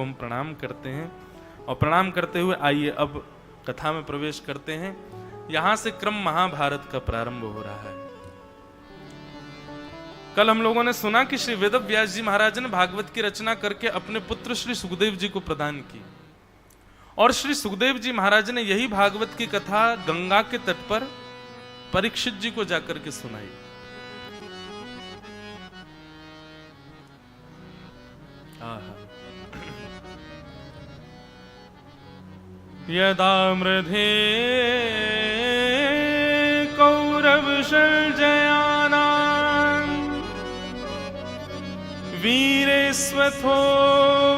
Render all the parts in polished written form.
हम प्रणाम करते हैं और प्रणाम करते हुए आइए अब कथा में प्रवेश करते हैं। यहां से क्रम महाभारत का प्रारंभ हो रहा है। कल हम लोगों ने सुना कि श्री वेद व्यास जी महाराज ने भागवत की रचना करके अपने पुत्र श्री सुखदेव जी को प्रदान की और श्री सुखदेव जी महाराज ने यही भागवत की कथा गंगा के तट पर परीक्षित जी को जाकर के सुनाई। यदा मृधे कौरवशर्जयानां वीरेस्वथो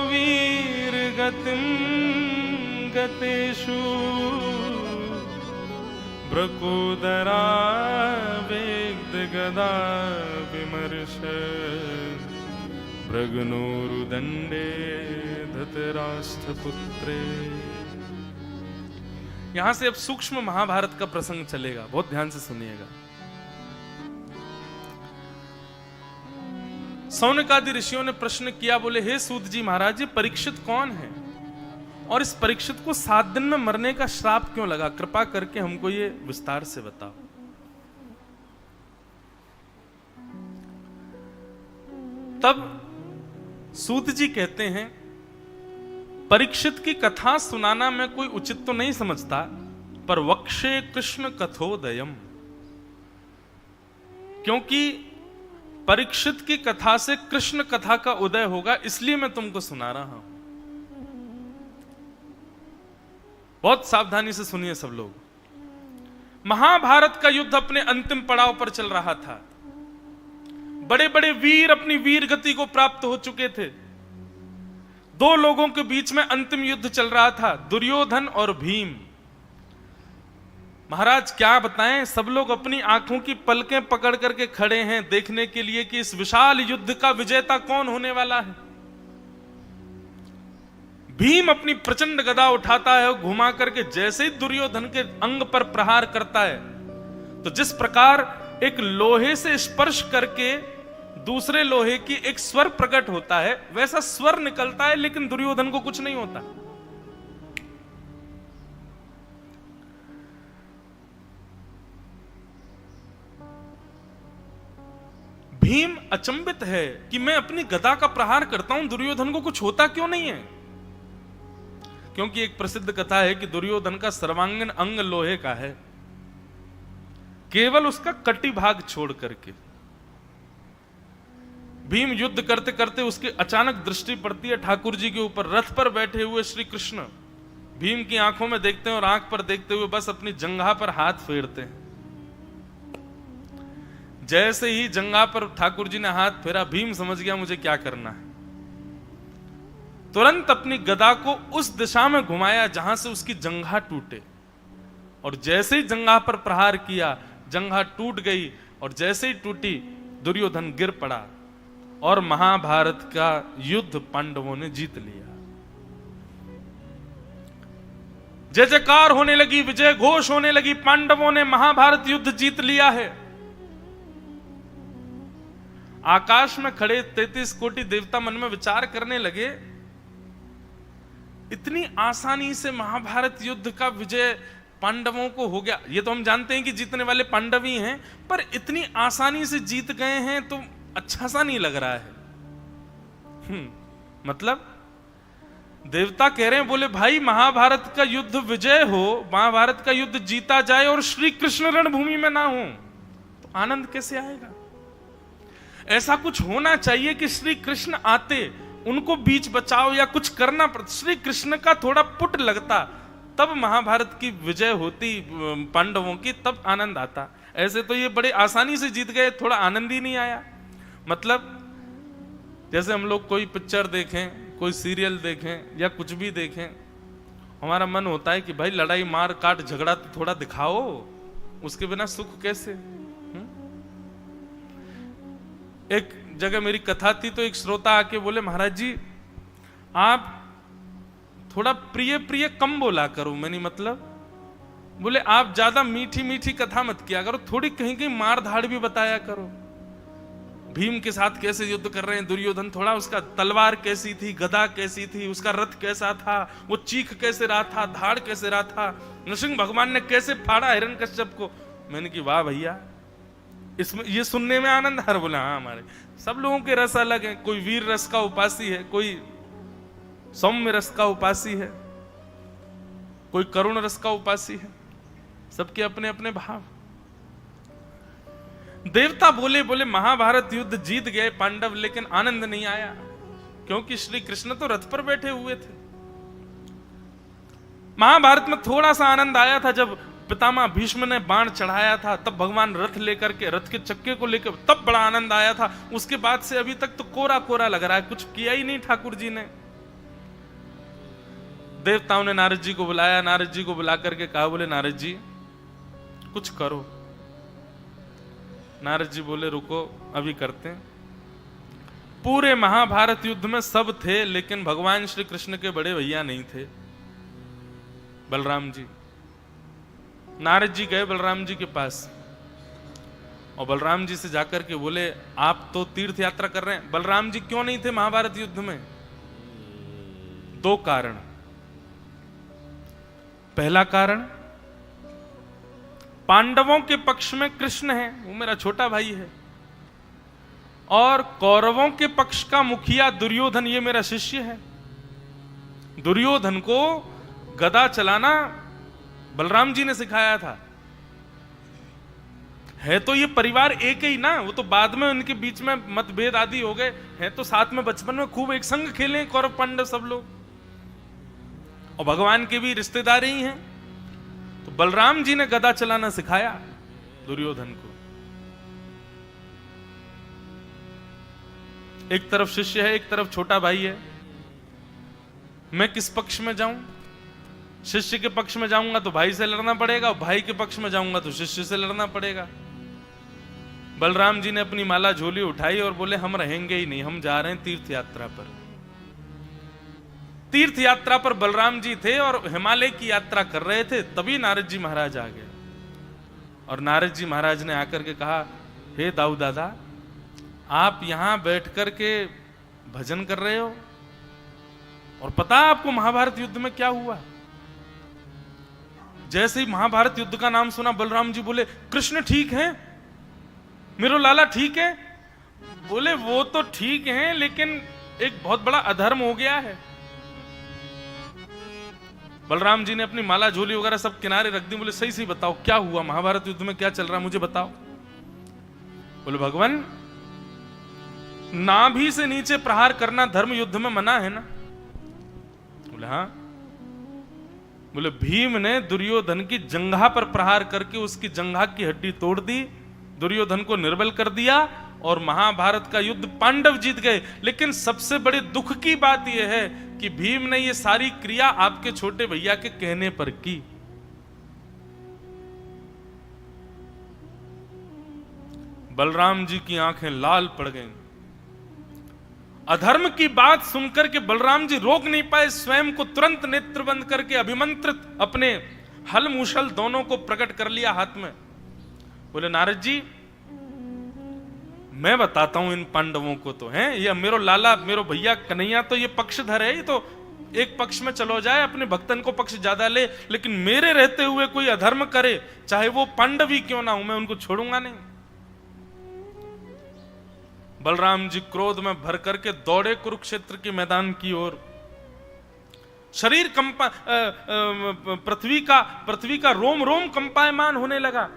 वीरगतिं गतेषु ब्रकोदरा वेदगदा विमर्श भृगनोरुदण्डे धृतराष्ट्रपुत्रे। यहां से अब सूक्ष्म महाभारत का प्रसंग चलेगा, बहुत ध्यान से सुनिएगा। सौनकादि ऋषियों ने प्रश्न किया, बोले हे सूत जी महाराज, ये परीक्षित कौन है और इस परीक्षित को 7 दिन में मरने का श्राप क्यों लगा? कृपा करके हमको ये विस्तार से बताओ। तब सूत जी कहते हैं, परीक्षित की कथा सुनाना मैं कोई उचित तो नहीं समझता, पर वक्षे कृष्ण कथोदयम, क्योंकि परीक्षित की कथा से कृष्ण कथा का उदय होगा, इसलिए मैं तुमको सुना रहा हूं। बहुत सावधानी से सुनिए सब लोग। महाभारत का युद्ध अपने अंतिम पड़ाव पर चल रहा था। बड़े बड़े वीर अपनी वीर गति को प्राप्त हो चुके थे। 2 लोगों के बीच में अंतिम युद्ध चल रहा था, दुर्योधन और भीम। महाराज क्या बताएं, सब लोग अपनी आंखों की पलकें पकड़ करके खड़े हैं देखने के लिए कि इस विशाल युद्ध का विजेता कौन होने वाला है। भीम अपनी प्रचंड गदा उठाता है, घुमा करके जैसे ही दुर्योधन के अंग पर प्रहार करता है, तो जिस प्रकार एक लोहे से स्पर्श करके दूसरे लोहे की एक स्वर प्रकट होता है, वैसा स्वर निकलता है, लेकिन दुर्योधन को कुछ नहीं होता। भीम अचंभित है कि मैं अपनी गदा का प्रहार करता हूं, दुर्योधन को कुछ होता क्यों नहीं है? क्योंकि एक प्रसिद्ध कथा है कि दुर्योधन का सर्वांगीण अंग लोहे का है, केवल उसका कटी भाग छोड़ करके। भीम युद्ध करते करते उसकी अचानक दृष्टि पड़ती है ठाकुर जी के ऊपर। रथ पर बैठे हुए श्री कृष्ण भीम की आंखों में देखते हैं और आंख पर देखते हुए बस अपनी जंघा पर हाथ फेरते हैं। जैसे ही जंघा पर ठाकुर जी ने हाथ फेरा, भीम समझ गया मुझे क्या करना है। तुरंत अपनी गदा को उस दिशा में घुमाया जहां से उसकी जंघा टूटे, और जैसे ही जंघा पर प्रहार किया, जंघा टूट गई, और जैसे ही टूटी दुर्योधन गिर पड़ा और महाभारत का युद्ध पांडवों ने जीत लिया। जय जयकार होने लगी, विजय घोष होने लगी, पांडवों ने महाभारत युद्ध जीत लिया है। आकाश में खड़े 33 कोटि देवता मन में विचार करने लगे, इतनी आसानी से महाभारत युद्ध का विजय पांडवों को हो गया। ये तो हम जानते हैं कि जीतने वाले पांडव ही हैं, पर इतनी आसानी से जीत गए हैं तो अच्छा सा नहीं लग रहा है। मतलब देवता कह रहे हैं, बोले भाई महाभारत का युद्ध विजय हो, महाभारत का युद्ध जीता जाए और श्री कृष्ण रणभूमि में ना हो तो आनंद कैसे आएगा? ऐसा कुछ होना चाहिए कि श्री कृष्ण आते, उनको बीच बचाओ या कुछ करना पड़ता, श्री कृष्ण का थोड़ा पुट लगता, तब महाभारत की विजय होती पांडवों की, तब आनंद आता। ऐसे तो ये बड़े आसानी से जीत गए, थोड़ा आनंद ही नहीं आया। मतलब जैसे हम लोग कोई पिक्चर देखें, कोई सीरियल देखें या कुछ भी देखें, हमारा मन होता है कि भाई लड़ाई मार काट झगड़ा तो थोड़ा दिखाओ, उसके बिना सुख कैसे? एक जगह मेरी कथा थी तो एक श्रोता आके बोले, महाराज जी आप थोड़ा प्रिय प्रिय कम बोला करो। मैंने मतलब बोले आप ज्यादा मीठी मीठी कथा मत किया करो, थोड़ी कहीं कहीं मार धाड़ भी बताया करो। भीम के साथ कैसे युद्ध कर रहे हैं दुर्योधन, थोड़ा उसका तलवार कैसी थी, गदा कैसी थी, उसका रथ कैसा था, वो चीख कैसे रहा था, धाड़ कैसे रहा था, नृसिंह भगवान ने कैसे फाड़ा हिरण्यकश्यप को। मैंने की वाह भैया, इसमें ये सुनने में आनंद। हर बोला हाँ, हमारे सब लोगों के रस अलग हैं, कोई वीर रस का उपासी है, कोई सौम्य रस का उपासी है, कोई करुण रस का उपासी है, सबके अपने अपने भाव। देवता बोले बोले महाभारत युद्ध जीत गए पांडव, लेकिन आनंद नहीं आया, क्योंकि श्री कृष्ण तो रथ पर बैठे हुए थे। महाभारत में थोड़ा सा आनंद आया था जब पितामह भीष्म ने बाण चढ़ाया था, तब भगवान रथ लेकर के, रथ के चक्के को लेकर, तब बड़ा आनंद आया था। उसके बाद से अभी तक तो कोरा कोरा लग रहा है, कुछ किया ही नहीं ठाकुर जी ने। देवताओं ने नारद जी को बुलाया, नारद जी को बुला करके कहा, बोले नारद जी कुछ करो। नारद जी बोले रुको अभी करते हैं। पूरे महाभारत युद्ध में सब थे, लेकिन भगवान श्री कृष्ण के बड़े भैया नहीं थे, बलराम जी। नारद जी गए बलराम जी के पास और बलराम जी से जाकर के बोले आप तो तीर्थ यात्रा कर रहे हैं। बलराम जी क्यों नहीं थे महाभारत युद्ध में? दो कारण। पहला कारण, पांडवों के पक्ष में कृष्ण है, वो मेरा छोटा भाई है, और कौरवों के पक्ष का मुखिया दुर्योधन, ये मेरा शिष्य है। दुर्योधन को गदा चलाना बलराम जी ने सिखाया था। है तो ये परिवार एक ही ना, वो तो बाद में उनके बीच में मतभेद आदि हो गए, हैं तो साथ में बचपन में खूब एक संग खेले कौरव पांडव सब लोग, और भगवान के भी रिश्तेदार ही हैं। तो बलराम जी ने गदा चलाना सिखाया दुर्योधन को। एक तरफ शिष्य है, एक तरफ छोटा भाई है। मैं किस पक्ष में जाऊं? शिष्य के पक्ष में जाऊंगा तो भाई से लड़ना पड़ेगा, और भाई के पक्ष में जाऊंगा तो शिष्य से लड़ना पड़ेगा। बलराम जी ने अपनी माला झोली उठाई और बोले हम रहेंगे ही नहीं, हम जा रहे हैं तीर्थ यात्रा पर। तीर्थ यात्रा पर बलराम जी थे और हिमालय की यात्रा कर रहे थे, तभी नारद जी महाराज आ गए। और नारद जी महाराज ने आकर के कहा, हे दाऊ दादा, आप यहां बैठ कर के भजन कर रहे हो, और पता है आपको महाभारत युद्ध में क्या हुआ? जैसे ही महाभारत युद्ध का नाम सुना, बलराम जी बोले कृष्ण ठीक है, मेरो लाला ठीक है। बोले वो तो ठीक है, लेकिन एक बहुत बड़ा अधर्म हो गया है। बलराम जी ने अपनी माला झोली वगैरह सब किनारे रख दी। बोले सही सही बताओ क्या हुआ, महाभारत युद्ध में क्या चल रहा है, मुझे बताओ। बोले भगवान, नाभि से नीचे प्रहार करना धर्म युद्ध में मना है ना? बोले हाँ। बोले भीम ने दुर्योधन की जंघा पर प्रहार करके उसकी जंघा की हड्डी तोड़ दी, दुर्योधन को निर्बल कर दिया, और महाभारत का युद्ध पांडव जीत गए। लेकिन सबसे बड़े दुख की बात यह है कि भीम ने यह सारी क्रिया आपके छोटे भैया के कहने पर की। बलराम जी की आंखें लाल पड़ गईं। अधर्म की बात सुनकर के बलराम जी रोक नहीं पाए, स्वयं को तुरंत नेत्र बंद करके अभिमंत्रित अपने हल मूसल दोनों को प्रकट कर लिया हाथ में। बोले नारद जी, मैं बताता हूं इन पांडवों को तो है, ये मेरो लाला मेरो भैया कन्हैया तो ये पक्षधर है, ये तो एक पक्ष में चलो जाए, अपने भक्तन को पक्ष ज्यादा ले, लेकिन मेरे रहते हुए कोई अधर्म करे, चाहे वो पांडव ही क्यों ना हो, मैं उनको छोड़ूंगा नहीं। बलराम जी क्रोध में भर करके दौड़े कुरुक्षेत्र के मैदान की ओर। शरीर कंपा पृथ्वी का रोम रोम कंपायमान होने लगा।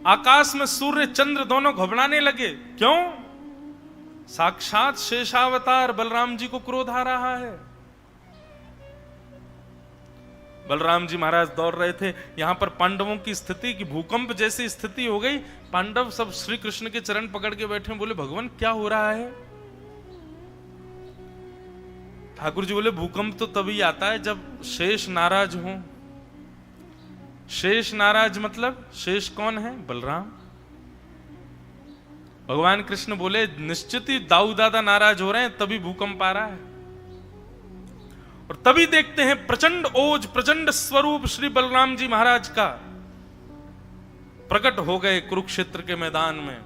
आकाश में सूर्य चंद्र दोनों घबराने लगे। क्यों? साक्षात शेषावतार बलराम जी को क्रोध आ रहा है। बलराम जी महाराज दौड़ रहे थे, यहां पर पांडवों की स्थिति की भूकंप जैसी स्थिति हो गई। पांडव सब श्री कृष्ण के चरण पकड़ के बैठे, बोले भगवान क्या हो रहा है? ठाकुर जी बोले भूकंप तो तभी आता है जब शेष नाराज हो। शेष नाराज मतलब शेष कौन है? बलराम। भगवान कृष्ण बोले निश्चित ही दाऊ दादा नाराज हो रहे हैं, तभी भूकंप आ रहा है। और तभी देखते हैं प्रचंड ओज प्रचंड स्वरूप श्री बलराम जी महाराज का प्रकट हो गए कुरुक्षेत्र के मैदान में।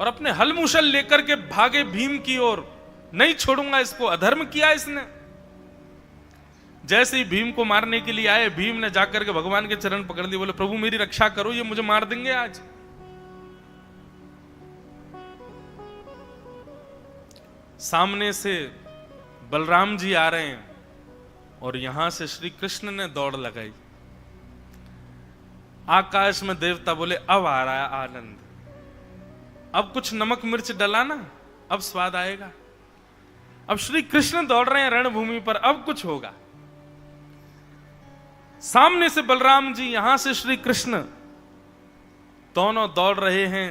और अपने हल मूसल लेकर के भागे भीम की ओर, नहीं छोड़ूंगा इसको, अधर्म किया इसने। जैसे ही भीम को मारने के लिए आए, भीम ने जाकर के भगवान के चरण पकड़ लिए, बोले प्रभु मेरी रक्षा करो, ये मुझे मार देंगे आज। सामने से बलराम जी आ रहे हैं और यहां से श्री कृष्ण ने दौड़ लगाई। आकाश में देवता बोले अब आ रहा है आनंद, अब कुछ नमक मिर्च डला ना, अब स्वाद आएगा। अब श्री कृष्ण दौड़ रहे हैं रणभूमि पर, अब कुछ होगा। सामने से बलराम जी, यहां से श्री कृष्ण, दोनों दौड़ रहे हैं।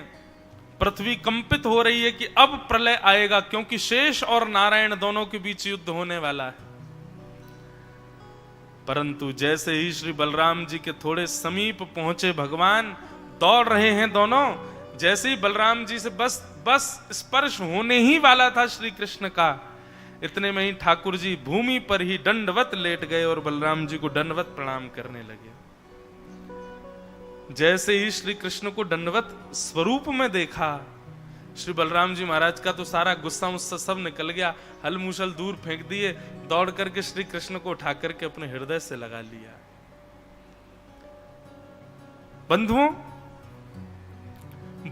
पृथ्वी कंपित हो रही है कि अब प्रलय आएगा, क्योंकि शेष और नारायण दोनों के बीच युद्ध होने वाला है। परंतु जैसे ही श्री बलराम जी के थोड़े समीप पहुंचे भगवान, दौड़ रहे हैं दोनों, जैसे ही बलराम जी से बस स्पर्श होने ही वाला था श्री कृष्ण का, इतने में ही ठाकुर जी भूमि पर ही दंडवत लेट गए और बलराम जी को दंडवत प्रणाम करने लगे। जैसे ही श्री कृष्ण को दंडवत स्वरूप में देखा, श्री बलराम जी महाराज का तो सारा गुस्सा मुस्सा सब निकल गया, हल मूसल दूर फेंक दिए, दौड़ करके श्री कृष्ण को उठा करके अपने हृदय से लगा लिया। बंधुओं,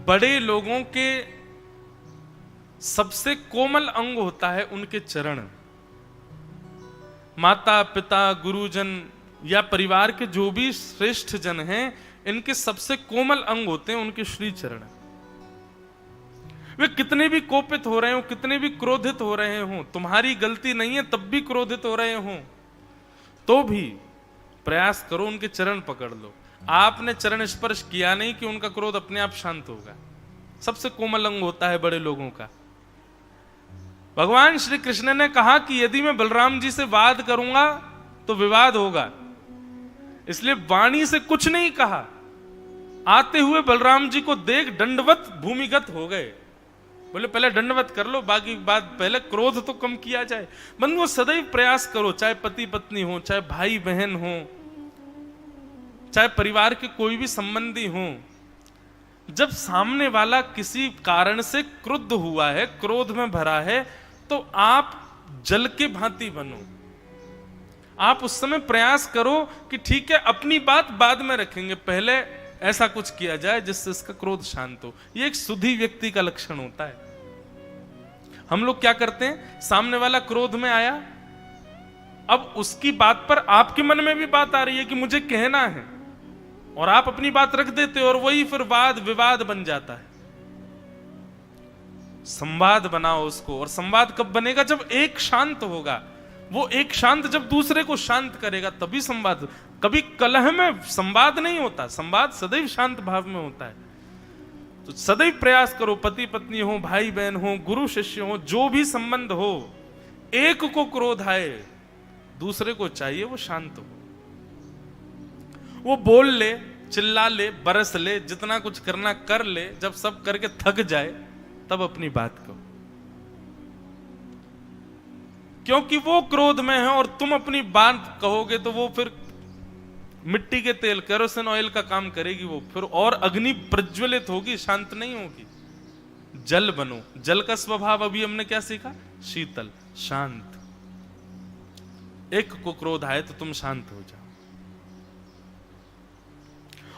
बड़े लोगों के सबसे कोमल अंग होता है उनके चरण। माता पिता गुरुजन या परिवार के जो भी श्रेष्ठ जन हैं, इनके सबसे कोमल अंग होते हैं उनके श्री चरण। वे कितने भी कोपित हो रहे हो, कितने भी क्रोधित हो रहे हो, तुम्हारी गलती नहीं है तब भी क्रोधित हो रहे हो, तो भी प्रयास करो उनके चरण पकड़ लो। आपने चरण स्पर्श किया नहीं कि उनका क्रोध अपने आप शांत होगा। सबसे कोमल अंग होता है बड़े लोगों का। भगवान श्री कृष्ण ने कहा कि यदि मैं बलराम जी से वाद करूंगा तो विवाद होगा, इसलिए वाणी से कुछ नहीं कहा। आते हुए बलराम जी को देख दंडवत भूमिगत हो गए। बोले पहले दंडवत कर लो, बाकी बात, पहले क्रोध तो कम किया जाए। बंधुओं, सदैव प्रयास करो, चाहे पति पत्नी हो, चाहे भाई बहन हो, चाहे परिवार के कोई भी संबंधी हो, जब सामने वाला किसी कारण से क्रुद्ध हुआ है, क्रोध में भरा है, तो आप जल के भांति बनो। आप उस समय प्रयास करो कि ठीक है अपनी बात बाद में रखेंगे, पहले ऐसा कुछ किया जाए जिससे इसका क्रोध शांत हो। यह एक शुद्धि व्यक्ति का लक्षण होता है। हम लोग क्या करते हैं, सामने वाला क्रोध में आया, अब उसकी बात पर आपके मन में भी बात आ रही है कि मुझे कहना है, और आप अपनी बात रख देते हो, और वही फिर वाद विवाद बन जाता है। संवाद बनाओ उसको, और संवाद कब बनेगा, जब एक शांत होगा। वो एक शांत जब दूसरे को शांत करेगा तभी संवाद। कभी कलह में संवाद नहीं होता, संवाद सदैव शांत भाव में होता है। तो सदैव प्रयास करो, पति पत्नी हो, भाई बहन हो, गुरु शिष्य हो, जो भी संबंध हो, एक को क्रोध आए, दूसरे को चाहिए वो शांत हो। वो बोल ले, चिल्ला ले, बरस ले, जितना कुछ करना कर ले, जब सब करके थक जाए तब अपनी बात कहो। क्योंकि वो क्रोध में है और तुम अपनी बात कहोगे तो वो फिर मिट्टी के तेल, केरोसिन ऑयल का काम करेगी, वो फिर और अग्नि प्रज्वलित होगी, शांत नहीं होगी। जल बनो। जल का स्वभाव अभी हमने क्या सीखा, शीतल, शांत। एक को क्रोध आए तो तुम शांत हो जाओ,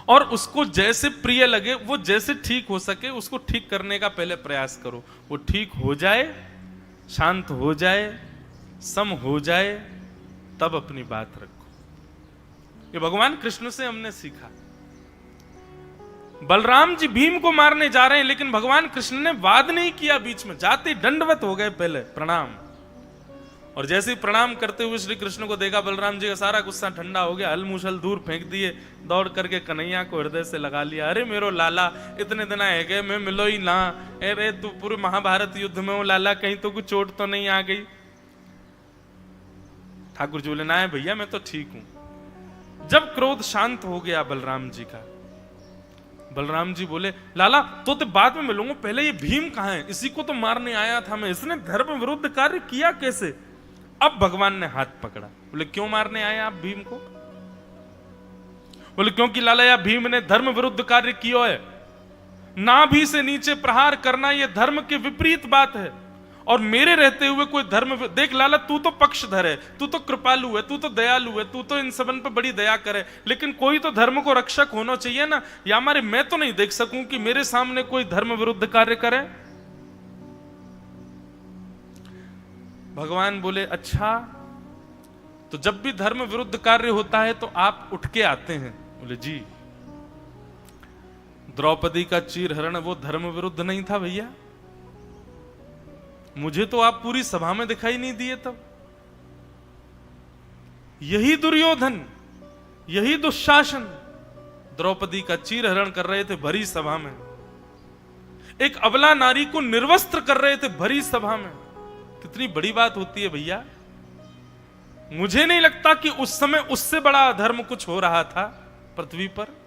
और उसको जैसे प्रिय लगे, वो जैसे ठीक हो सके उसको ठीक करने का पहले प्रयास करो। वो ठीक हो जाए, शांत हो जाए, सम हो जाए, तब अपनी बात रखो। ये भगवान कृष्ण से हमने सीखा। बलराम जी भीम को मारने जा रहे हैं, लेकिन भगवान कृष्ण ने वाद नहीं किया, बीच में जाते दंडवत हो गए, पहले प्रणाम। और जैसे ही प्रणाम करते हुए श्री कृष्ण को देखा, बलराम जी का सारा गुस्सा ठंडा हो गया, हल मूसल दूर फेंक दिए, दौड़ करके कन्हैया को हृदय से लगा लिया। अरे मेरो लाला, इतने दिन है गए, मैं मिलो ही ना। अरे तू पूरे महाभारत युद्ध में हो लाला, कहीं तो कुछ चोट तो नहीं आ गई। ठाकुर जी बोले ना है भैया, मैं तो ठीक हूं। जब क्रोध शांत हो गया बलराम जी का, बलराम जी बोले लाला तो बाद में मिलूंगा, पहले ये भीम कहां है, इसी को तो मारने आया था मैं, इसने धर्म विरुद्ध कार्य किया कैसे। अब भगवान ने हाथ पकड़ा, बोले क्यों मारने आए आप भीम को। बोले क्योंकि लाला या भीम ने धर्म विरुद्ध कार्य किया है। नाभि से नीचे प्रहार करना यह धर्म के विपरीत बात है। और मेरे रहते हुए कोई धर्म, देख लाला तू तो पक्षधर है, तू तो कृपालु है, तू तो दयालु है, तू तो इन सबन पे बड़ी दया करे, लेकिन कोई तो धर्म को रक्षक होना चाहिए ना। या हमारे मैं तो नहीं देख सकूं कि मेरे सामने कोई धर्म विरुद्ध कार्य करे। भगवान बोले अच्छा, तो जब भी धर्म विरुद्ध कार्य होता है तो आप उठ के आते हैं? बोले जी। द्रौपदी का चीरहरण वो धर्म विरुद्ध नहीं था भैया, मुझे तो आप पूरी सभा में दिखाई नहीं दिए तब। यही दुर्योधन, यही दुशासन द्रौपदी का चीरहरण कर रहे थे भरी सभा में, एक अबला नारी को निर्वस्त्र कर रहे थे भरी सभा में। कितनी बड़ी बात होती है भैया। मुझे नहीं लगता कि उस समय उससे बड़ा अधर्म कुछ हो रहा था पृथ्वी पर।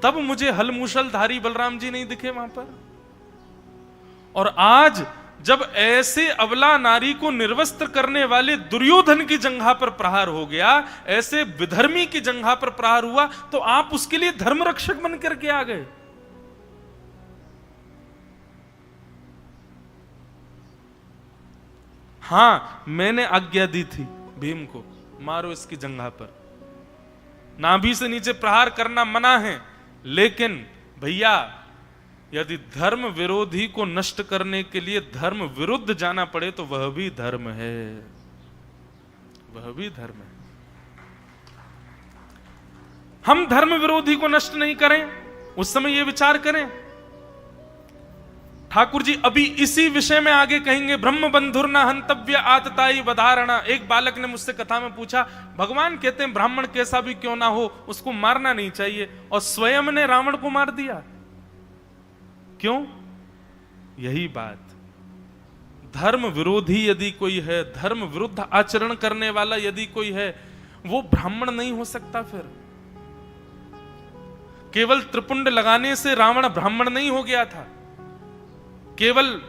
तब मुझे हल मूषलधारी बलराम जी नहीं दिखे वहां पर। और आज जब ऐसे अबला नारी को निर्वस्त्र करने वाले दुर्योधन की जंघा पर प्रहार हो गया, ऐसे विधर्मी की जंघा पर प्रहार हुआ, तो आप उसके लिए धर्म रक्षक बन करके आ गए। हां, मैंने आज्ञा दी थी भीम को, मारो इसकी जंघा पर, नाभि से नीचे प्रहार करना मना है, लेकिन भैया यदि धर्म विरोधी को नष्ट करने के लिए धर्म विरुद्ध जाना पड़े तो वह भी धर्म है, वह भी धर्म है। हम धर्म विरोधी को नष्ट नहीं करें, उस समय यह विचार करें। ठाकुर जी अभी इसी विषय में आगे कहेंगे, ब्रह्म बंधुर न हंतव्य आतताई वधारणा। एक बालक ने मुझसे कथा में पूछा, भगवान कहते हैं ब्राह्मण कैसा भी क्यों ना हो उसको मारना नहीं चाहिए, और स्वयं ने रावण को मार दिया। क्यों? यही बात, धर्म विरोधी यदि कोई है, धर्म विरुद्ध आचरण करने वाला यदि कोई है, वो ब्राह्मण नहीं हो सकता। फिर केवल त्रिपुंड लगाने से रावण ब्राह्मण नहीं हो गया था, केवल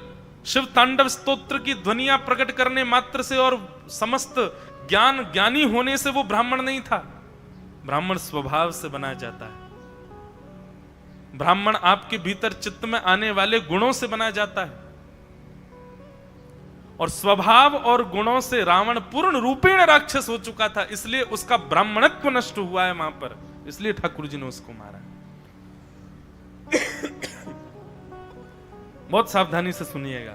शिव तांडव स्तोत्र की ध्वनियां प्रकट करने मात्र से और समस्त ज्ञानी होने से वो ब्राह्मण नहीं था। ब्राह्मण स्वभाव से बना जाता है, ब्राह्मण आपके भीतर चित्त में आने वाले गुणों से बना जाता है। और स्वभाव और गुणों से रावण पूर्ण रूपेण राक्षस हो चुका था, इसलिए उसका ब्राह्मणत्व नष्ट हुआ है वहां पर, इसलिए ठाकुर जी ने उसको मारा। बहुत सावधानी से सुनिएगा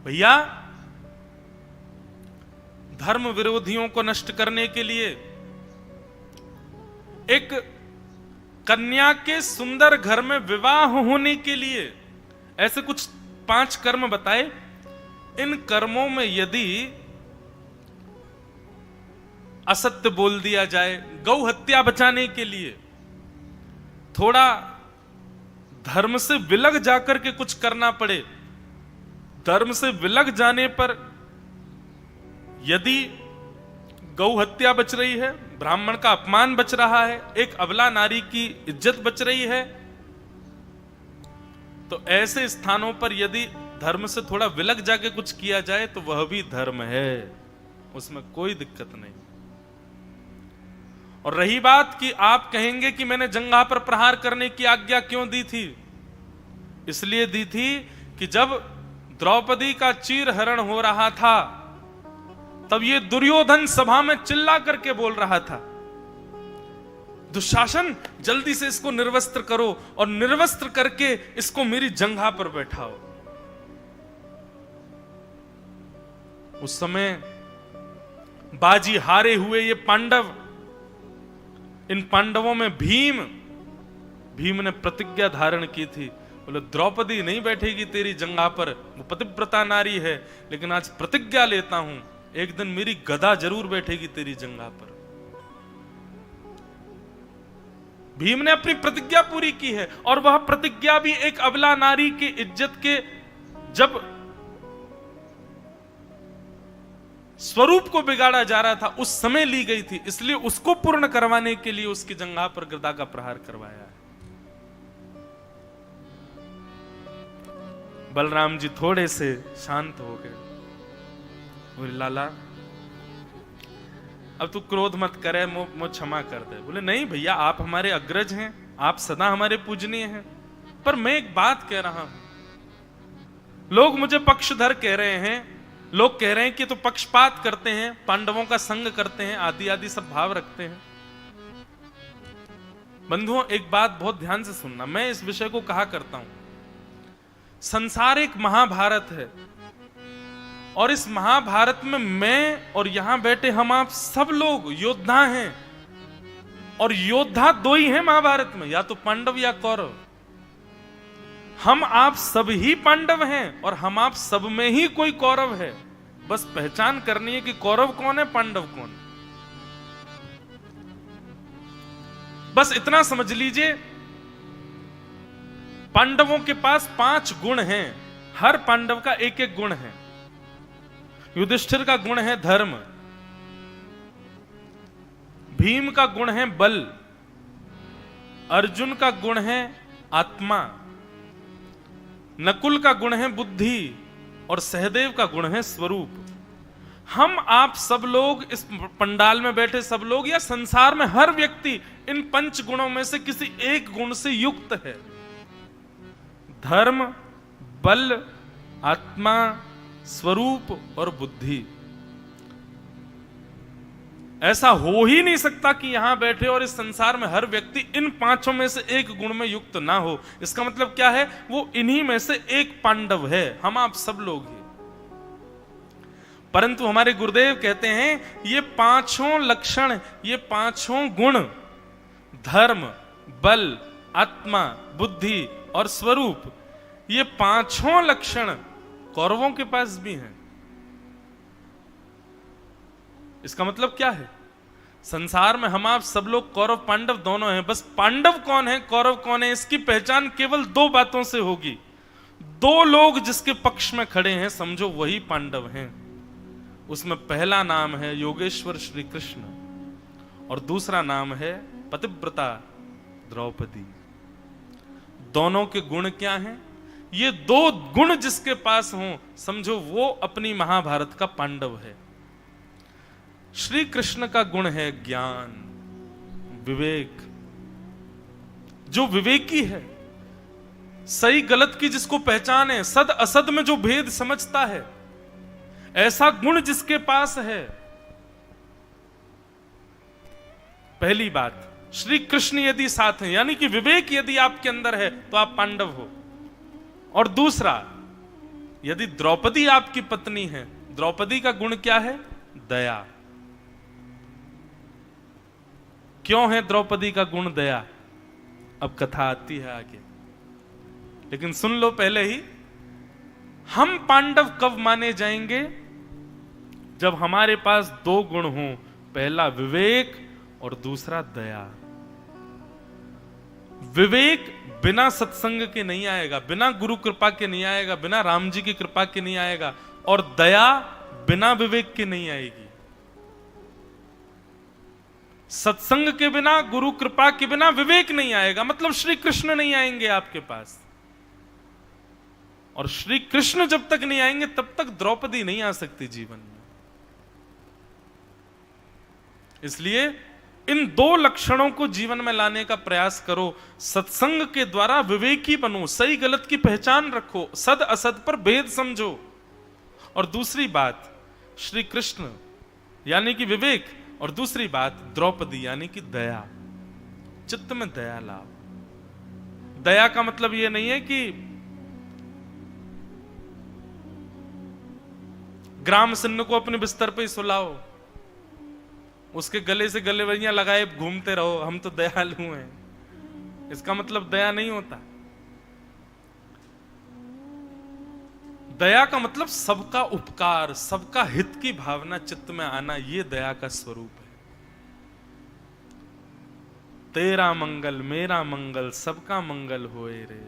भैया। धर्म विरोधियों को नष्ट करने के लिए एक कन्या के सुंदर घर में विवाह होने के लिए ऐसे कुछ 5 कर्म बताए। इन कर्मों में यदि असत्य बोल दिया जाए, गौ हत्या बचाने के लिए थोड़ा धर्म से विलग जाकर के कुछ करना पड़े, धर्म से विलग जाने पर यदि गौ हत्या बच रही है, ब्राह्मण का अपमान बच रहा है, एक अबला नारी की इज्जत बच रही है, तो ऐसे स्थानों पर यदि धर्म से थोड़ा विलग जाके कुछ किया जाए तो वह भी धर्म है, उसमें कोई दिक्कत नहीं। और रही बात कि आप कहेंगे कि मैंने जंघा पर प्रहार करने की आज्ञा क्यों दी थी, इसलिए दी थी कि जब द्रौपदी का चीरहरण हो रहा था तब ये दुर्योधन सभा में चिल्ला करके बोल रहा था, दुशासन जल्दी से इसको निर्वस्त्र करो और निर्वस्त्र करके इसको मेरी जंघा पर बैठाओ। उस समय बाजी हारे हुए ये पांडव, इन पांडवों में भीम ने प्रतिज्ञा धारण की थी, बोले द्रौपदी नहीं बैठेगी तेरी जंघा पर, वो पतिव्रता नारी है, लेकिन आज प्रतिज्ञा लेता हूं एक दिन मेरी गदा जरूर बैठेगी तेरी जंघा पर। भीम ने अपनी प्रतिज्ञा पूरी की है, और वह प्रतिज्ञा भी एक अबला नारी की इज्जत के जब स्वरूप को बिगाड़ा जा रहा था उस समय ली गई थी, इसलिए उसको पूर्ण करवाने के लिए उसकी जंघा पर गदा का प्रहार करवाया है। बलराम जी थोड़े से शांत हो गए, बोले लाला अब तू क्रोध मत करे, मुझ क्षमा कर दे। बोले नहीं भैया, आप हमारे अग्रज हैं, आप सदा हमारे पूजनीय हैं, पर मैं एक बात कह रहा हूं, लोग मुझे पक्षधर कह रहे हैं, लोग कह रहे हैं कि तो पक्षपात करते हैं, पांडवों का संग करते हैं, आदि आदि सब भाव रखते हैं। बंधुओं, एक बात बहुत ध्यान से सुनना, मैं इस विषय को कहा करता हूं, संसार एक महाभारत है, और इस महाभारत में मैं और यहां बैठे हम आप सब लोग योद्धा हैं, और योद्धा दो ही हैं महाभारत में, या तो पांडव या कौरव। हम आप सब ही पांडव हैं और हम आप सब में ही कोई कौरव है, बस पहचान करनी है कि कौरव कौन है, पांडव कौन है। बस इतना समझ लीजिए, पांडवों के पास 5 गुण हैं, हर पांडव का एक एक गुण है। युधिष्ठिर का गुण है धर्म, भीम का गुण है बल, अर्जुन का गुण है आत्मा, नकुल का गुण है बुद्धि, और सहदेव का गुण है स्वरूप। हम आप सब लोग, इस पंडाल में बैठे सब लोग, या संसार में हर व्यक्ति इन 5 गुणों में से किसी एक गुण से युक्त है। धर्म, बल, आत्मा, स्वरूप और बुद्धि। ऐसा हो ही नहीं सकता कि यहां बैठे और इस संसार में हर व्यक्ति इन 5 में से एक गुण में युक्त ना हो। इसका मतलब क्या है, वो इन्हीं में से एक पांडव है, हम आप सब लोग ही। परंतु हमारे गुरुदेव कहते हैं ये 5 लक्षण, ये 5 गुण, धर्म, बल, आत्मा, बुद्धि और स्वरूप, ये 5 लक्षण कौरवों के पास भी हैं। इसका मतलब क्या है, संसार में हम आप सब लोग कौरव पांडव दोनों हैं, बस पांडव कौन है, कौरव कौन है, इसकी पहचान केवल 2 बातों से होगी। 2 लोग जिसके पक्ष में खड़े हैं, समझो वही पांडव हैं। उसमें पहला नाम है योगेश्वर श्री कृष्ण, और दूसरा नाम है पतिव्रता द्रौपदी। दोनों के गुण क्या हैं? ये 2 गुण जिसके पास हों, समझो वो अपनी महाभारत का पांडव है। श्री कृष्ण का गुण है ज्ञान, विवेक। जो विवेकी है, सही गलत की जिसको पहचान है, सद असद में जो भेद समझता है, ऐसा गुण जिसके पास है। पहली बात, श्री कृष्ण यदि साथ हैं, यानी कि विवेक यदि आपके अंदर है, तो आप पांडव हो। और दूसरा, यदि द्रौपदी आपकी पत्नी है, द्रौपदी का गुण क्या है? दया। क्यों है द्रौपदी का गुण दया? अब कथा आती है आगे, लेकिन सुन लो पहले ही, हम पांडव कब माने जाएंगे? जब हमारे पास 2 गुण हों, पहला विवेक और दूसरा दया। विवेक बिना सत्संग के नहीं आएगा, बिना गुरु कृपा के नहीं आएगा, बिना राम जी की कृपा के नहीं आएगा, और दया बिना विवेक के नहीं आएगी। सत्संग के बिना, गुरु कृपा के बिना विवेक नहीं आएगा, मतलब श्री कृष्ण नहीं आएंगे आपके पास। और श्री कृष्ण जब तक नहीं आएंगे, तब तक द्रौपदी नहीं आ सकती जीवन में। इसलिए इन 2 लक्षणों को जीवन में लाने का प्रयास करो। सत्संग के द्वारा विवेकी बनो, सही गलत की पहचान रखो, सद असद पर भेद समझो। और दूसरी बात, श्री कृष्ण यानी कि विवेक, और दूसरी बात द्रौपदी यानी कि दया। चित्त में दया लाओ। दया का मतलब यह नहीं है कि ग्राम सिन्न को अपने बिस्तर पे ही सुलाओ, उसके गले से गलेवरियां लगाए घूमते रहो, हम तो दयालु हैं। इसका मतलब दया नहीं होता। दया का मतलब सबका उपकार, सबका हित की भावना चित्त में आना, यह दया का स्वरूप है। तेरा मंगल मेरा मंगल, सबका मंगल होए रे।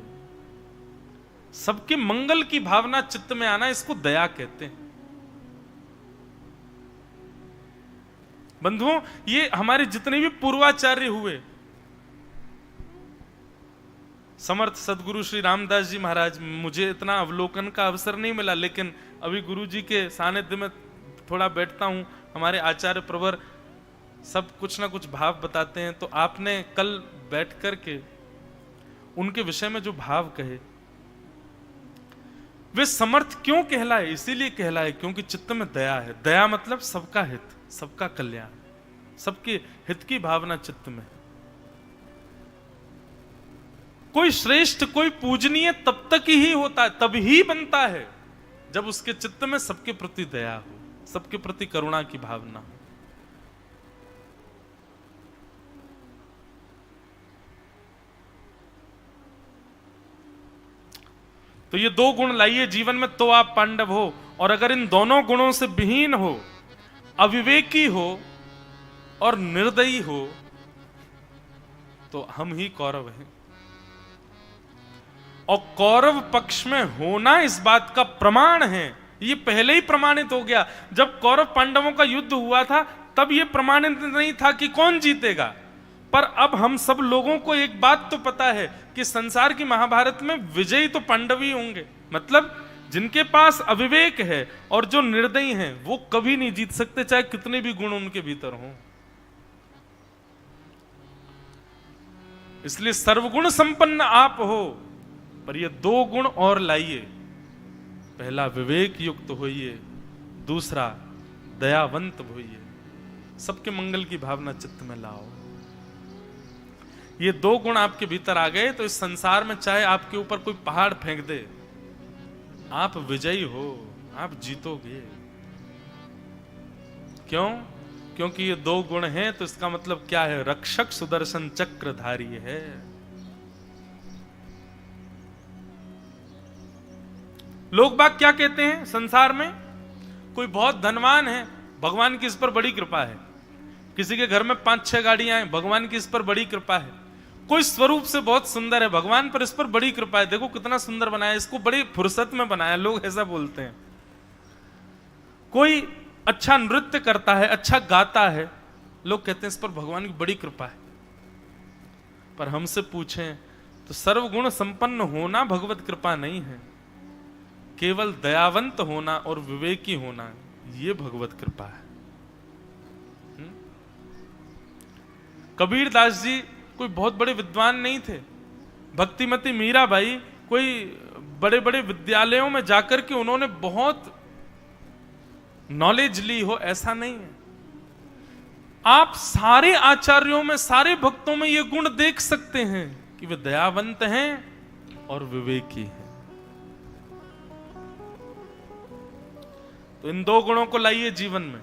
सबके मंगल की भावना चित्त में आना, इसको दया कहते हैं। बंधुओं, ये हमारे जितने भी पूर्वाचार्य हुए, समर्थ सदगुरु श्री रामदास जी महाराज, मुझे इतना अवलोकन का अवसर नहीं मिला, लेकिन अभी गुरु जी के सानिध्य में थोड़ा बैठता हूं। हमारे आचार्य प्रवर सब कुछ ना कुछ भाव बताते हैं। तो आपने कल बैठ कर के उनके विषय में जो भाव कहे, वे समर्थ क्यों कहलाए? इसीलिए कहलाए क्योंकि चित्त में दया है। दया मतलब सबका हित, सबका कल्याण, सबके हित की भावना चित्त में है। कोई श्रेष्ठ, कोई पूजनीय तब तक ही होता है, तब ही बनता है जब उसके चित्त में सबके प्रति दया हो, सबके प्रति करुणा की भावना हो। तो ये दो गुण लाइए जीवन में तो आप पांडव हो। और अगर इन दोनों गुणों से विहीन हो, अविवेकी हो और निर्दयी हो, तो हम ही कौरव हैं। और कौरव पक्ष में होना इस बात का प्रमाण है, ये पहले ही प्रमाणित हो गया। जब कौरव पांडवों का युद्ध हुआ था तब ये प्रमाणित नहीं था कि कौन जीतेगा, पर अब हम सब लोगों को एक बात तो पता है कि संसार की महाभारत में विजयी तो पांडव ही होंगे। मतलब जिनके पास अविवेक है और जो निर्दयी हैं वो कभी नहीं जीत सकते, चाहे कितने भी गुण उनके भीतर हों। इसलिए सर्वगुण संपन्न आप हो, पर ये दो गुण और लाइए। पहला विवेक युक्त होइए, दूसरा दयावंत होइए, सबके मंगल की भावना चित्त में लाओ। ये दो गुण आपके भीतर आ गए तो इस संसार में चाहे आपके ऊपर कोई पहाड़ फेंक दे, आप विजयी हो, आप जीतोगे। क्यों? क्योंकि ये दो गुण हैं। तो इसका मतलब क्या है? रक्षक सुदर्शन चक्रधारी है। लोग बाग क्या कहते हैं संसार में? कोई बहुत धनवान है, भगवान की इस पर बड़ी कृपा है। किसी के घर में 5-6 गाड़ियां हैं, भगवान की इस पर बड़ी कृपा है। कोई स्वरूप से बहुत सुंदर है, भगवान पर इस पर बड़ी कृपा है, देखो कितना सुंदर बनाया, इसको बड़ी फुर्सत में बनाया, लोग ऐसा बोलते हैं। कोई अच्छा नृत्य करता है, अच्छा गाता है, लोग कहते हैं इस पर भगवान की बड़ी कृपा है। पर हमसे पूछें तो सर्वगुण संपन्न होना भगवत कृपा नहीं है, केवल दयावंत होना और विवेकी होना ये भगवत कृपा है। कबीर दास जी कोई बहुत बड़े विद्वान नहीं थे। भक्तिमती मीराबाई कोई बड़े बड़े विद्यालयों में जाकर के उन्होंने बहुत नॉलेज ली हो, ऐसा नहीं है। आप सारे आचार्यों में, सारे भक्तों में ये गुण देख सकते हैं कि वे दयावंत हैं और विवेकी हैं। तो इन दो गुणों को लाइए जीवन में।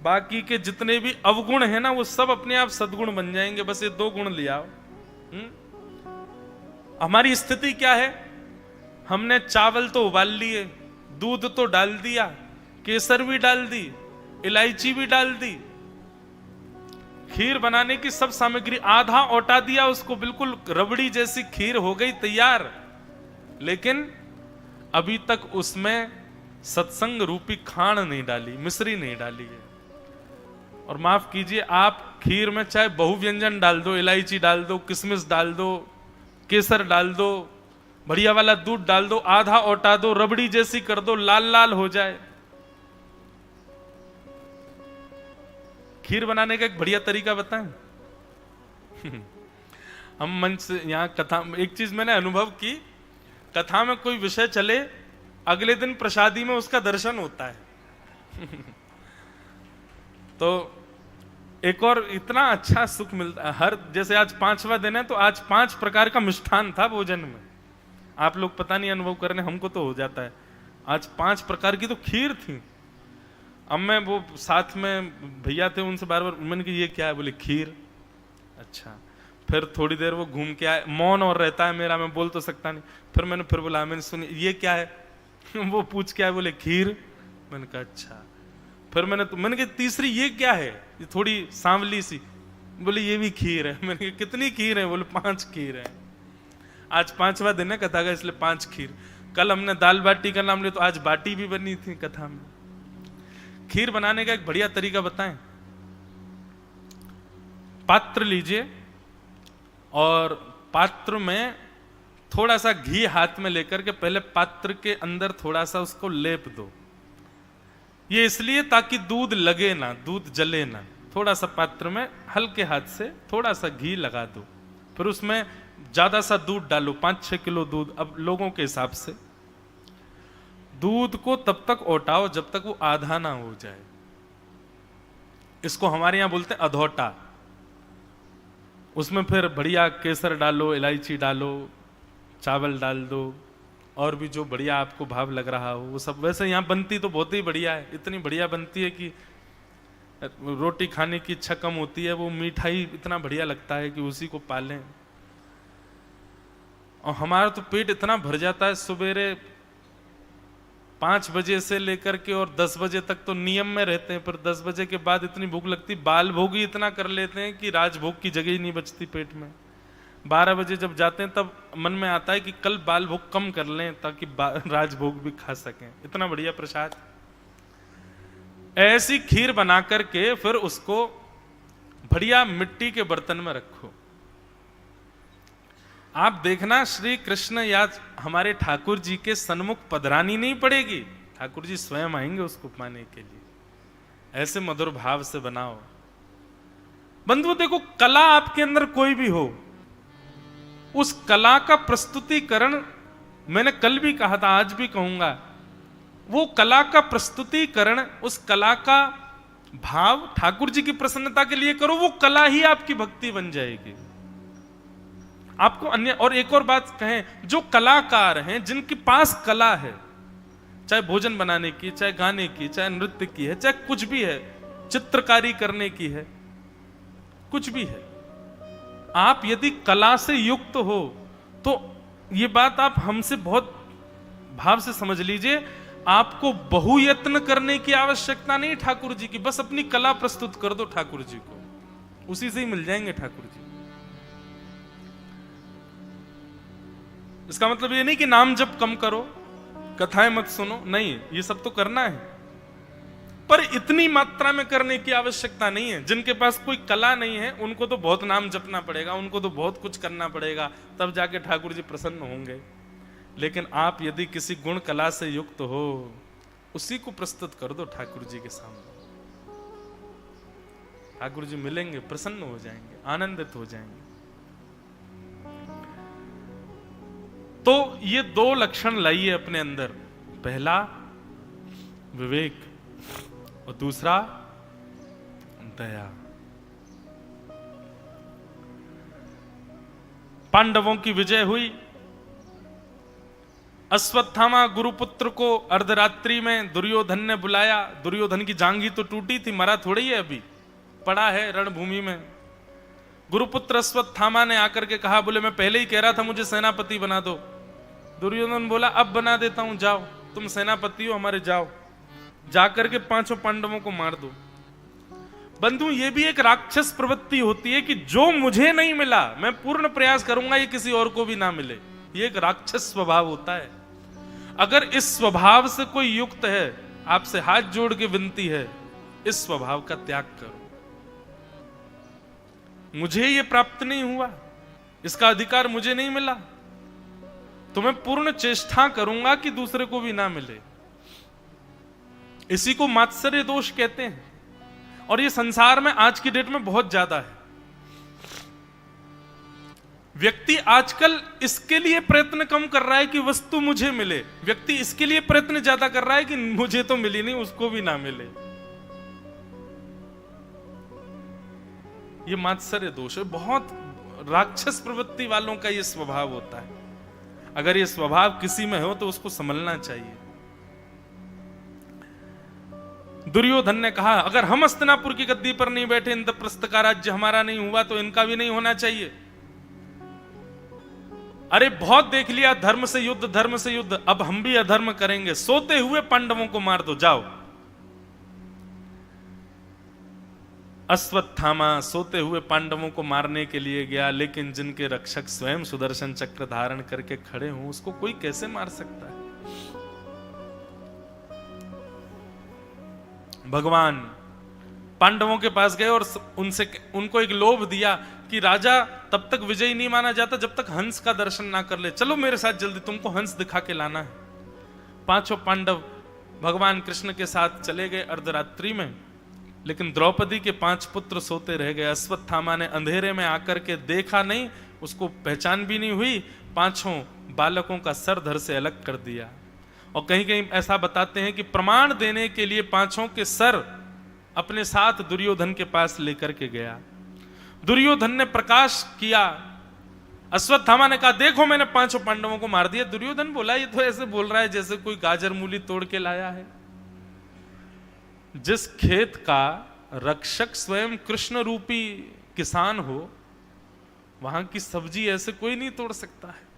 बाकी के जितने भी अवगुण है ना, वो सब अपने आप सद्गुण बन जाएंगे। बस ये दो गुण ले आओ। हमारी स्थिति क्या है? हमने चावल तो उबाल लिए, दूध तो डाल दिया, केसर भी डाल दी, इलायची भी डाल दी, खीर बनाने की सब सामग्री आधा औटा दिया, उसको बिल्कुल रबड़ी जैसी खीर हो गई तैयार। लेकिन अभी तक उसमें सत्संग रूपी खांड नहीं डाली, मिश्री नहीं डाली है। और माफ कीजिए, आप खीर में चाहे बहुव्यंजन डाल दो, इलायची डाल दो, किशमिश डाल दो, केसर डाल दो, बढ़िया वाला दूध डाल दो, आधा औटा दो, रबड़ी जैसी कर दो, लाल लाल हो जाए। खीर बनाने का एक बढ़िया तरीका बताएं। हम मंच से यहां कथा, एक चीज मैंने अनुभव की, कथा में कोई विषय चले, अगले दिन प्रसादी में उसका दर्शन होता है। तो एक और इतना अच्छा सुख मिलता है। हर जैसे आज 5वां दिन है तो आज 5 प्रकार का मिष्ठान था भोजन में। आप लोग पता नहीं अनुभव कर रहे, हमको तो हो जाता है। आज 5 प्रकार की तो खीर थी। अब मैं वो साथ में भैया थे, उनसे बार बार मैंने कहा ये क्या है? बोले खीर। अच्छा, फिर थोड़ी देर वो घूम के आए, मौन और रहता है मेरा, मैं बोल तो सकता नहीं। फिर मैंने फिर बोला, मैंने सुनी ये क्या है? वो पूछ के आए, बोले खीर। मैंने कहा अच्छा। फिर मैंने कहा तीसरी ये क्या है? ये थोड़ी सांवली सी। बोले ये भी खीर है। मैंने कहा कितनी खीर है? बोले 5 खीर है। आज 5वां दिन है कथा का, इसलिए 5 खीर। कल हमने दाल बाटी का नाम लिया तो आज बाटी भी बनी थी कथा में। खीर बनाने का एक बढ़िया तरीका बताएं। पात्र लीजिए और पात्र में थोड़ा सा घी हाथ में लेकर के पहले पात्र के अंदर थोड़ा सा उसको लेप दो। ये इसलिए ताकि दूध लगे ना, दूध जले ना। थोड़ा सा पात्र में हल्के हाथ से थोड़ा सा घी लगा दो, फिर उसमें ज्यादा सा दूध डालो, 5-6 किलो दूध, अब लोगों के हिसाब से। दूध को तब तक ओटाओ जब तक वो आधा ना हो जाए। इसको हमारे यहां बोलते हैं अधोटा। उसमें फिर बढ़िया केसर डालो, इलायची डालो, चावल डाल दो, और भी जो बढ़िया आपको भाव लग रहा हो वो सब। वैसे यहाँ बनती तो बहुत ही बढ़िया है, इतनी बढ़िया बनती है कि रोटी खाने की इच्छा कम होती है। वो मिठाई इतना बढ़िया लगता है कि उसी को पालें। और हमारा तो पेट इतना भर जाता है, सवेरे 5 बजे से लेकर के और 10 बजे तक तो नियम में रहते हैं, पर 10 बजे के बाद इतनी भूख लगती, बाल भोग ही इतना कर लेते हैं कि राजभोग की जगह ही नहीं बचती पेट में। 12 बजे जब जाते हैं तब मन में आता है कि कल बाल भोग कम कर लें ताकि राजभोग भी खा सकें। इतना बढ़िया प्रसाद। ऐसी खीर बना करके फिर उसको बढ़िया मिट्टी के बर्तन में रखो। आप देखना श्री कृष्ण या हमारे ठाकुर जी के सन्मुख पधरानी नहीं पड़ेगी, ठाकुर जी स्वयं आएंगे उसको पाने के लिए। ऐसे मधुर भाव से बनाओ। बंधु देखो, कला आपके अंदर कोई भी हो, उस कला का प्रस्तुतिकरण, मैंने कल भी कहा था, आज भी कहूंगा, वो कला का प्रस्तुतिकरण, उस कला का भाव ठाकुर जी की प्रसन्नता के लिए करो, वो कला ही आपकी भक्ति बन जाएगी। आपको अन्य, और एक और बात कहें, जो कलाकार हैं, जिनके पास कला है, चाहे भोजन बनाने की, चाहे गाने की, चाहे नृत्य की है, चाहे कुछ भी है, चित्रकारी करने की है, कुछ भी है, आप यदि कला से युक्त हो तो ये बात आप हमसे बहुत भाव से समझ लीजिए, आपको बहुयत्न करने की आवश्यकता नहीं ठाकुर जी की। बस अपनी कला प्रस्तुत कर दो ठाकुर जी को, उसी से ही मिल जाएंगे ठाकुर जी। इसका मतलब ये नहीं कि नाम जप कम करो, कथाएं मत सुनो, नहीं, ये सब तो करना है, पर इतनी मात्रा में करने की आवश्यकता नहीं है। जिनके पास कोई कला नहीं है उनको तो बहुत नाम जपना पड़ेगा, उनको तो बहुत कुछ करना पड़ेगा, तब जाके ठाकुर जी प्रसन्न होंगे। लेकिन आप यदि किसी गुण कला से युक्त हो, उसी को प्रस्तुत कर दो ठाकुर जी के सामने। ठाकुर जी मिलेंगे, प्रसन्न हो जाएंगे, आनंदित हो जाएंगे। तो ये 2 लक्षण लाइए अपने अंदर, पहला विवेक और दूसरा दया। पांडवों की विजय हुई। अश्वत्थामा गुरुपुत्र को अर्धरात्रि में दुर्योधन ने बुलाया। दुर्योधन की जांघी तो टूटी थी, मरा थोड़ी है, अभी पड़ा है रणभूमि में। गुरुपुत्र अश्वत्थामा ने आकर के कहा, बोले मैं पहले ही कह रहा था मुझे सेनापति बना दो। दुर्योधन बोला अब बना देता हूं, जाओ तुम सेनापति हो हमारे, जाओ जाकर के 5 पांडवों को मार दो। बंधु, ये भी एक राक्षस प्रवृत्ति होती है कि जो मुझे नहीं मिला मैं पूर्ण प्रयास करूंगा ये किसी और को भी ना मिले। ये एक राक्षस स्वभाव होता है। अगर इस स्वभाव से कोई युक्त है, आपसे हाथ जोड़ के विनती है, इस स्वभाव का त्याग करो। मुझे ये प्राप्त नहीं हुआ, इसका अधिकार मुझे नहीं मिला, तो मैं पूर्ण चेष्टा करूंगा कि दूसरे को भी ना मिले। इसी को मात्सर्य दोष कहते हैं, और ये संसार में आज की डेट में बहुत ज्यादा है। व्यक्ति आजकल इसके लिए प्रयत्न कम कर रहा है कि वस्तु मुझे मिले, व्यक्ति इसके लिए प्रयत्न ज्यादा कर रहा है कि मुझे तो मिली नहीं, उसको भी ना मिले। ये मात्सर्य दोष है। बहुत राक्षस प्रवृत्ति वालों का ये स्वभाव होता है। अगर ये स्वभाव किसी में हो तो उसको संभलना चाहिए। दुर्योधन ने कहा, अगर हम हस्तिनापुर की गद्दी पर नहीं बैठे, इंद्रप्रस्थ का राज्य हमारा नहीं हुआ, तो इनका भी नहीं होना चाहिए। अरे बहुत देख लिया, धर्म से युद्ध, धर्म से युद्ध, अब हम भी अधर्म करेंगे, सोते हुए पांडवों को मार दो, जाओ। अश्वत्थामा सोते हुए पांडवों को मारने के लिए गया, लेकिन जिनके रक्षक स्वयं सुदर्शन चक्र धारण करके खड़े हों, उसको कोई कैसे मार सकता है? भगवान पांडवों के पास गए और उनको एक लोभ दिया कि राजा तब तक विजयी नहीं माना जाता जब तक हंस का दर्शन ना कर ले। चलो मेरे साथ जल्दी, तुमको हंस दिखा के लाना है। 5 पांडव भगवान कृष्ण के साथ चले गए अर्धरात्रि में। लेकिन द्रौपदी के 5 पुत्र सोते रह गए। अश्वत्थामा ने अंधेरे में आकर के देखा नहीं, उसको पहचान भी नहीं हुई, 5 बालकों का सर धड़ से अलग कर दिया। और कहीं कहीं ऐसा बताते हैं कि प्रमाण देने के लिए 5 के सर अपने साथ दुर्योधन के पास लेकर के गया। दुर्योधन ने प्रकाश किया, अश्वत्थामा ने कहा देखो मैंने 5 पांडवों को मार दिया। दुर्योधन बोला ये तो ऐसे बोल रहा है जैसे कोई गाजर मूली तोड़ के लाया है। जिस खेत का रक्षक स्वयं कृष्ण रूपी किसान हो, वहां की सब्जी ऐसे कोई नहीं तोड़ सकता है।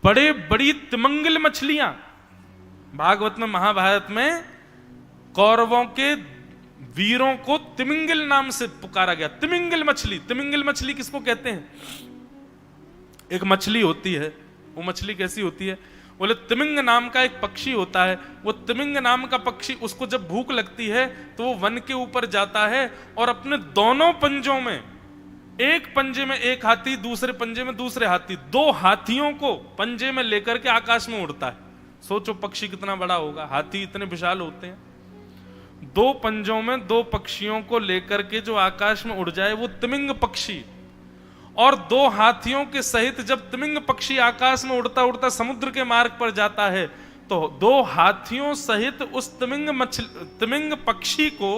बड़े बड़ी तिमिंगल मछलियां, भागवत में महाभारत में कौरवों के वीरों को तिमिंगल नाम से पुकारा गया। तिमिंगल मछली किसको कहते हैं? एक मछली होती है, वो मछली कैसी होती है? बोले तिमिंग नाम का एक पक्षी होता है। वो तिमिंग नाम का पक्षी, उसको जब भूख लगती है तो वो वन के ऊपर जाता है और अपने दोनों पंजों में, एक पंजे में एक हाथी, दूसरे पंजे में दूसरे हाथी, 2 हाथियों को पंजे में लेकर के आकाश में उड़ता है। सोचो पक्षी कितना बड़ा होगा, हाथी इतने विशाल होते हैं। 2 पंजों में 2 पक्षियों को लेकर के जो आकाश में उड़ जाए वो तिमिंग पक्षी। और 2 हाथियों के सहित जब तिमिंग पक्षी आकाश में उड़ता उड़ता समुद्र के मार्ग पर जाता है तो 2 हाथियों सहित उस तिमिंग पक्षी को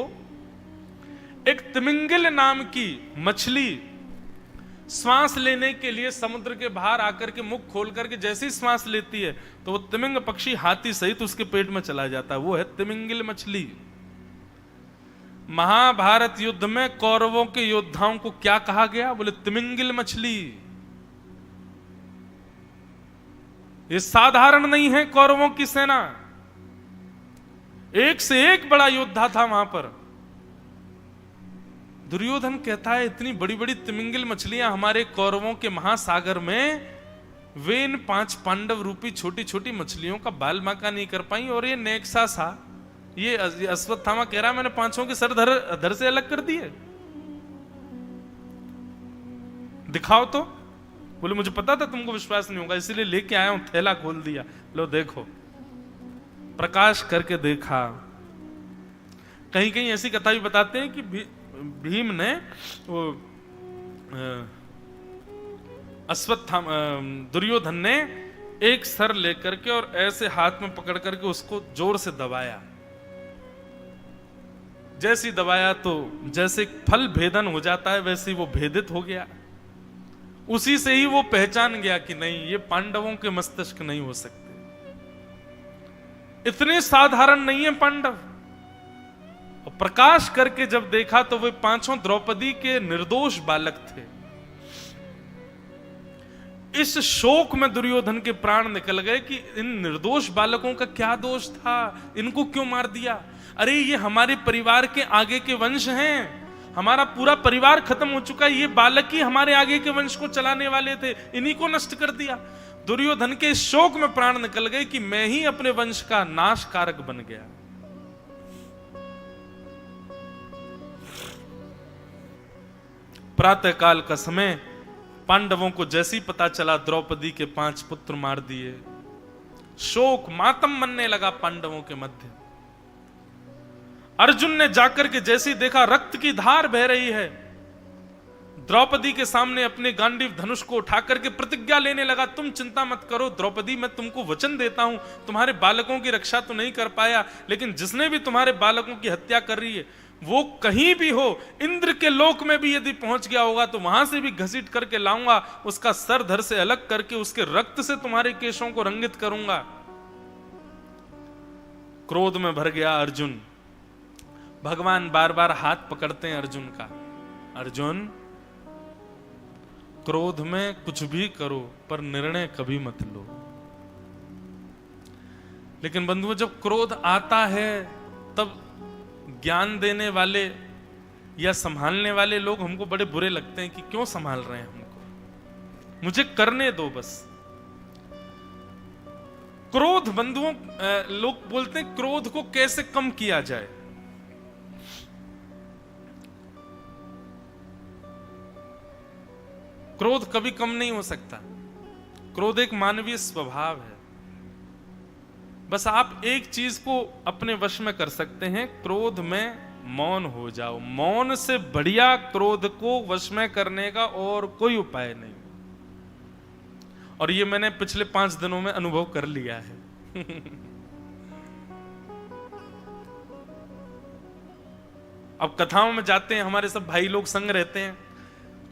एक तिमिंगल नाम की मछली श्वास लेने के लिए समुद्र के बाहर आकर के मुख खोल करके जैसे ही श्वास लेती है तो वो तिमिंग पक्षी हाथी सहित उसके पेट में चला जाता है। वो है तिमिंगल मछली। महाभारत युद्ध में कौरवों के योद्धाओं को क्या कहा गया? बोले तिमिंगल मछली। ये साधारण नहीं है कौरवों की सेना, एक से एक बड़ा योद्धा था वहां पर। दुर्योधन कहता है इतनी बड़ी बड़ी तिमिंगल मछलियां हमारे कौरवों के महासागर में, वे इन 5 पांडव रूपी छोटी छोटी मछलियों का बाल बांका नहीं कर पाई। और ये नेक्सा सा, ये अश्वत्थामा कह रहा मैंने 5 के सर धड़ से अलग कर दिए, दिखाओ तो। बोले मुझे पता था तुमको विश्वास नहीं होगा, इसीलिए लेके आया हूं, थैला खोल दिया, लो देखो। प्रकाश करके देखा। कहीं कहीं ऐसी कथा भी बताते हैं कि भीम ने वो दुर्योधन ने एक सर लेकर के और ऐसे हाथ में पकड़ करके उसको जोर से दबाया। जैसे ही दबाया तो जैसे फल भेदन हो जाता है वैसे ही वो भेदित हो गया। उसी से ही वो पहचान गया कि नहीं, ये पांडवों के मस्तिष्क नहीं हो सकते, इतने साधारण नहीं है पांडव। और प्रकाश करके जब देखा तो वे 5 द्रौपदी के निर्दोष बालक थे। इस शोक में दुर्योधन के प्राण निकल गए कि इन निर्दोष बालकों का क्या दोष था, इनको क्यों मार दिया? अरे ये हमारे परिवार के आगे के वंश हैं, हमारा पूरा परिवार खत्म हो चुका है, ये बालक ही हमारे आगे के वंश को चलाने वाले थे, इन्हीं को नष्ट कर दिया। दुर्योधन के शोक में प्राण निकल गए कि मैं ही अपने वंश का नाश कारक बन गया। प्रातः काल का समय, पांडवों को जैसे ही पता चला द्रौपदी के 5 पुत्र मार दिए, शोक मातम मनने लगा पांडवों के मध्य। अर्जुन ने जाकर के जैसे ही देखा रक्त की धार बह रही है, द्रौपदी के सामने अपने गांडीव धनुष को उठाकर के प्रतिज्ञा लेने लगा, तुम चिंता मत करो द्रौपदी, मैं तुमको वचन देता हूं, तुम्हारे बालकों की रक्षा तो नहीं कर पाया, लेकिन जिसने भी तुम्हारे बालकों की हत्या कर रही है वो कहीं भी हो, इंद्र के लोक में भी यदि पहुंच गया होगा तो वहां से भी घसीट करके लाऊंगा, उसका सर धड़ से अलग करके उसके रक्त से तुम्हारे केशों को रंगित करूंगा। क्रोध में भर गया अर्जुन। भगवान बार बार हाथ पकड़ते हैं अर्जुन का, अर्जुन क्रोध में कुछ भी करो पर निर्णय कभी मत लो। लेकिन बंधुओं, जब क्रोध आता है तब ज्ञान देने वाले या संभालने वाले लोग हमको बड़े बुरे लगते हैं कि क्यों संभाल रहे हैं हमको, मुझे करने दो बस। क्रोध, बंधुओं, लोग बोलते हैं क्रोध को कैसे कम किया जाए। क्रोध कभी कम नहीं हो सकता। क्रोध एक मानवीय स्वभाव है। बस आप एक चीज को अपने वश में कर सकते हैं, क्रोध में मौन हो जाओ। मौन से बढ़िया क्रोध को वश में करने का और कोई उपाय नहीं। और ये मैंने पिछले 5 दिनों में अनुभव कर लिया है। अब कथाओं में जाते हैं, हमारे सब भाई लोग संग रहते हैं,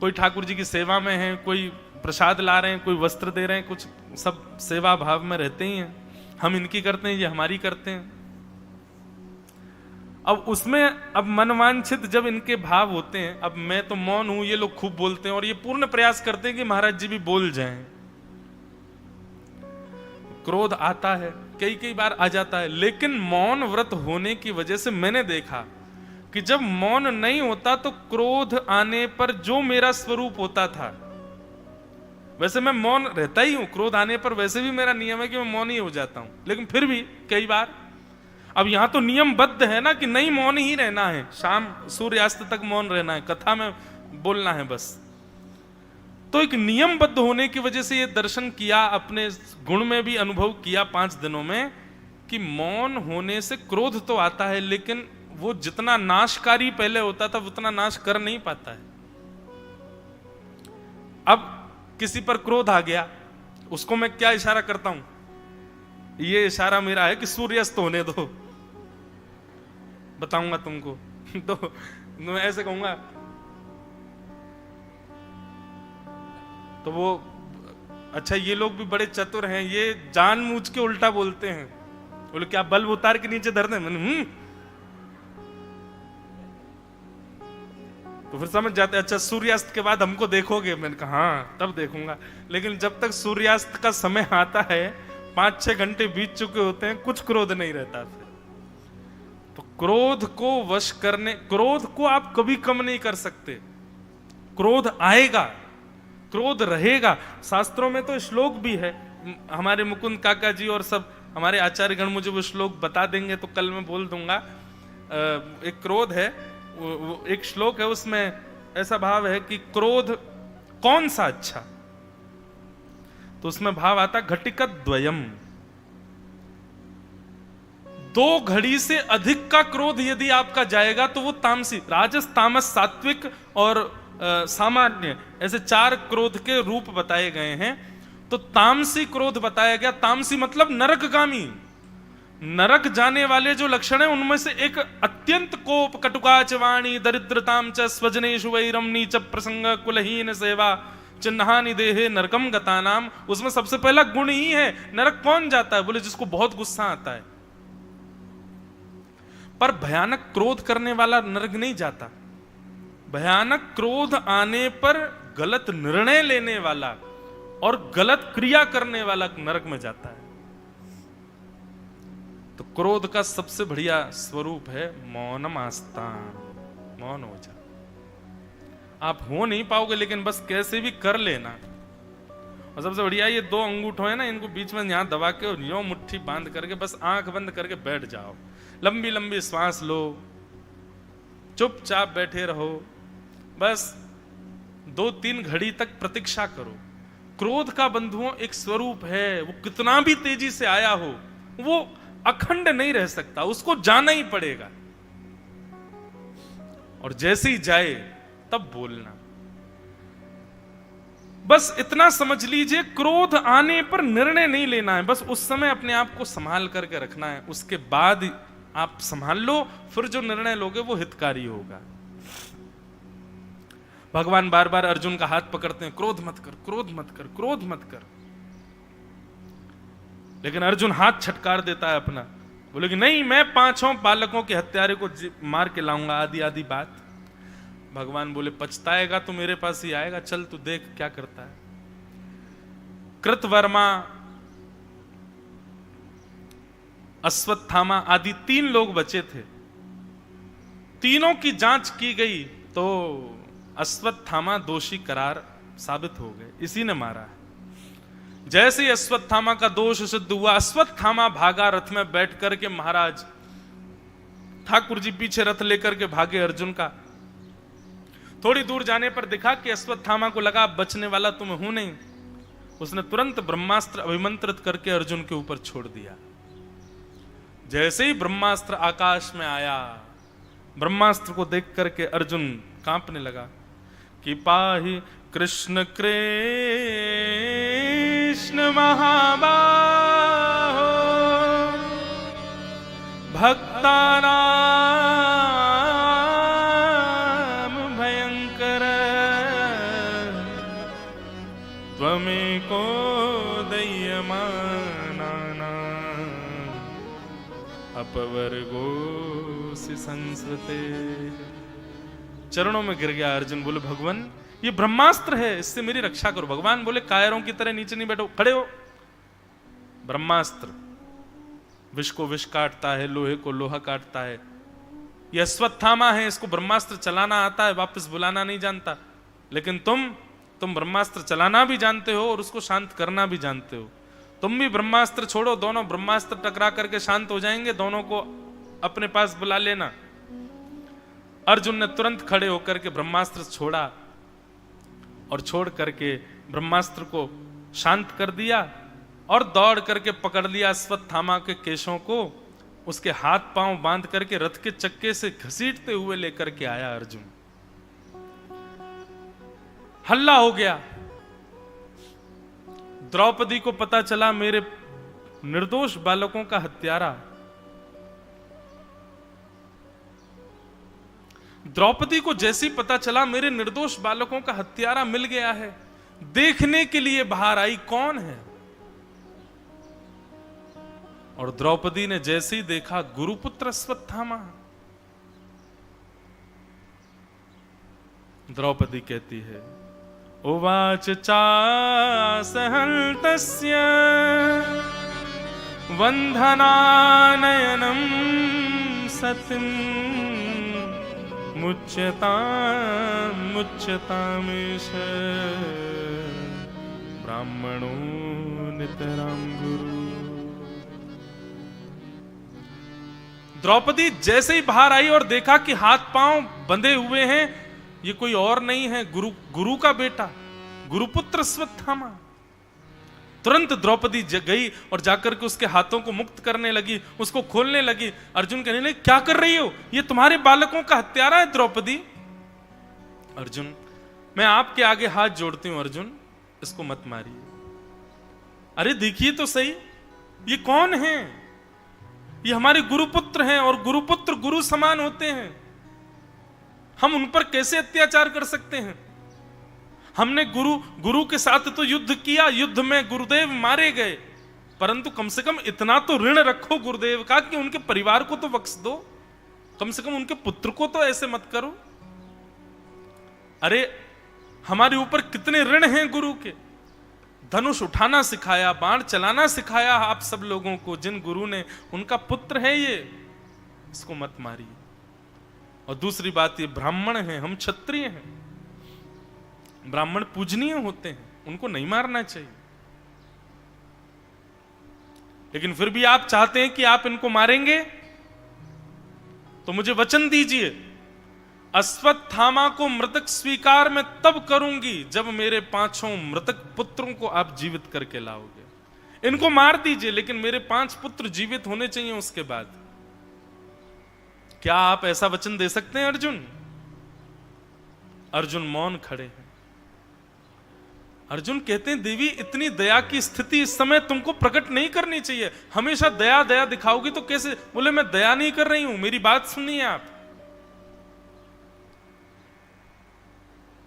कोई ठाकुर जी की सेवा में है, कोई प्रसाद ला रहे हैं, कोई वस्त्र दे रहे हैं, कुछ सब सेवा भाव में रहते ही हैं। हम इनकी करते हैं, ये हमारी करते हैं। अब उसमें अब मनवांछित जब इनके भाव होते हैं, अब मैं तो मौन हूं, ये लोग खूब बोलते हैं और ये पूर्ण प्रयास करते हैं कि महाराज जी भी बोल जाएं। क्रोध आता है, कई बार आ जाता है, लेकिन मौन व्रत होने की वजह से मैंने देखा कि जब मौन नहीं होता तो क्रोध आने पर जो मेरा स्वरूप होता था, वैसे मैं मौन रहता ही हूं, क्रोध आने पर वैसे भी मेरा नियम है कि मैं मौन ही हो जाता हूं, लेकिन फिर भी कई बार, अब यहां तो नियमबद्ध है ना कि नहीं मौन ही रहना है, शाम सूर्यास्त तक मौन रहना है, कथा में बोलना है बस। तो एक नियमबद्ध होने की वजह से ये दर्शन किया, अपने गुण में भी अनुभव किया 5 दिनों में कि मौन होने से क्रोध तो आता है, लेकिन वो जितना नाशकारी पहले होता था उतना नाश कर नहीं पाता है। अब किसी पर क्रोध आ गया, उसको मैं क्या इशारा करता हूं? ये इशारा मेरा है कि सूर्यास्त होने दो, बताऊंगा तुमको। तो मैं ऐसे कहूंगा तो वो, अच्छा ये लोग भी बड़े चतुर हैं, ये जानबूझ के उल्टा बोलते हैं, बोले क्या बल्ब उतार के नीचे धर दें? मैंने तो फिर समझ जाते अच्छा सूर्यास्त के बाद हमको देखोगे? मैंने कहा हाँ तब देखूंगा। लेकिन जब तक सूर्यास्त का समय आता है 5-6 घंटे बीत चुके होते हैं, कुछ क्रोध नहीं रहता फिर। तो क्रोध को वश करने, क्रोध को आप कभी कम नहीं कर सकते। क्रोध आएगा, क्रोध रहेगा। शास्त्रों में तो श्लोक भी है, हमारे मुकुंद काका जी और सब हमारे आचार्यगण मुझे वो श्लोक बता देंगे तो कल मैं बोल दूंगा। एक क्रोध है, एक श्लोक है, उसमें ऐसा भाव है कि क्रोध कौन सा अच्छा, तो उसमें भाव आता घटिकत द्वयम, 2 घड़ी से अधिक का क्रोध यदि आपका जाएगा तो वो तामसी, राजस तामस सात्विक और सामान्य, ऐसे 4 क्रोध के रूप बताए गए हैं। तो तामसी क्रोध बताया गया, तामसी मतलब नरकगामी, नरक जाने वाले जो लक्षण है उनमें से एक अत्यंत कोप, कटुकाच वाणी, दरिद्रताम च स्वजनेषु वैरम, नीच प्रसंग, कुलहीन सेवा, चिन्हानि देहे नरकम गतानाम। उसमें सबसे पहला गुण ही है, नरक कौन जाता है? बोले जिसको बहुत गुस्सा आता है। पर भयानक क्रोध करने वाला नरक नहीं जाता। भयानक क्रोध आने पर गलत निर्णय लेने वाला और गलत क्रिया करने वाला नरक में जाता है। तो क्रोध का सबसे बढ़िया स्वरूप है मौनम आस्तान, मौन हो जा। आप हो नहीं पाओगे, लेकिन बस कैसे भी कर लेना। और सबसे बढ़िया ये 2 अंगूठों है ना, इनको बीच में यहां दबा के और यूं मुट्ठी बांध करके बस आंख बंद करके बैठ जाओ, लंबी लंबी श्वास लो, चुपचाप बैठे रहो, बस 2-3 घड़ी तक प्रतीक्षा करो। क्रोध का बंधुओं एक स्वरूप है, वो कितना भी तेजी से आया हो वो अखंड नहीं रह सकता, उसको जाना ही पड़ेगा। और जैसे ही जाए तब बोलना। बस इतना समझ लीजिए, क्रोध आने पर निर्णय नहीं लेना है, बस उस समय अपने आप को संभाल करके रखना है। उसके बाद आप संभाल लो, फिर जो निर्णय लोगे वो हितकारी होगा। भगवान बार बार अर्जुन का हाथ पकड़ते हैं, क्रोध मत कर, क्रोध मत कर, क्रोध मत कर। लेकिन अर्जुन हाथ छटकार देता है अपना, बोले कि नहीं, मैं 5 बालकों के हत्यारे को मार के लाऊंगा, आदि आदि बात। भगवान बोले पछताएगा तो मेरे पास ही आएगा, चल तू देख क्या करता है। कृतवर्मा, अश्वत्थामा आदि 3 लोग बचे थे। तीनों की जांच की गई तो अश्वत्थामा दोषी करार साबित हो गए, इसी ने मारा है। जैसे ही अश्वत्थामा का दोष सिद्ध हुआ, अश्वत्थामा भागा रथ में बैठ करके, महाराज ठाकुर जी पीछे रथ लेकर के भागे अर्जुन का। थोड़ी दूर जाने पर दिखा कि अश्वत्थामा को लगा बचने वाला तुम हूं नहीं, उसने तुरंत ब्रह्मास्त्र अभिमंत्रित करके अर्जुन के ऊपर छोड़ दिया। जैसे ही ब्रह्मास्त्र आकाश में आया, ब्रह्मास्त्र को देख करके अर्जुन कांपने लगा कि पाहि कृष्ण कृष्ण महाबाहो भक्तानां भयंकर त्वमेको दय्यमानानां अपवर्गोऽसि संस्कृते। चरणों में गिर गया अर्जुन, बोले भगवान ये ब्रह्मास्त्र है, इससे मेरी रक्षा करो। भगवान बोले कायरों की तरह नीचे नहीं बैठो, खड़े हो। ब्रह्मास्त्र विष को विष काटता है, लोहे को लोहा काटता है। यह अश्वत्थामा है, इसको ब्रह्मास्त्र चलाना आता है, वापस बुलाना नहीं जानता। लेकिन तुम ब्रह्मास्त्र चलाना भी जानते हो और उसको शांत करना भी जानते हो। तुम भी ब्रह्मास्त्र छोड़ो, दोनों ब्रह्मास्त्र टकरा करके शांत हो जाएंगे, दोनों को अपने पास बुला लेना। अर्जुन ने तुरंत खड़े होकर के ब्रह्मास्त्र छोड़ा और छोड़ करके ब्रह्मास्त्र को शांत कर दिया और दौड़ करके पकड़ लिया अश्वत्थामा के केशों को, उसके हाथ पांव बांध करके रथ के चक्के से घसीटते हुए लेकर के आया अर्जुन। हल्ला हो गया। द्रौपदी को पता चला मेरे निर्दोष बालकों का हत्यारा। द्रौपदी को जैसे ही पता चला मेरे निर्दोष बालकों का हत्यारा मिल गया है, देखने के लिए बाहर आई कौन है। और द्रौपदी ने जैसे ही देखा गुरुपुत्र अश्वत्थामा। द्रौपदी कहती है उवाच चासहन्तस्य वन्धनानयनं सतिं मुच्यतामेष ब्राह्मणो नितरां गुरु। द्रौपदी जैसे ही बाहर आई और देखा कि हाथ पांव बंधे हुए हैं, ये कोई और नहीं है, गुरु का बेटा गुरुपुत्र अश्वत्थामा। तुरंत द्रौपदी गई और जाकर के उसके हाथों को मुक्त करने लगी, उसको खोलने लगी। अर्जुन कहने लगे क्या कर रही हो, ये तुम्हारे बालकों का हत्यारा है द्रौपदी। अर्जुन मैं आपके आगे हाथ जोड़ती हूं, अर्जुन इसको मत मारिए। अरे देखिए तो सही ये कौन है, ये हमारे गुरुपुत्र हैं और गुरुपुत्र गुरु समान होते हैं, हम उन पर कैसे अत्याचार कर सकते हैं। हमने गुरु के साथ तो युद्ध किया, युद्ध में गुरुदेव मारे गए, परंतु कम से कम इतना तो ऋण रखो गुरुदेव का कि उनके परिवार को तो बख्श दो, कम से कम उनके पुत्र को तो ऐसे मत करो। अरे हमारे ऊपर कितने ऋण हैं गुरु के। धनुष उठाना सिखाया, बाण चलाना सिखाया आप सब लोगों को, जिन गुरु ने, उनका पुत्र है ये, इसको मत मारिए। और दूसरी बात ये ब्राह्मण हैं, हम क्षत्रिय हैं, ब्राह्मण पूजनीय होते हैं, उनको नहीं मारना चाहिए। लेकिन फिर भी आप चाहते हैं कि आप इनको मारेंगे, तो मुझे वचन दीजिए अश्वत्थामा को मृतक स्वीकार मैं तब करूंगी जब मेरे 5 मृतक पुत्रों को आप जीवित करके लाओगे। इनको मार दीजिए लेकिन मेरे 5 पुत्र जीवित होने चाहिए उसके बाद। क्या आप ऐसा वचन दे सकते हैं अर्जुन? अर्जुन मौन खड़े हैं। अर्जुन कहते हैं देवी इतनी दया की स्थिति इस समय तुमको प्रकट नहीं करनी चाहिए, हमेशा दया दया दिखाओगी तो कैसे? बोले मैं दया नहीं कर रही हूं, मेरी बात सुनिए आप।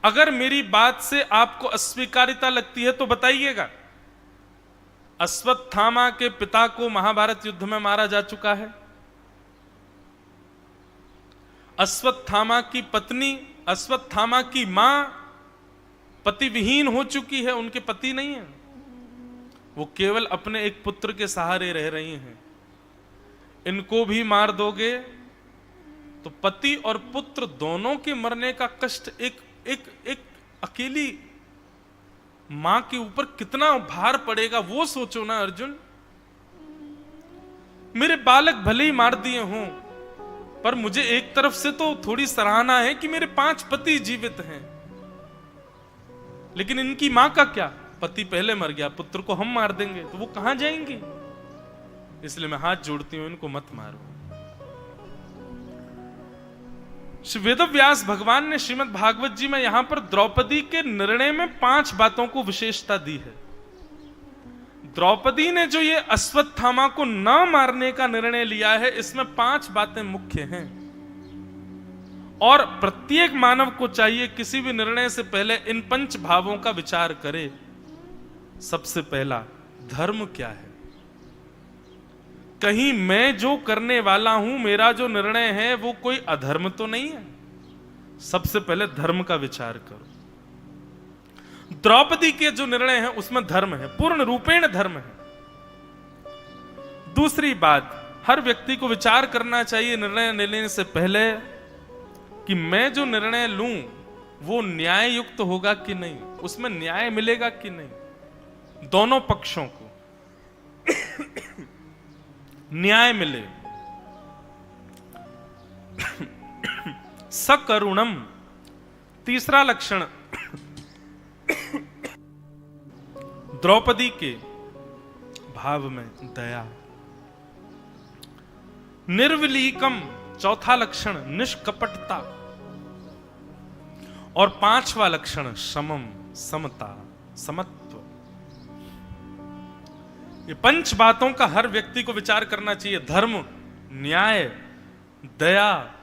अगर मेरी बात से आपको अस्वीकारिता लगती है तो बताइएगा। अश्वत्थामा के पिता को महाभारत युद्ध में मारा जा चुका है। अश्वत्थामा की पत्नी, अश्वत्थामा की मां पति विहीन हो चुकी है, उनके पति नहीं है, वो केवल अपने एक पुत्र के सहारे रह रही हैं। इनको भी मार दोगे तो पति और पुत्र दोनों के मरने का कष्ट एक अकेली मां के ऊपर कितना भार पड़ेगा, वो सोचो ना अर्जुन। मेरे बालक भले ही मार दिए हों, पर मुझे एक तरफ से तो थोड़ी सराहना है कि मेरे 5 पति जीवित हैं। लेकिन इनकी मां का क्या? पति पहले मर गया, पुत्र को हम मार देंगे तो वो कहां जाएंगी? इसलिए मैं हाथ जोड़ती हूं, इनको मत मारो। श्री वेदव्यास भगवान ने श्रीमद् भागवत जी में यहां पर द्रौपदी के निर्णय में 5 बातों को विशेषता दी है। द्रौपदी ने जो ये अश्वत्थामा को न मारने का निर्णय लिया है, इसमें 5 बातें मुख्य हैं। और प्रत्येक मानव को चाहिए किसी भी निर्णय से पहले इन 5 भावों का विचार करे। सबसे पहला, धर्म क्या है? कहीं मैं जो करने वाला हूं, मेरा जो निर्णय है, वो कोई अधर्म तो नहीं है? सबसे पहले धर्म का विचार करो। द्रौपदी के जो निर्णय है उसमें धर्म है, पूर्ण रूपेण धर्म है। दूसरी बात, हर व्यक्ति को विचार करना चाहिए निर्णय लेने से पहले कि मैं जो निर्णय लूं वो न्याय युक्त होगा कि नहीं, उसमें न्याय मिलेगा कि नहीं, दोनों पक्षों को न्याय मिले। सकरुणम, तीसरा लक्षण द्रौपदी के भाव में दया। निर्विलीकम, चौथा लक्षण निष्कपटता। और 5वां लक्षण समम, समता, समत्व। ये 5 बातों का हर व्यक्ति को विचार करना चाहिए। धर्म, न्याय, दया,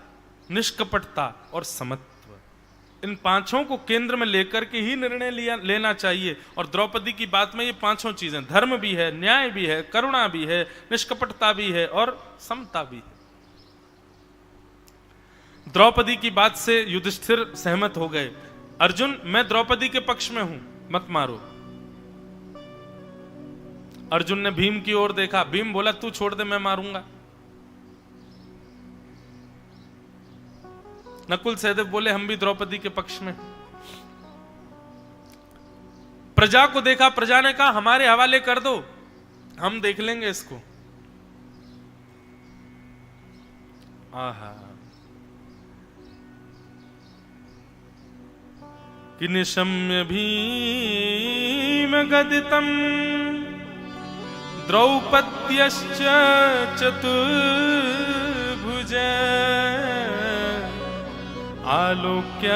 निष्कपटता और समत्व। इन 5 को केंद्र में लेकर के ही निर्णय लेना चाहिए। और द्रौपदी की बात में ये 5 चीजें, धर्म भी है, न्याय भी है, करुणा भी है, निष्कपटता भी है और समता भी है। द्रौपदी की बात से युधिष्ठिर सहमत हो गए। अर्जुन, मैं द्रौपदी के पक्ष में हूं, मत मारो। अर्जुन ने भीम की ओर देखा, भीम बोला तू छोड़ दे, मैं मारूंगा। नकुल सहदेव बोले हम भी द्रौपदी के पक्ष में। प्रजा को देखा, प्रजा ने कहा हमारे हवाले कर दो, हम देख लेंगे इसको। आहा, कि निशम्य भीम गदितम द्रौपद्यश्च चतुर्भुज आलोक्य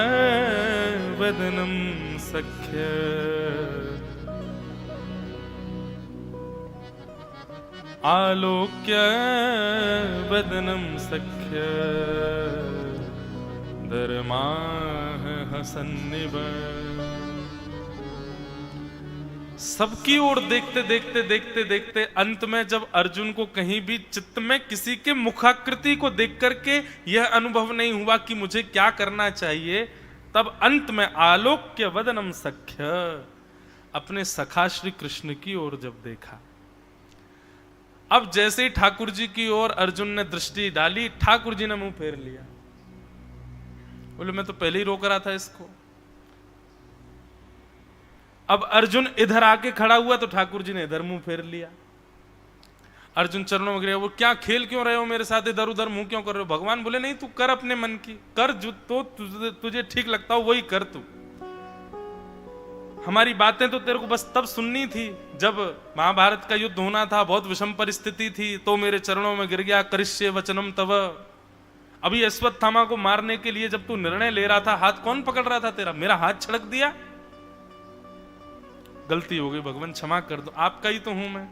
वदनम सख्य। आलोक्य वदनम सख्य धर्माः हसन्निव। सबकी ओर देखते देखते देखते देखते अंत में जब अर्जुन को कहीं भी चित्त में किसी के मुखाकृति को देख करके यह अनुभव नहीं हुआ कि मुझे क्या करना चाहिए, तब अंत में आलोक्य वदनम सख्य, अपने सखा श्री कृष्ण की ओर जब देखा। अब जैसे ही ठाकुर जी की ओर अर्जुन ने दृष्टि डाली, ठाकुर जी ने मुंह फेर लिया। बोले मैं तो पहले ही रोक रहा था इसको। अब अर्जुन इधर आके खड़ा हुआ तो ठाकुर जी ने इधर मुंह फेर लिया। अर्जुन चरणों में गिरे, वो क्या खेल क्यों रहे हो मेरे साथ, इधर उधर मुंह क्यों कर रहे हो? भगवान बोले नहीं, तू कर अपने मन की, कर जो तो तुझे ठीक लगता हो वही कर। तू हमारी बातें तो तेरे को बस तब सुननी थी जब महाभारत का युद्ध होना था, बहुत विषम परिस्थिति थी, तो मेरे चरणों में गिर गया। करिष्ये वचनम तव। अभी अश्वत्थामा को मारने के लिए जब तू निर्णय ले रहा था, हाथ कौन पकड़ रहा था तेरा? मेरा हाथ छड़क दिया। गलती हो गई भगवान, क्षमा कर दो, आपका ही तो हूं मैं।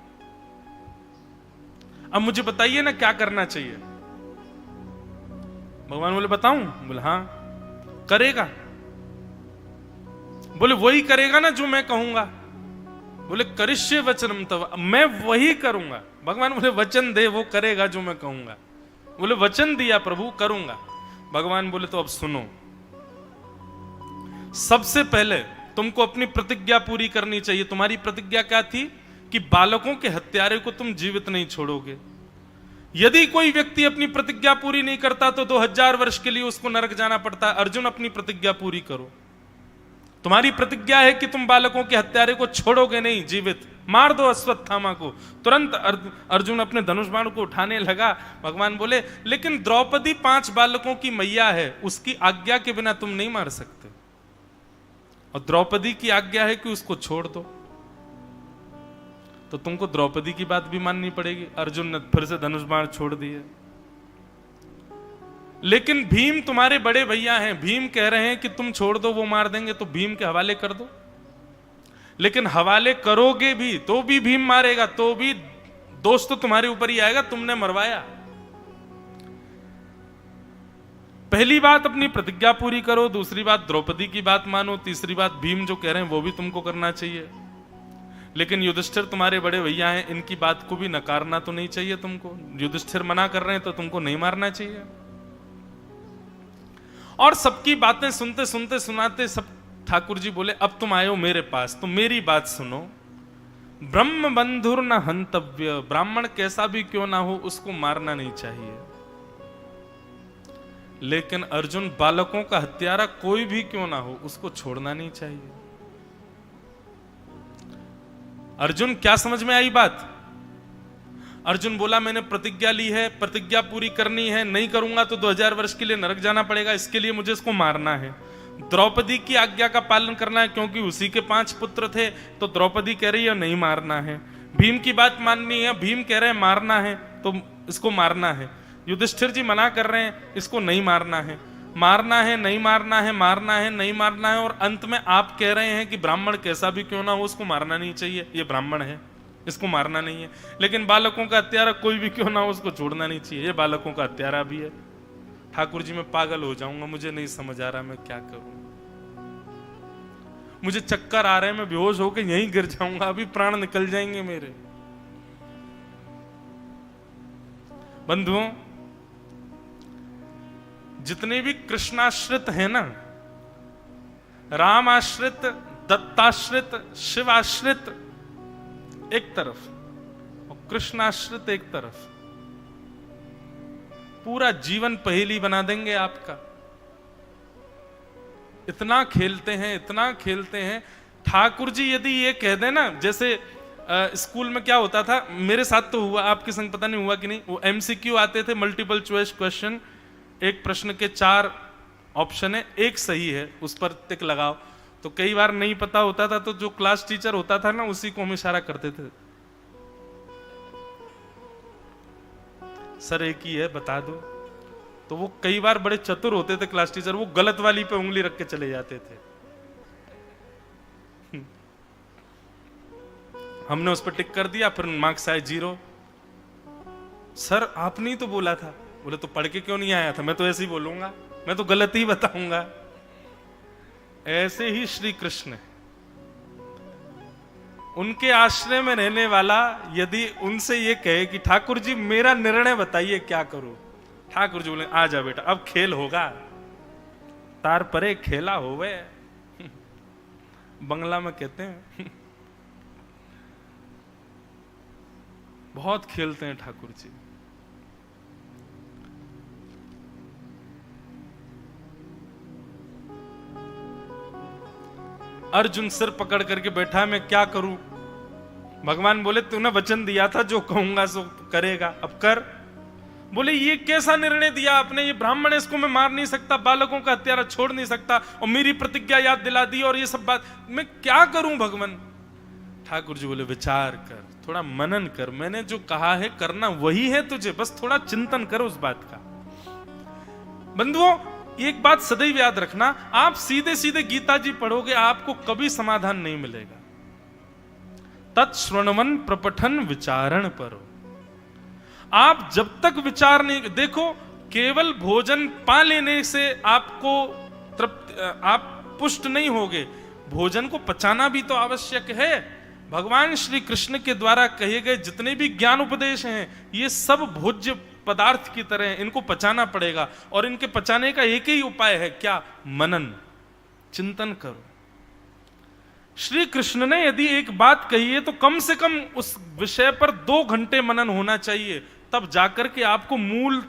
अब मुझे बताइए ना क्या करना चाहिए। भगवान बोले बताऊं? बोले हाँ। करेगा? बोले वही करेगा ना जो मैं कहूंगा। बोले करिष्ये वचनम तव, मैं वही करूंगा। भगवान बोले वचन दे, वो करेगा जो मैं कहूंगा। बोले वचन दिया प्रभु, करूंगा। भगवान बोले तो अब सुनो, सबसे पहले तुमको अपनी प्रतिज्ञा पूरी करनी चाहिए। तुम्हारी प्रतिज्ञा क्या थी? कि बालकों के हत्यारे को तुम जीवित नहीं छोड़ोगे। यदि कोई व्यक्ति अपनी प्रतिज्ञा पूरी नहीं करता तो 2000 वर्ष के लिए उसको नरक जाना पड़ता है। अर्जुन अपनी प्रतिज्ञा पूरी करो। तुम्हारी प्रतिज्ञा है कि तुम बालकों के हत्यारे को छोड़ोगे नहीं जीवित, मार दो अश्वत्थामा को। तुरंत अर्जुन अपने धनुष बाण को उठाने लगा। भगवान बोले लेकिन द्रौपदी 5 बालकों की मैया है, उसकी आज्ञा के बिना तुम नहीं मार सकते, और द्रौपदी की आज्ञा है कि उसको छोड़ दो। तो तुमको द्रौपदी की बात भी माननी पड़ेगी। अर्जुन ने फिर से धनुष बाण छोड़ दिए। लेकिन भीम तुम्हारे बड़े भैया हैं, भीम कह रहे हैं कि तुम छोड़ दो, वो मार देंगे, तो भीम के हवाले कर दो। लेकिन हवाले करोगे भी तो भी भीम मारेगा, तो भी दोष तो तुम्हारे ऊपर ही आएगा, तुमने मरवाया। पहली बात अपनी प्रतिज्ञा पूरी करो, दूसरी बात द्रौपदी की बात मानो, तीसरी बात भीम जो कह रहे हैं वो भी तुमको करना चाहिए। लेकिन युधिष्ठिर तुम्हारे बड़े भैया हैं, इनकी बात को भी नकारना तो नहीं चाहिए तुमको। युधिष्ठिर मना कर रहे हैं तो तुमको नहीं मारना चाहिए। और सबकी बातें सुनते सुनते सुनाते सब ठाकुर जी बोले अब तुम आए हो मेरे पास तो मेरी बात सुनो। ब्रह्म बंधुर न हंतव्य, ब्राह्मण कैसा भी क्यों ना हो उसको मारना नहीं चाहिए। लेकिन अर्जुन, बालकों का हत्यारा कोई भी क्यों ना हो उसको छोड़ना नहीं चाहिए। अर्जुन, क्या समझ में आई बात? अर्जुन बोला मैंने प्रतिज्ञा ली है, प्रतिज्ञा पूरी करनी है, नहीं करूंगा तो 2000 वर्ष के लिए नरक जाना पड़ेगा, इसके लिए मुझे इसको मारना है। द्रौपदी की आज्ञा का पालन करना है क्योंकि उसी के 5 पुत्र थे, तो द्रौपदी कह रही है नहीं मारना है। भीम की बात माननी है, भीम कह रहे हैं मारना है तो इसको मारना है। युधिष्ठिर जी मना कर रहे हैं इसको नहीं मारना है, मारना है नहीं मारना है, मारना है नहीं मारना है, और अंत में आप कह रहे हैं कि ब्राह्मण कैसा भी क्यों ना हो उसको मारना नहीं चाहिए, ये ब्राह्मण है इसको मारना नहीं है। लेकिन बालकों का हत्यारा कोई भी क्यों ना हो उसको छोड़ना नहीं चाहिए, ये बालकों का हत्यारा भी है। ठाकुर जी मैं पागल हो जाऊंगा, मुझे नहीं समझ आ रहा मैं क्या करूं, मुझे चक्कर आ रहे हैं, मैं बेहोश होकर यहीं गिर जाऊंगा, अभी प्राण निकल जाएंगे मेरे। बंधुओं, जितने भी कृष्णाश्रित हैं ना, राम आश्रित, दत्ताश्रित, शिव आश्रित एक तरफ और कृष्णाश्रित एक तरफ, पूरा जीवन पहेली बना देंगे आपका। इतना खेलते हैं, इतना खेलते हैं। ठाकुर जी यदि ये कह दें ना, जैसे स्कूल में क्या होता था, मेरे साथ तो हुआ, आपके संग पता नहीं हुआ कि नहीं, वो MCQ आते थे, मल्टीपल चॉइस क्वेश्चन, एक प्रश्न के 4 ऑप्शन है, एक सही है, उस पर टिक लगाओ। तो कई बार नहीं पता होता था तो जो क्लास टीचर होता था ना उसी को हम इशारा करते थे, सर एक ही है बता दो। तो वो कई बार बड़े चतुर होते थे क्लास टीचर, वो गलत वाली पे उंगली रख के चले जाते थे। हमने उस पर टिक कर दिया, फिर मार्क्स आए 0। सर आपने ही तो बोला था। बोले तो पढ़ के क्यों नहीं आया था? मैं तो ऐसे ही बोलूंगा, मैं तो गलत ही बताऊंगा। ऐसे ही श्री कृष्ण, उनके आश्रय में रहने वाला यदि उनसे ये कहे कि ठाकुर जी मेरा निर्णय बताइए क्या करूं, ठाकुर जी बोले आ जा बेटा अब खेल होगा, तार परे खेला होवे, बंगला में कहते हैं। बहुत खेलते हैं ठाकुर जी। अर्जुन सिर पकड़ करके बैठा, मैं क्या करूं? भगवान बोले तूने वचन दिया था जो कहूंगा सो करेगा, अब कर। बोले ये कैसा निर्णय दिया आपने, ये ब्राह्मण है इसको मैं मार नहीं सकता, बालकों का हत्यारा छोड़ नहीं सकता, और मेरी प्रतिज्ञा याद दिला दी और ये सब बात, मैं क्या करूं भगवान? ठाकुर जी बोले विचार कर, थोड़ा मनन कर, मैंने जो कहा है करना वही है तुझे, बस थोड़ा चिंतन कर उस बात का। बंधुओं एक बात सदैव याद रखना, आप सीधे सीधे गीता जी पढ़ोगे आपको कभी समाधान नहीं मिलेगा। तत्श्रवणवन प्रपठन विचारण परो, आप जब तक विचार नहीं, देखो केवल भोजन पा लेने से आपको तृप्त, आप पुष्ट नहीं होगे, भोजन को पचाना भी तो आवश्यक है। भगवान श्री कृष्ण के द्वारा कहे गए जितने भी ज्ञान उपदेश हैं ये सब भोज्य पदार्थ की तरह, इनको पचाना पड़ेगा, और इनके पचाने का एक ही उपाय है, क्या? मनन, चिंतन करो। श्री कृष्ण ने यदि एक बात कही है तो कम से कम उस विषय पर 2 घंटे मनन होना चाहिए, तब जाकर के आपको मूल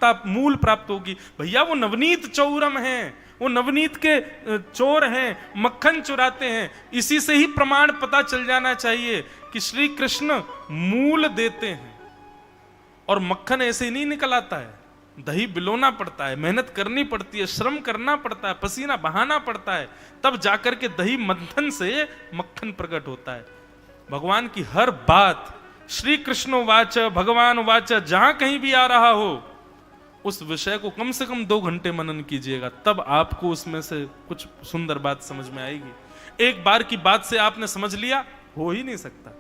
प्राप्त होगी। भैया वो नवनीत चौरम हैं, वो नवनीत के चोर हैं, मक्खन चुराते हैं, इसी से ही प्रमाण पता चल जाना चाहिए कि श्री कृष्ण मूल देते हैं, और मक्खन ऐसे ही नहीं निकल आता है, दही बिलोना पड़ता है, मेहनत करनी पड़ती है, श्रम करना पड़ता है, पसीना बहाना पड़ता है, तब जाकर के दही मंथन से मक्खन प्रकट होता है। भगवान की हर बात श्री कृष्ण वाच, भगवान वाच जहां कहीं भी आ रहा हो, उस विषय को कम से कम 2 घंटे मनन कीजिएगा, तब आपको उसमें से कुछ सुंदर बात समझ में आएगी। एक बार की बात से आपने समझ लिया, हो ही नहीं सकता।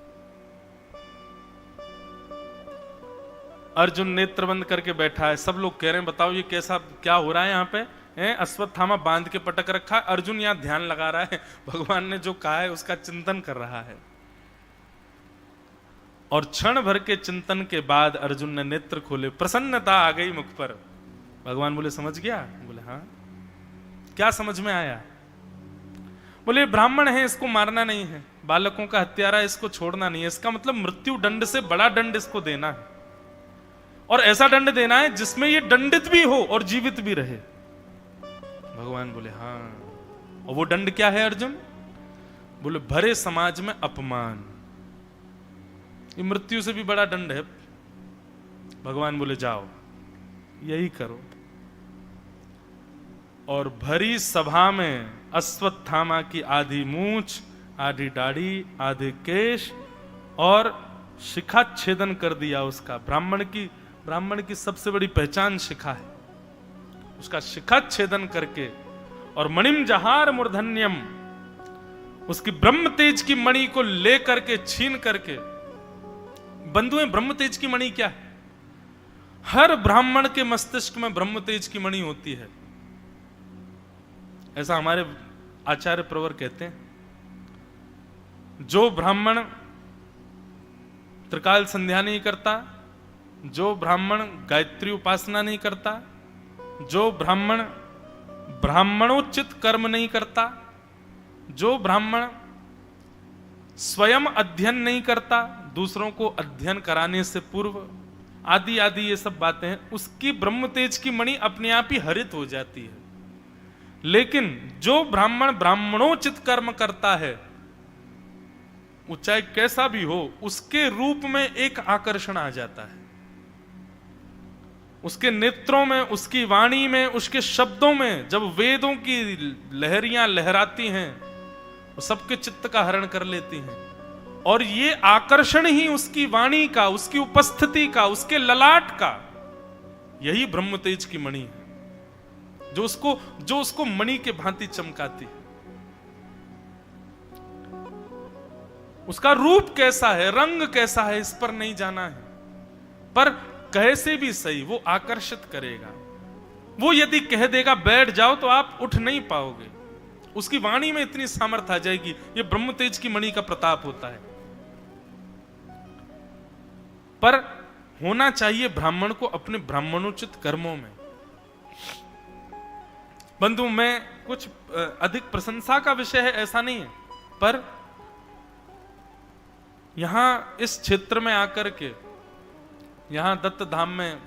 अर्जुन नेत्र बंद करके बैठा है, सब लोग कह रहे हैं बताओ ये कैसा क्या हो रहा है यहाँ पे, अश्वत्थामा बांध के पटक रखा है, अर्जुन यहाँ ध्यान लगा रहा है, भगवान ने जो कहा है उसका चिंतन कर रहा है। और क्षण भर के चिंतन के बाद अर्जुन ने नेत्र खोले, प्रसन्नता आ गई मुख पर। भगवान बोले समझ गया? बोले हाँ। क्या समझ में आया? बोले ब्राह्मण है, इसको मारना नहीं है, बालकों का हत्यारा, इसको छोड़ना नहीं है, इसका मतलब मृत्यु दंड से बड़ा दंड इसको देना है, और ऐसा दंड देना है जिसमें ये दंडित भी हो और जीवित भी रहे। भगवान बोले हाँ। और वो दंड क्या है अर्जुन? बोले भरे समाज में अपमान, ये मृत्यु से भी बड़ा दंड है। भगवान बोले जाओ यही करो। और भरी सभा में अश्वत्थामा की आधी मूंछ, आधी दाढ़ी, आधे केश और शिखा छेदन कर दिया उसका। ब्राह्मण की सबसे बड़ी पहचान शिखा है, उसका शिखा छेदन करके, और मणिम जहार मूर्धन्यम, उसकी ब्रह्म तेज की मणि को लेकर के छीन करके। बंधुएं, ब्रह्म तेज की मणि क्या है? हर ब्राह्मण के मस्तिष्क में ब्रह्म तेज की मणि होती है, ऐसा हमारे आचार्य प्रवर कहते हैं। जो ब्राह्मण त्रिकाल संध्या नहीं करता, जो ब्राह्मण गायत्री उपासना नहीं करता, जो ब्राह्मण ब्राह्मणोचित कर्म नहीं करता, जो ब्राह्मण स्वयं अध्ययन नहीं करता, दूसरों को अध्ययन कराने से पूर्व, आदि आदि ये सब बातें हैं, उसकी ब्रह्म तेज की मणि अपने आप ही हरित हो जाती है। लेकिन जो ब्राह्मण ब्राह्मणोचित कर्म करता है, वो चाहे कैसा भी हो, उसके रूप में एक आकर्षण आ जाता है, उसके नेत्रों में, उसकी वाणी में, उसके शब्दों में जब वेदों की लहरियां लहराती हैं, वो सबके चित्त का हरण कर लेती हैं। और ये आकर्षण ही उसकी वाणी का, उसकी उपस्थिति का, उसके ललाट का, यही ब्रह्म तेज की मणि है, जो उसको मणि के भांति चमकाती है। उसका रूप कैसा है, रंग कैसा है, इस पर नहीं जाना है, पर कैसे भी सही वो आकर्षित करेगा। वो यदि कह देगा बैठ जाओ, तो आप उठ नहीं पाओगे। उसकी वाणी में इतनी सामर्थ्य आ जाएगी। ये ब्रह्म तेज की मणि का प्रताप होता है। पर होना चाहिए ब्राह्मण को अपने ब्राह्मणोचित कर्मों में। बंधु, मैं कुछ अधिक प्रशंसा का विषय है ऐसा नहीं है, पर यहां इस क्षेत्र में आकर के, यहां दत्त धाम में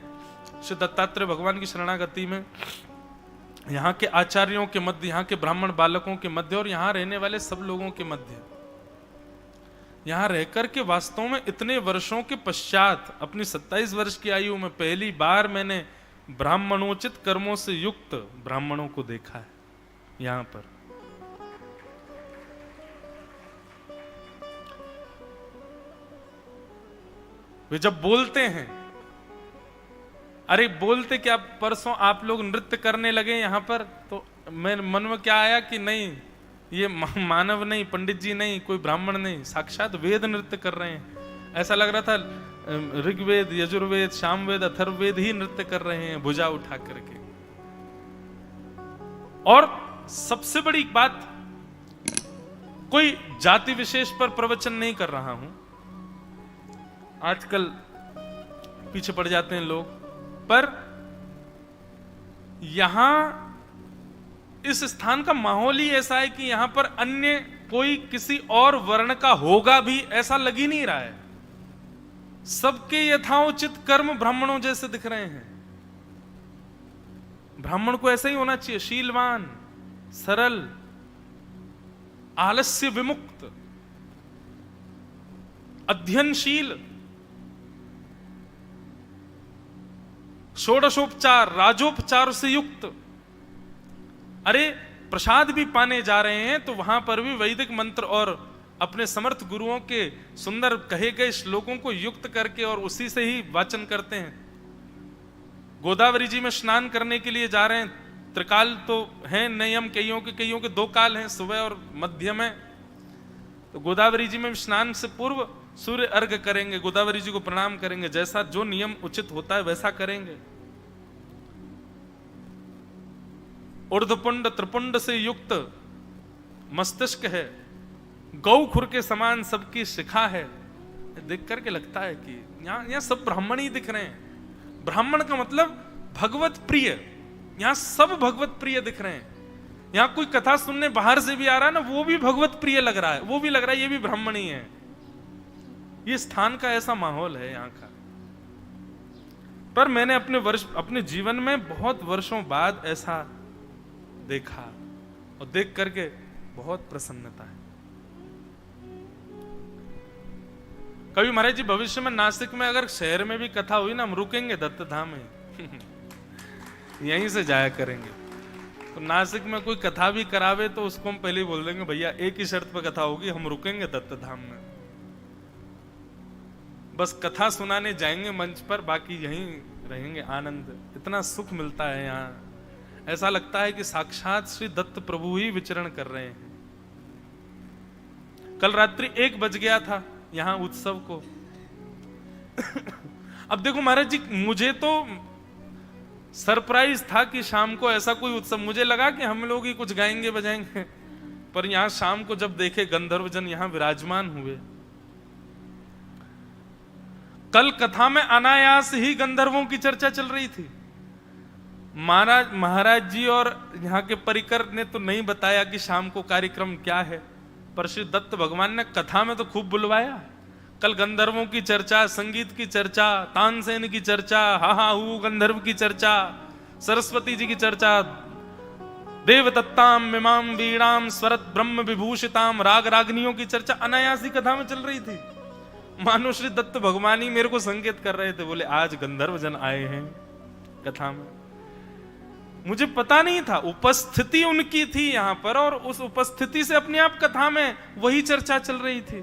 श्री दत्तात्रेय भगवान की शरणागति में, यहाँ के आचार्यों के मध्य, यहाँ के ब्राह्मण बालकों के मध्य और यहाँ रहने वाले सब लोगों के मध्य, यहाँ रहकर के वास्तव में इतने वर्षों के पश्चात, अपनी 27 वर्ष की आयु में पहली बार मैंने ब्राह्मणोचित कर्मों से युक्त ब्राह्मणों को देखा है। यहाँ पर वे जब बोलते हैं, अरे बोलते क्या, परसों आप लोग नृत्य करने लगे यहाँ पर, तो मेरे मन में क्या आया कि नहीं, ये मानव नहीं, पंडित जी नहीं, कोई ब्राह्मण नहीं, साक्षात वेद नृत्य कर रहे हैं। ऐसा लग रहा था ऋग्वेद, यजुर्वेद, सामवेद, अथर्ववेद ही नृत्य कर रहे हैं भुजा उठा करके। और सबसे बड़ी बात, कोई जाति विशेष पर प्रवचन नहीं कर रहा हूं। आजकल पीछे पड़ जाते हैं लोग, पर यहां इस स्थान का माहौल ही ऐसा है कि यहां पर अन्य कोई किसी और वर्ण का होगा भी ऐसा लग ही नहीं रहा है। सबके यथाउचित कर्म ब्राह्मणों जैसे दिख रहे हैं। ब्राह्मण को ऐसा ही होना चाहिए, शीलवान, सरल, आलस्य विमुक्त, अध्ययनशील, षोडशोपचार, राजोपचार से युक्त। अरे प्रसाद भी पाने जा रहे हैं तो वहां पर भी वैदिक मंत्र और अपने समर्थ गुरुओं के सुंदर कहे गए श्लोकों को युक्त करके और उसी से ही वाचन करते हैं। गोदावरी जी में स्नान करने के लिए जा रहे हैं, त्रिकाल तो हैं नियम, कईयों के 2 काल हैं, सुबह और मध्य में। तो गोदावरी जी में स्नान से पूर्व सूर्य अर्घ करेंगे, गोदावरी जी को प्रणाम करेंगे, जैसा जो नियम उचित होता है वैसा करेंगे। ऊर्ध्वपुंड त्रिपुंड से युक्त मस्तिष्क है, गौ खुर के समान सबकी शिखा है। देख करके लगता है कि यहाँ सब ब्राह्मण ही दिख रहे हैं। ब्राह्मण का मतलब भगवत प्रिय, यहाँ सब भगवत प्रिय दिख रहे हैं। यहाँ कोई कथा सुनने बाहर से भी आ रहा है ना, वो भी भगवत प्रिय लग रहा है, वो भी लग रहा है ये भी ब्राह्मण ही है। ये स्थान का ऐसा माहौल है यहाँ का। पर मैंने अपने जीवन में बहुत वर्षों बाद ऐसा देखा और देख करके बहुत प्रसन्नता है। कभी महाराज जी भविष्य में नासिक में अगर शहर में भी कथा हुई ना, हम रुकेंगे दत्त धाम में यहीं से जाया करेंगे। तो नासिक में कोई कथा भी करावे तो उसको हम पहले ही बोल देंगे, भैया एक ही शर्त पर कथा होगी, हम रुकेंगे दत्त धाम में। बस कथा सुनाने जाएंगे मंच पर, बाकी यहीं रहेंगे। आनंद, इतना सुख मिलता है यहाँ, ऐसा लगता है कि साक्षात श्री दत्त प्रभु ही विचरण कर रहे हैं। कल रात्रि 1 बज गया था यहाँ उत्सव को। अब देखो महाराज जी, मुझे तो सरप्राइज था कि शाम को ऐसा कोई उत्सव, मुझे लगा कि हम लोग ही कुछ गाएंगे बजाएंगे, पर यहाँ शाम को जब देखे गंधर्वजन यहाँ विराजमान हुए। कल कथा में अनायास ही गंधर्वों की चर्चा चल रही थी। महाराज जी और यहाँ के परिकर ने तो नहीं बताया कि शाम को कार्यक्रम क्या है, पर श्री दत्त भगवान ने कथा में तो खूब बुलवाया। कल गंधर्वों की चर्चा, संगीत की चर्चा, तानसेन की चर्चा, हा हा हू गंधर्व की चर्चा, सरस्वती जी की चर्चा, देवदत्ताम मिमाम वीणाम स्वरत ब्रह्म विभूषिताम, राग रागनियों की चर्चा अनायासी कथा में चल रही थी। मानो श्री दत्त भगवान ही मेरे को संकेत कर रहे थे, बोले आज गंधर्व जन आए हैं कथा में। मुझे पता नहीं था, उपस्थिति उनकी थी यहाँ पर, और उस उपस्थिति से अपने आप कथा में वही चर्चा चल रही थी।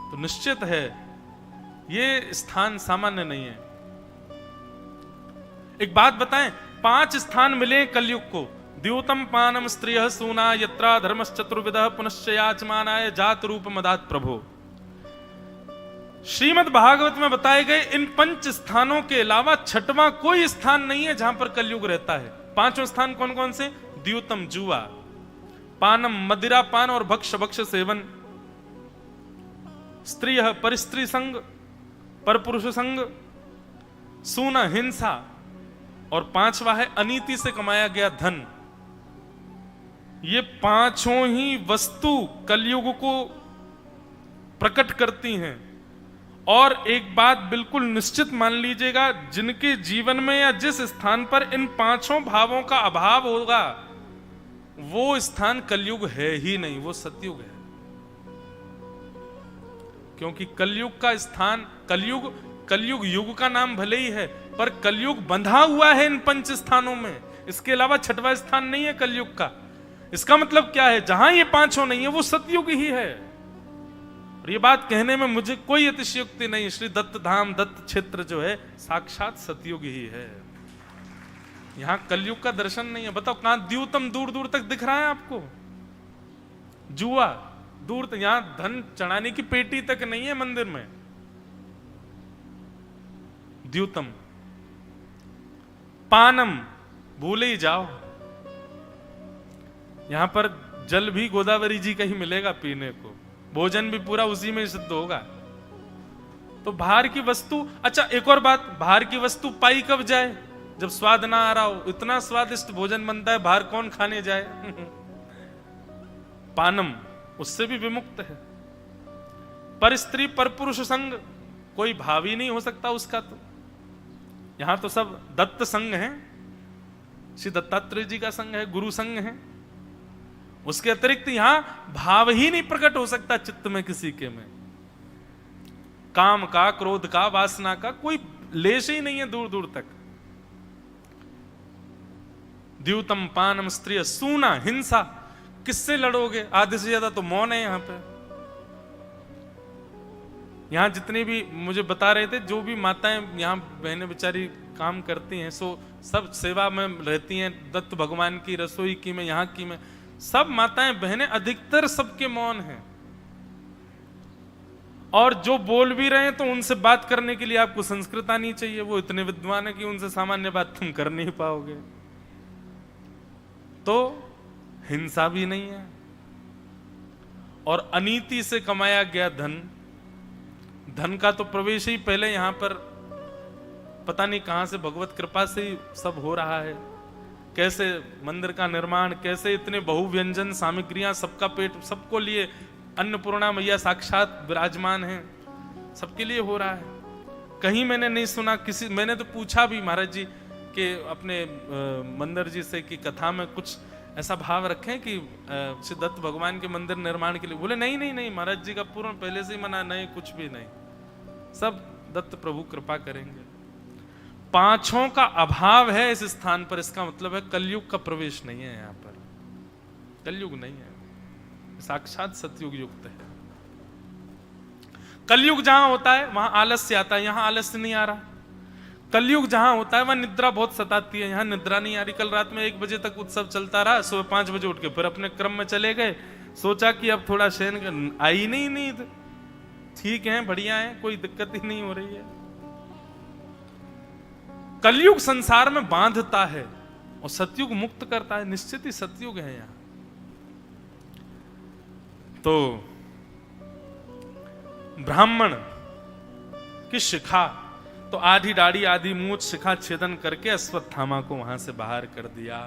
तो निश्चित है ये स्थान सामान्य नहीं है। एक बात बताएं, 5 स्थान मिले कलयुग को। द्यूतम पानम स्त्रियः सूना यत्रा धर्मश्चतुर्विधः पुनश्च याचमानाय जात रूप मदात प्रभो। श्रीमद् भागवत में बताए गए इन 5 स्थानों के अलावा 6वां कोई स्थान नहीं है जहां पर कलयुग रहता है। 5 स्थान कौन कौन से? द्यूतम जुआ, पानम मदिरा पान और भक्ष भक्ष सेवन, स्त्रियः परिस्त्री संग परपुरुष संग, सूना हिंसा, और 5वां है अनीति से कमाया गया धन। ये 5 ही वस्तु कलयुग को प्रकट करती हैं। और एक बात बिल्कुल निश्चित मान लीजिएगा, जिनके जीवन में या जिस स्थान पर इन 5 भावों का अभाव होगा वो स्थान कलयुग है ही नहीं, वो सतयुग है। क्योंकि कलयुग का स्थान, कलयुग युग का नाम भले ही है, पर कलयुग बंधा हुआ है इन 5 स्थानों में। इसके अलावा 6वां स्थान नहीं है कलयुग का। इसका मतलब क्या है? जहां ये 5 नहीं है वो सतयुग ही है। और ये बात कहने में मुझे कोई अतिशयोक्ति नहीं। श्री दत्त धाम, दत्त क्षेत्र जो है साक्षात सतयुग ही है। यहां कलयुग का दर्शन नहीं है। बताओ कहां? द्यूतम दूर दूर तक दिख रहा है आपको, जुआ दूर तक, यहां धन चढ़ाने की पेटी तक नहीं है मंदिर में। द्यूतम, पानम भूल ही जाओ, यहां पर जल भी गोदावरी जी का ही मिलेगा पीने को, भोजन भी पूरा उसी में सिद्ध होगा। तो बाहर की वस्तु, अच्छा एक और बात, बाहर की वस्तु पाई कब जाए? जब स्वाद ना आ रहा हो। इतना स्वादिष्ट भोजन बनता है, बाहर कौन खाने जाए? पानम उससे भी विमुक्त है। पर स्त्री पर पुरुष संग, कोई भाव ही नहीं हो सकता उसका। तो यहां तो सब दत्त संग है, श्री दत्तात्रेय जी का संग है, गुरु संग है। उसके अतिरिक्त यहां भाव ही नहीं प्रकट हो सकता चित्त में किसी के में। काम का, क्रोध का, वासना का कोई लेश ही नहीं है दूर दूर तक। द्यूतम पानम स्त्रिय सूना हिंसा, किससे लड़ोगे? आधे से ज्यादा तो मौन है यहाँ पे। यहाँ जितने भी मुझे बता रहे थे, जो भी माताएं यहाँ बहनें बेचारी काम करती हैं, सो सब सेवा में रहती हैं, दत्त भगवान की रसोई की में, यहाँ की में, सब माताएं बहनें अधिकतर सबके मौन हैं। और जो बोल भी रहे हैं तो उनसे बात करने के लिए आपको संस्कृत आनी चाहिए। वो इतने विद्वान है कि उनसे सामान्य बात तुम कर नहीं पाओगे। तो हिंसा भी नहीं है, और अनीति से कमाया गया धन का तो प्रवेश ही पहले यहां पर पता नहीं कहां से भगवत कृपा से ही सब हो रहा है। कैसे मंदिर का निर्माण, कैसे इतने बहुव्यंजन सामग्रियां, सबका पेट, सबको लिए अन्नपूर्णा मैया साक्षात विराजमान हैं, सबके लिए हो रहा है। कहीं मैंने नहीं सुना किसी, मैंने तो पूछा भी महाराज जी के अपने मंदिर जी से कि कथा में कुछ ऐसा भाव रखें कि श्री दत्त भगवान के मंदिर निर्माण के लिए। बोले नहीं नहीं नहीं, महाराज जी का पूर्ण पहले से ही मना, नहीं कुछ भी नहीं, सब दत्त प्रभु कृपा करेंगे। पांचों का अभाव है इस स्थान पर, इसका मतलब है कलयुग का प्रवेश नहीं है यहाँ पर, कलयुग नहीं है, साक्षात सतयुग युक्त है। कलयुग जहां होता है वहां आलस्य आता है, यहां आलस्य नहीं आ रहा। कलयुग जहां होता है वहां निद्रा बहुत सताती है, यहां निद्रा नहीं आ रही। कल रात में 1 बजे तक उत्सव चलता रहा, सुबह 5 बजे उठ के फिर अपने क्रम में चले गए। सोचा कि अब थोड़ा शयन, आई नहीं नींद। ठीक है, बढ़िया है, कोई दिक्कत ही नहीं हो रही है। कलयुग संसार में बांधता है और सतयुग मुक्त करता है, निश्चित ही सतयुग है यहां। तो ब्राह्मण की शिखा, तो आधी दाढ़ी आधी मूंछ शिखा छेदन करके अश्वत्थामा को वहां से बाहर कर दिया।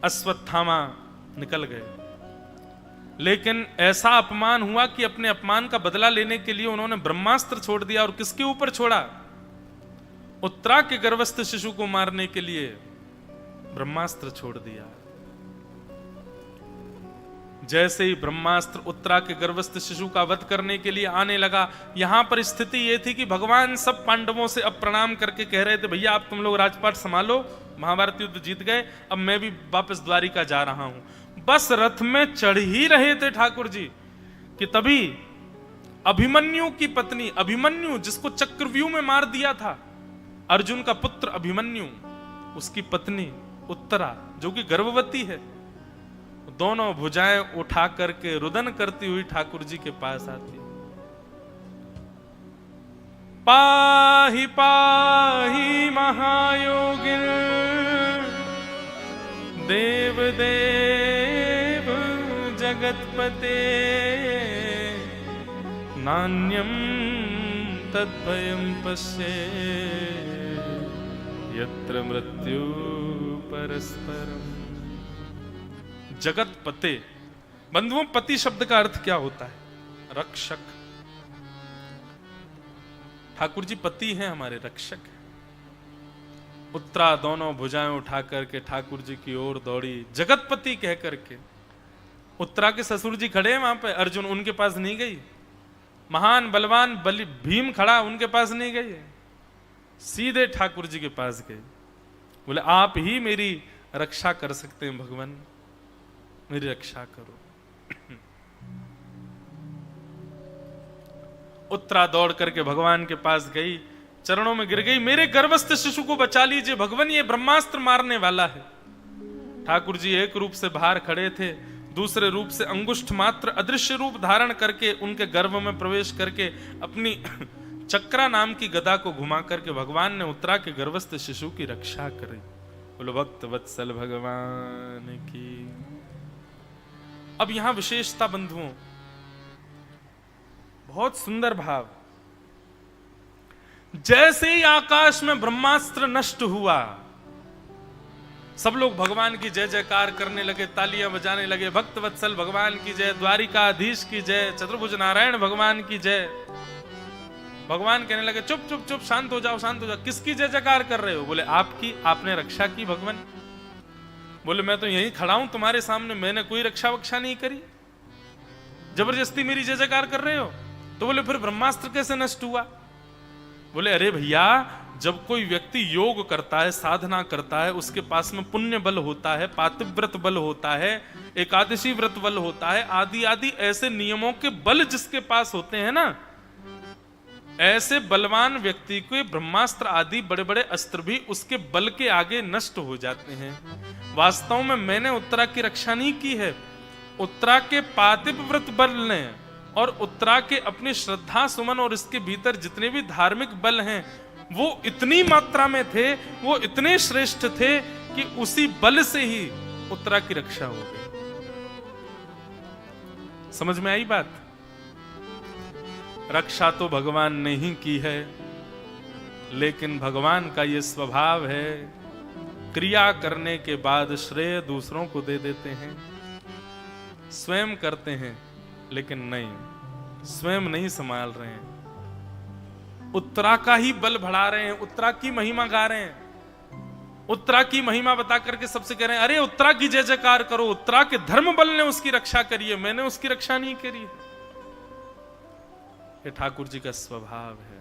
अश्वत्थामा निकल गए, लेकिन ऐसा अपमान हुआ कि अपने अपमान का बदला लेने के लिए उन्होंने ब्रह्मास्त्र छोड़ दिया। और किसके ऊपर छोड़ा? उत्तरा के गर्भस्थ शिशु को मारने के लिए ब्रह्मास्त्र छोड़ दिया। जैसे ही ब्रह्मास्त्र उत्तरा के गर्भस्थ शिशु का वध करने के लिए आने लगा, यहां पर स्थिति यह थी कि भगवान सब पांडवों से अब प्रणाम करके कह रहे थे, भैया आप तुम लोग राजपाट संभालो, महाभारत युद्ध जीत गए, अब मैं भी वापस द्वारिका जा रहा हूं। बस रथ में चढ़ ही रहे थे ठाकुर जी कि तभी अभिमन्यु की पत्नी, अभिमन्यु जिसको चक्रव्यूह में मार दिया था, अर्जुन का पुत्र अभिमन्यु, उसकी पत्नी उत्तरा जो कि गर्भवती है, दोनों भुजाएं उठा करके रुदन करती हुई ठाकुर जी के पास आती। पाहि पाहि महायोगिन देव देव जगतपते नान्यम तद्भयं पश्ये यत्र मृत्यु परस्परम। जगत पते, बंधुओं पति शब्द का अर्थ क्या होता है? रक्षक। ठाकुर जी पति हैं, हमारे रक्षक हैं। उत्तरा दोनों भुजाएं उठा करके ठाकुर जी की ओर दौड़ी, जगतपति कह करके। उत्तरा के ससुर जी खड़े हैं वहां पे, अर्जुन उनके पास नहीं गई। महान बलवान बलि भीम खड़ा, उनके पास नहीं गई, सीधे ठाकुर जी के पास गए। बोले आप ही मेरी रक्षा कर सकते हैं भगवान, मेरी रक्षा करो। उत्तरा दौड़ करके भगवान के पास गई, चरणों में गिर गई, मेरे गर्भस्थ शिशु को बचा लीजिए भगवान, ये ब्रह्मास्त्र मारने वाला है। ठाकुर जी एक रूप से बाहर खड़े थे, दूसरे रूप से अंगुष्ठ मात्र अदृश्य रूप धारण करके उनके गर्भ में प्रवेश करके अपनी चक्रा नाम की गदा को घुमा करके भगवान ने उत्तरा के गर्भस्थ शिशु की रक्षा करी। बोलो भक्त वत्सल भगवान की। अब यहां विशेषता बंधुओं, बहुत सुंदर भाव। जैसे ही आकाश में ब्रह्मास्त्र नष्ट हुआ, सब लोग भगवान की जय जयकार करने लगे, तालियां बजाने लगे, भक्त वत्सल भगवान की जय, द्वारिकाधीश की जय, चतुर्भुज नारायण भगवान की जय। भगवान कहने लगे चुप चुप चुप, शांत हो जाओ शांत हो जाओ। किसकी जय जयकार कर रहे हो? बोले आपकी, आपने रक्षा की भगवान। बोले मैं तो यहीं खड़ा हूं तुम्हारे सामने, मैंने कोई रक्षा वक्षा नहीं करी, जबरदस्ती मेरी जय जयकार कर रहे हो। तो बोले फिर ब्रह्मास्त्र कैसे नष्ट हुआ? बोले अरे भैया, जब कोई व्यक्ति योग करता है, साधना करता है, उसके पास में पुण्य बल होता है, पातिव्रत बल होता है, एकादशी व्रत बल होता है, आदि आदि ऐसे नियमों के बल जिसके पास होते हैं ना, ऐसे बलवान व्यक्ति के ब्रह्मास्त्र आदि बड़े बड़े अस्त्र भी उसके बल के आगे नष्ट हो जाते हैं। वास्तव में मैंने उत्तरा की रक्षा नहीं की है, उत्तरा के पातिव्रत बल ने और उत्तरा के अपनी श्रद्धा सुमन और इसके भीतर जितने भी धार्मिक बल हैं वो इतनी मात्रा में थे, वो इतने श्रेष्ठ थे कि उसी बल से ही उत्तरा की रक्षा हो गई। समझ में आई बात? रक्षा तो भगवान ने ही की है, लेकिन भगवान का ये स्वभाव है, क्रिया करने के बाद श्रेय दूसरों को दे देते हैं। स्वयं करते हैं लेकिन नहीं, स्वयं नहीं संभाल रहे हैं, उत्तरा का ही बल बढ़ा रहे हैं, उत्तरा की महिमा गा रहे हैं, उत्तरा की महिमा बता करके सबसे कह रहे हैं अरे उत्तरा की जय जयकार करो, उत्तरा के धर्म बल ने उसकी रक्षा करी है, मैंने उसकी रक्षा नहीं करी। ये ठाकुर जी का स्वभाव है,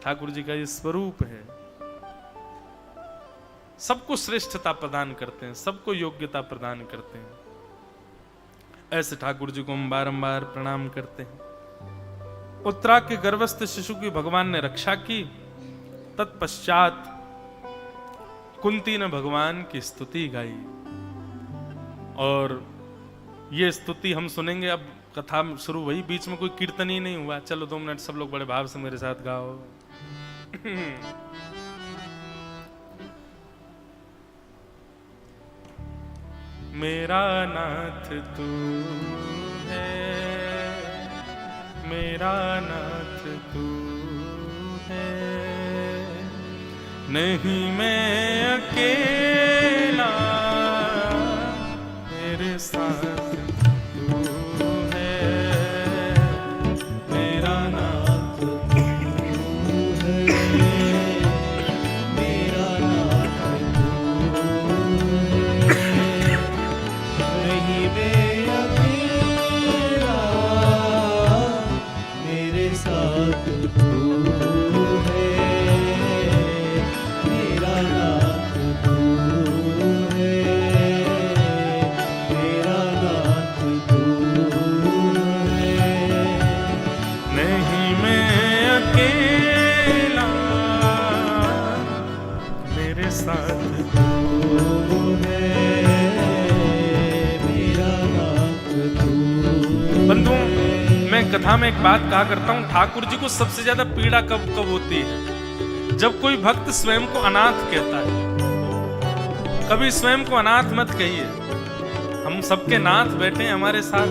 ठाकुर जी का ये स्वरूप है। सबको श्रेष्ठता प्रदान करते हैं, सबको योग्यता प्रदान करते हैं। ऐसे ठाकुर जी को हम बारंबार प्रणाम करते हैं। उत्तरा के गर्भस्थ शिशु की भगवान ने रक्षा की। तत्पश्चात कुंती ने भगवान की स्तुति गाई और ये स्तुति हम सुनेंगे। अब कथा शुरू हुई, बीच में कोई कीर्तन ही नहीं हुआ। चलो 2 मिनट सब लोग बड़े भाव से मेरे साथ गाओ। मेरा नाथ तू है, मेरा नाथ तू है, नहीं मैं अकेला, मेरे साथ तू है, मेरा नाथ तू है, मेरा नाथ तू है, नहीं मैं अकेला, मेरे साथ तू है, मेरा नाथ तू है, मेरा नाथ तू है, नहीं मैं अकेला, मेरे साथ तू है, मेरा नाथ तू। बंधुओं, मैं कथा में एक बात कहा करता हूं, ठाकुर जी को सबसे ज्यादा पीड़ा कब कब होती है? जब कोई भक्त स्वयं को अनाथ कहता है। कभी स्वयं को अनाथ मत कहिए, हम सबके नाथ बैठे हैं हमारे साथ।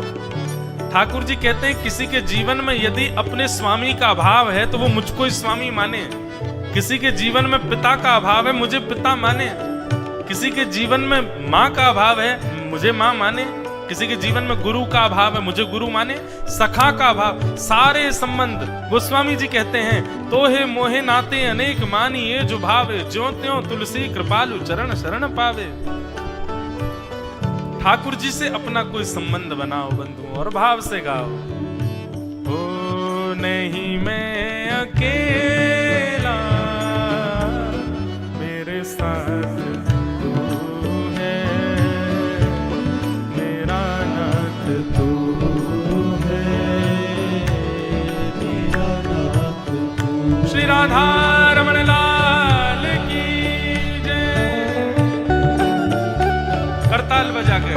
ठाकुर जी कहते हैं किसी के जीवन में यदि अपने स्वामी का अभाव है तो वो मुझको ही स्वामी माने, किसी के जीवन में पिता का अभाव है मुझे पिता माने, किसी के जीवन में माँ का अभाव है मुझे माँ माने, किसी के जीवन में गुरु का अभाव है मुझे गुरु माने, सखा का अभाव, सारे संबंध गोस्वामी जी कहते हैं तोहे मोहे नाते अनेक मानी ये जो भावे, ज्यों त्यों तुलसी कृपालु चरण शरण पावे। ठाकुर जी से अपना कोई संबंध बनाओ बंधु और भाव से गाओ। ओ नहीं मैं अकेला, मेरे साथ राधा रमण लाल की जय। करताल बजा के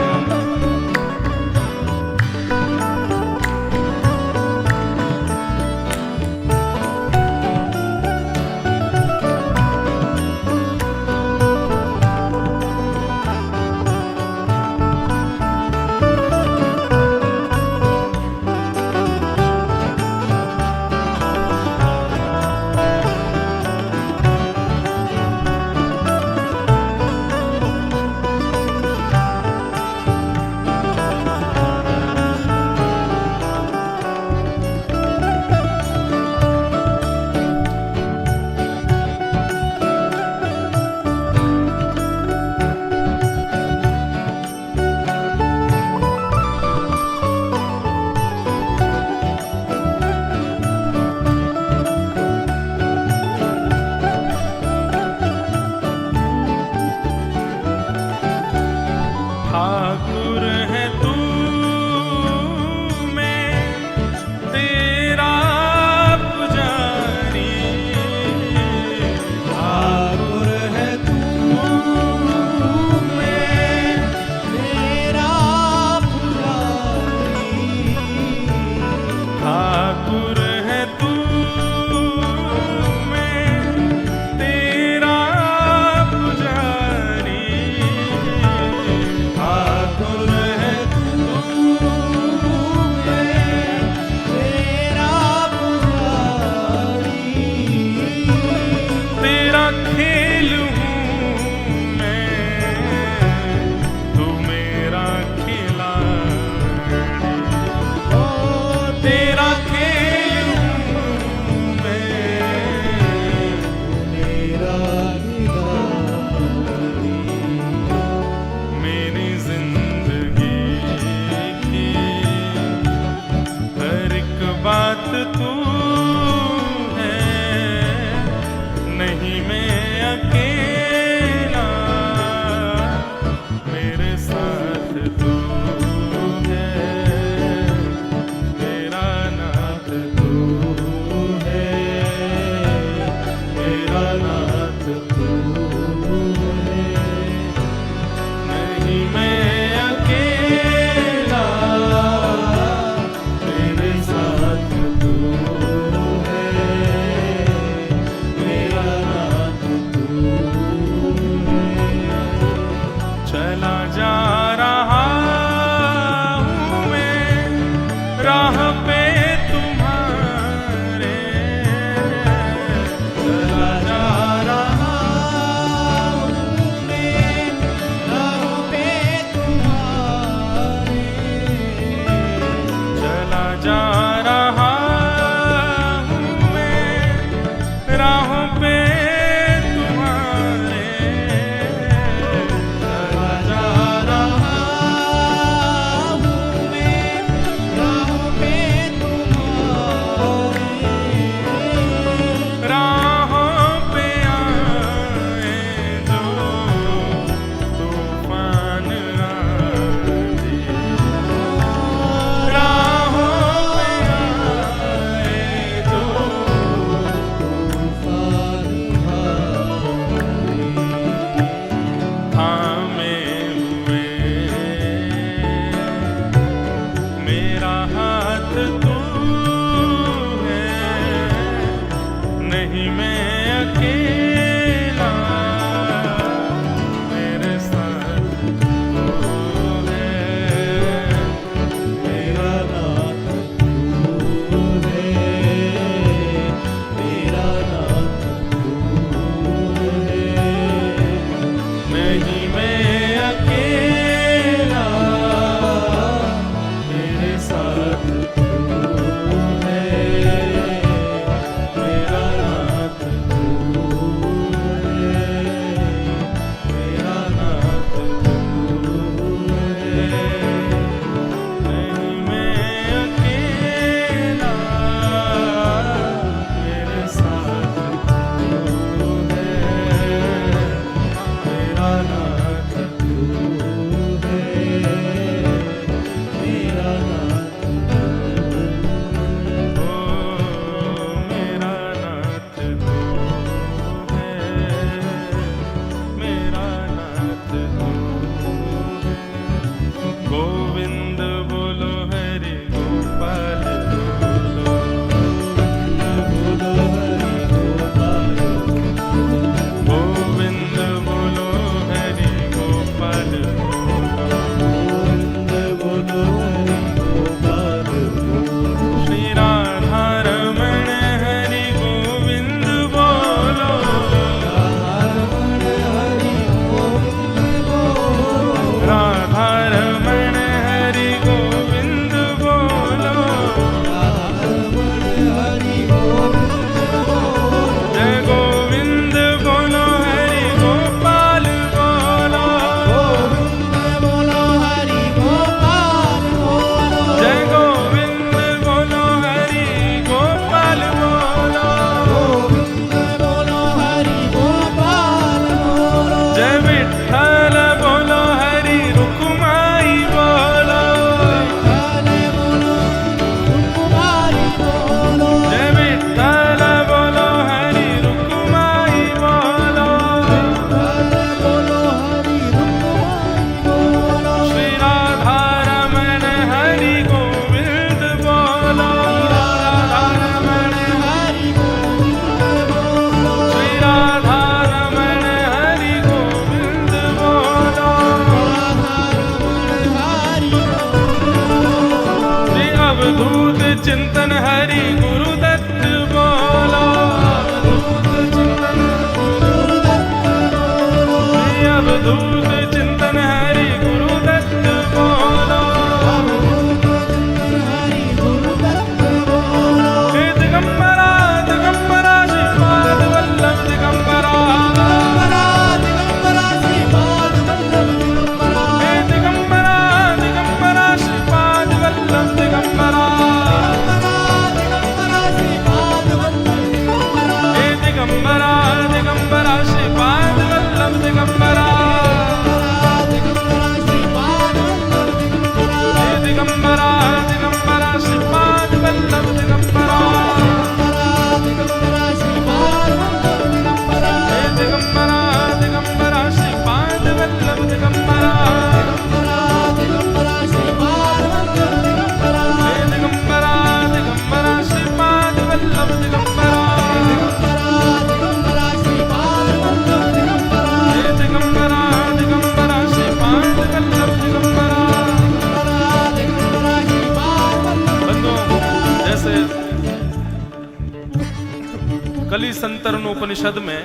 कली संतरण उपनिषद में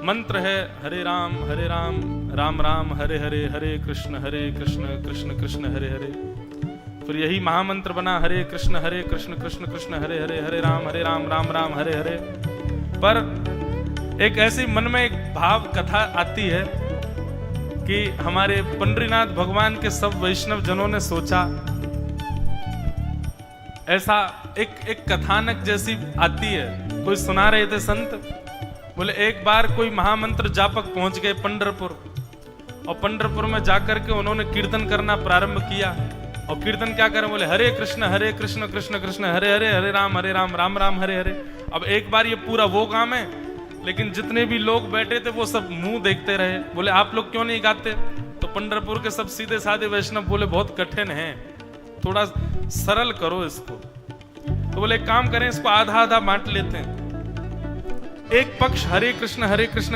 मंत्र है हरे राम राम राम हरे हरे, हरे कृष्ण कृष्ण कृष्ण हरे हरे। फिर यही महामंत्र बना हरे कृष्ण कृष्ण कृष्ण हरे हरे, हरे राम राम राम हरे हरे। पर एक ऐसी मन में एक भाव कथा आती है कि हमारे पंडरीनाथ भगवान के सब वैष्णव जनों ने सोचा, ऐसा एक कथानक जैसी आती है। कोई सुना रहे थे संत, बोले एक बार कोई महामंत्र जापक पहुंच गए पंढरपुर, और पंढरपुर में जाकर के उन्होंने कीर्तन करना प्रारंभ किया। और कीर्तन क्या करें, बोले हरे कृष्ण कृष्ण कृष्ण हरे हरे, हरे राम राम राम हरे हरे। अब एक बार ये पूरा वो काम है, लेकिन जितने भी लोग बैठे थे वो सब मुंह देखते रहे। बोले आप लोग क्यों नहीं गाते? तो पंढरपुर के सब सीधे साधे वैष्णव बोले बहुत कठिन है, थोड़ा सरल करो इसको। तो बोले एक काम करें, इसको आधा आधा बांट लेते हैं। एक पक्ष हरे कृष्ण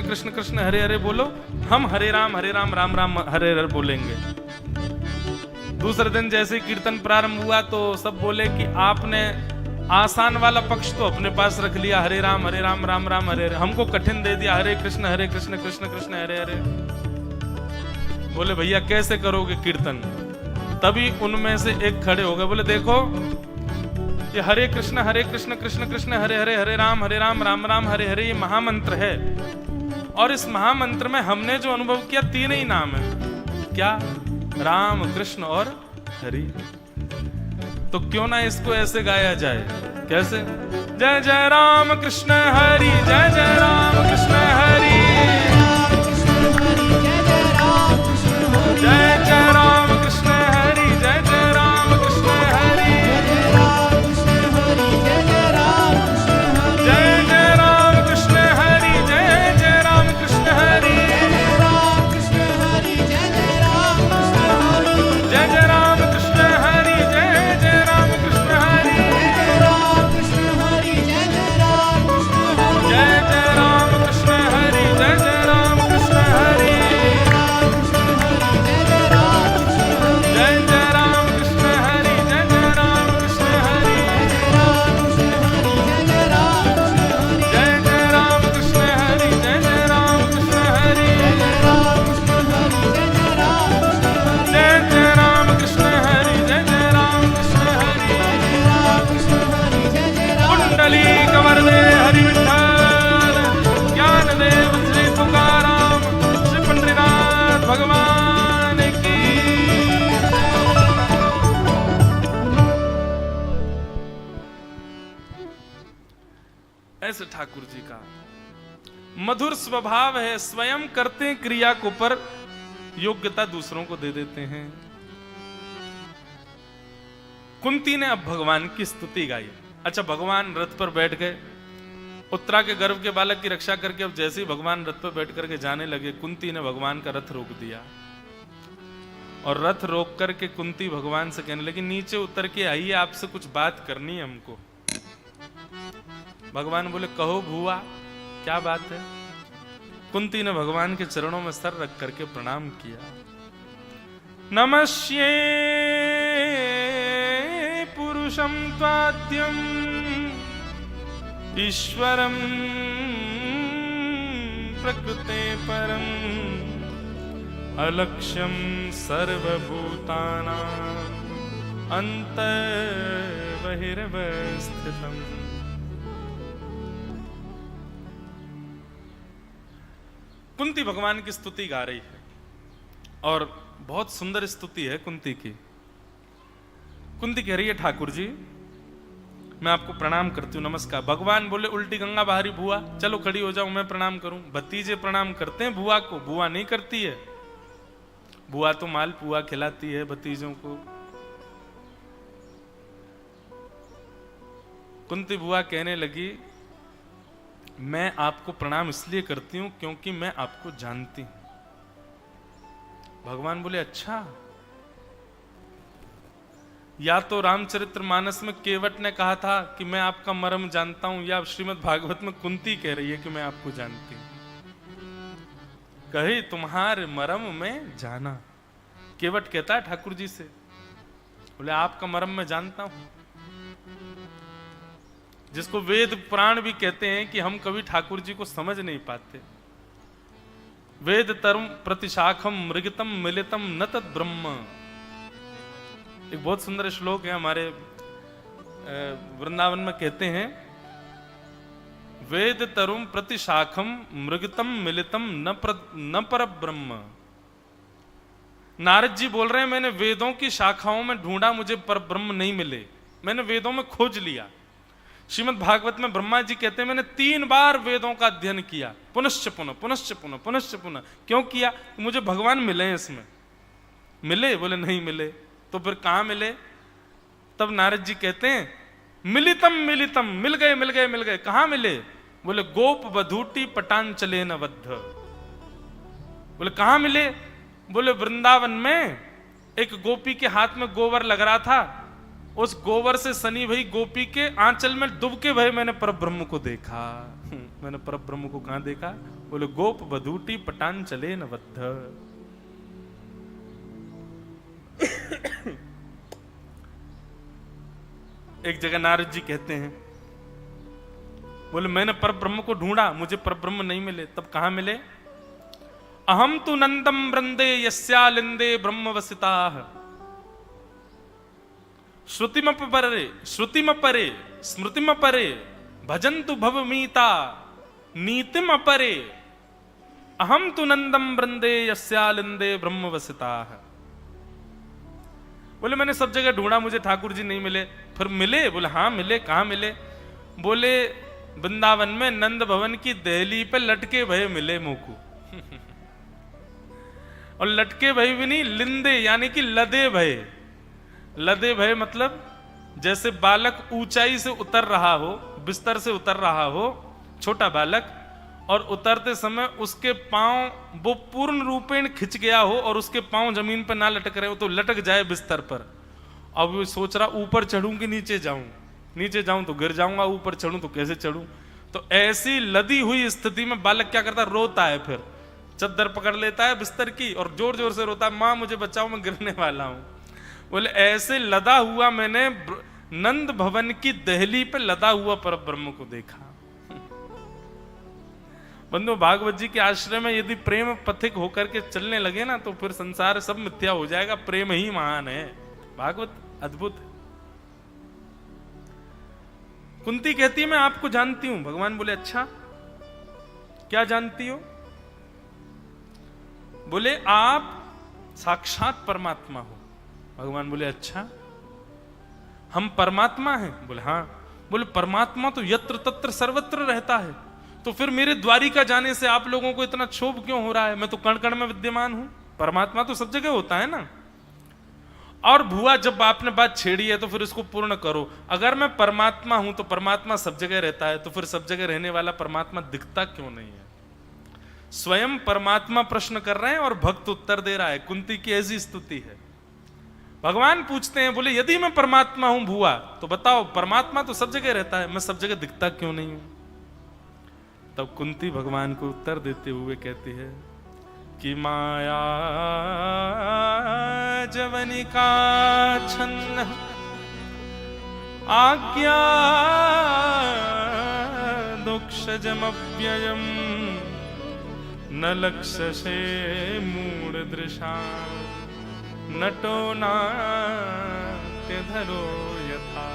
कृष्ण कृष्ण हरे हरे बोलो, हम हरे राम राम राम हरे हरे बोलेंगे। दूसरे दिन जैसे कीर्तन प्रारंभ हुआ तो सब बोले कि आपने आसान वाला पक्ष तो अपने पास रख लिया, हरे राम राम राम हरे हरे, हमको कठिन दे दिया हरे कृष्ण कृष्ण कृष्ण हरे हरे। बोले भैया कैसे करोगे कीर्तन? तभी उनमें से एक खड़े हो गए, बोले देखो ये हरे कृष्ण कृष्ण कृष्ण हरे हरे, हरे राम राम राम हरे हरे, ये महामंत्र है। और इस महामंत्र में हमने जो अनुभव किया तीन ही नाम है, क्या? राम कृष्ण और हरि। तो क्यों ना इसको ऐसे गाया जाए, कैसे? जय जय राम कृष्ण हरि, जय जय राम कृष्ण हरि, जय जय राम कृष्ण हरि, जय जय राम कृष्ण हरि, जय जय राम कृष्ण हरि, जय जय राम कृष्ण हरि, जय जय राम कृष्ण हरि, जय जय राम कृष्ण हरि, जय जय राम कृष्ण हरि, जय जय राम कृष्ण हरि, जय जय राम कृष्ण हरि, जय जय राम कृष्ण हरि, जय जय राम कृष्ण हरि, जय जय राम कृष्ण हरि, जय जय राम कृष्ण हरि, जय जय राम कृष्ण हरि। कुंडली कवरदे हरि विठ्ठल, ज्ञानदेव श्री तुकाराम, श्री पंडरीनाथ भगवान की। ऐसे ठाकुर जी का मधुर स्वभाव है, स्वयं करते हैं क्रिया को, पर योग्यता दूसरों को दे देते हैं। कुंती ने अब भगवान की स्तुति गाई। अच्छा, भगवान रथ पर बैठ गए, उत्तरा के गर्भ के बालक की रक्षा करके अब जैसे ही भगवान रथ पर बैठ करके जाने लगे, कुंती ने भगवान का रथ रोक दिया। और रथ रोक करके कुंती भगवान से कहने लगी, नीचे उतर के आइए, आपसे कुछ बात करनी है हमको। भगवान बोले कहो भुआ, क्या बात है? कुंती ने भगवान के चरणों में सर रख करके प्रणाम किया। नमस्ये पुरुषं त्वाद्यं ईश्वरं प्रकृते परं अलक्ष्यं सर्वभूतानां अन्तर्बहिर्वस्थितम्। कुंती भगवान की स्तुति गा रही है और बहुत सुंदर स्तुति है कुंती की। कुंती कह रही है, ठाकुर जी मैं आपको प्रणाम करती हूँ, नमस्कार। भगवान बोले उल्टी गंगा बहारी बुआ, चलो खड़ी हो जाओ, मैं प्रणाम करूं। भतीजे प्रणाम करते हैं बुआ को, बुआ नहीं करती है। बुआ तो मालपुआ खिलाती है भतीजों को। कुंती बुआ कहने लगी, मैं आपको प्रणाम इसलिए करती हूं क्योंकि मैं आपको जानती हूं। भगवान बोले अच्छा, या तो रामचरितमानस में केवट ने कहा था कि मैं आपका मर्म जानता हूं, या श्रीमद् भागवत में कुंती कह रही है कि मैं आपको जानती हूं। कहे तुम्हारे मर्म में जाना, केवट कहता है ठाकुर जी से, बोले आपका मर्म में जानता हूं। जिसको वेद पुराण भी कहते हैं कि हम कभी ठाकुर जी को समझ नहीं पाते। वेद तरुम प्रतिशाखम मृगतम मिलितम न तद ब्रह्म। एक बहुत सुंदर श्लोक है हमारे वृंदावन में कहते हैं, वेद तरुम प्रतिशाखम मृगतम मिलितम न पर ब्रह्म। नारद जी बोल रहे हैं मैंने वेदों की शाखाओं में ढूंढा, मुझे पर ब्रह्म नहीं मिले, मैंने वेदों में खोज लिया। श्रीमद् भागवत में ब्रह्मा जी कहते हैं मैंने 3 बार वेदों का अध्ययन किया, पुनश्च पुनः पुनश्च पुनः पुनश्च पुनः। क्यों किया? मुझे भगवान मिले हैं इसमें। मिले? बोले नहीं मिले। तो फिर कहां मिले? तब नारद जी कहते हैं मिलितम मिलितम, मिल गए मिल गए मिल गए। कहां मिले? बोले गोप वधूटी पटांचले न बद्ध। बोले कहां मिले? बोले वृंदावन में एक गोपी के हाथ में गोबर लग रहा था, उस गोबर से सनी भई गोपी के आंचल में डूब के भय मैंने परब्रह्म को देखा। मैंने परब्रह्म को कहां देखा? बोले गोप वधूटी पटांचले न बद्ध। एक जगह नारद जी कहते हैं, बोले मैंने परब्रह्म को ढूंढा, मुझे परब्रह्म नहीं मिले। तब कहां मिले? अहम तु नंदम वृंदे यस्यालिंदे ब्रह्मवसिताः श्रुतिमपरे स्मृतिमपरे भजन्तु भवमीता नीतिमपरे। अहम तु नंदम वृंदे यस्यालिंदे ब्रह्मवसिताः। बोले मैंने सब जगह ढूंढा, मुझे ठाकुर जी नहीं मिले। फिर मिले? बोले हाँ मिले। कहां मिले? बोले वृंदावन में नंद भवन की दहली पे लटके भय मिले मोकू। और लटके भय भी नहीं, लिंदे यानी कि लदे भय। लदे भय मतलब जैसे बालक ऊंचाई से उतर रहा हो, बिस्तर से उतर रहा हो, छोटा बालक, और उतरते समय उसके पांव वो पूर्ण रूपेण खिंच गया हो और उसके पांव जमीन पर ना लटक रहे हो तो लटक जाए बिस्तर पर। अब वो सोच रहा ऊपर चढ़ूं कि नीचे जाऊं, नीचे जाऊं तो गिर जाऊंगा, ऊपर चढ़ूं तो कैसे चढ़ूं। तो ऐसी लदी हुई स्थिति में बालक क्या करता? रोता है, फिर चद्दर पकड़ लेता है बिस्तर की और जोर जोर से रोता है, मां मुझे बचाओ मैं गिरने वाला हूं। बोले ऐसे लदा हुआ मैंने नंद भवन की दहली पे लदा हुआ परब्रह्म को देखा। बंधु, भागवत जी के आश्रय में यदि प्रेम पथिक होकर के चलने लगे ना तो फिर संसार सब मिथ्या हो जाएगा। प्रेम ही महान है। भागवत अद्भुत है। कुंती कहती है मैं आपको जानती हूं। भगवान बोले अच्छा क्या जानती हो? बोले आप साक्षात परमात्मा हो। भगवान बोले अच्छा हम परमात्मा हैं? बोले हाँ। बोले परमात्मा तो यत्र तत्र सर्वत्र रहता है, तो फिर मेरे द्वारिका जाने से आप लोगों को इतना क्षोभ क्यों हो रहा है? मैं तो कण कण में विद्यमान हूं। परमात्मा तो सब जगह होता है ना। और भुआ जब आपने बात छेड़ी है तो फिर इसको पूर्ण करो। अगर मैं परमात्मा हूं तो परमात्मा सब जगह रहता है, तो फिर सब जगह रहने वाला परमात्मा दिखता क्यों नहीं है? स्वयं परमात्मा प्रश्न कर रहे हैं और भक्त उत्तर दे रहा है। कुंती की ऐसी स्तुति है। भगवान पूछते हैं, बोले यदि मैं परमात्मा हूं भुआ तो बताओ परमात्मा तो सब जगह रहता है, मैं सब जगह दिखता क्यों नहीं हूं? तब कुंती भगवान को उत्तर देते हुए कहती है कि माया जवनिका छन्न आज्ञा दुक्षजमव्ययम् न लक्ष्यसे मूढ़ दृशा नटो नाट्य धरो यथा।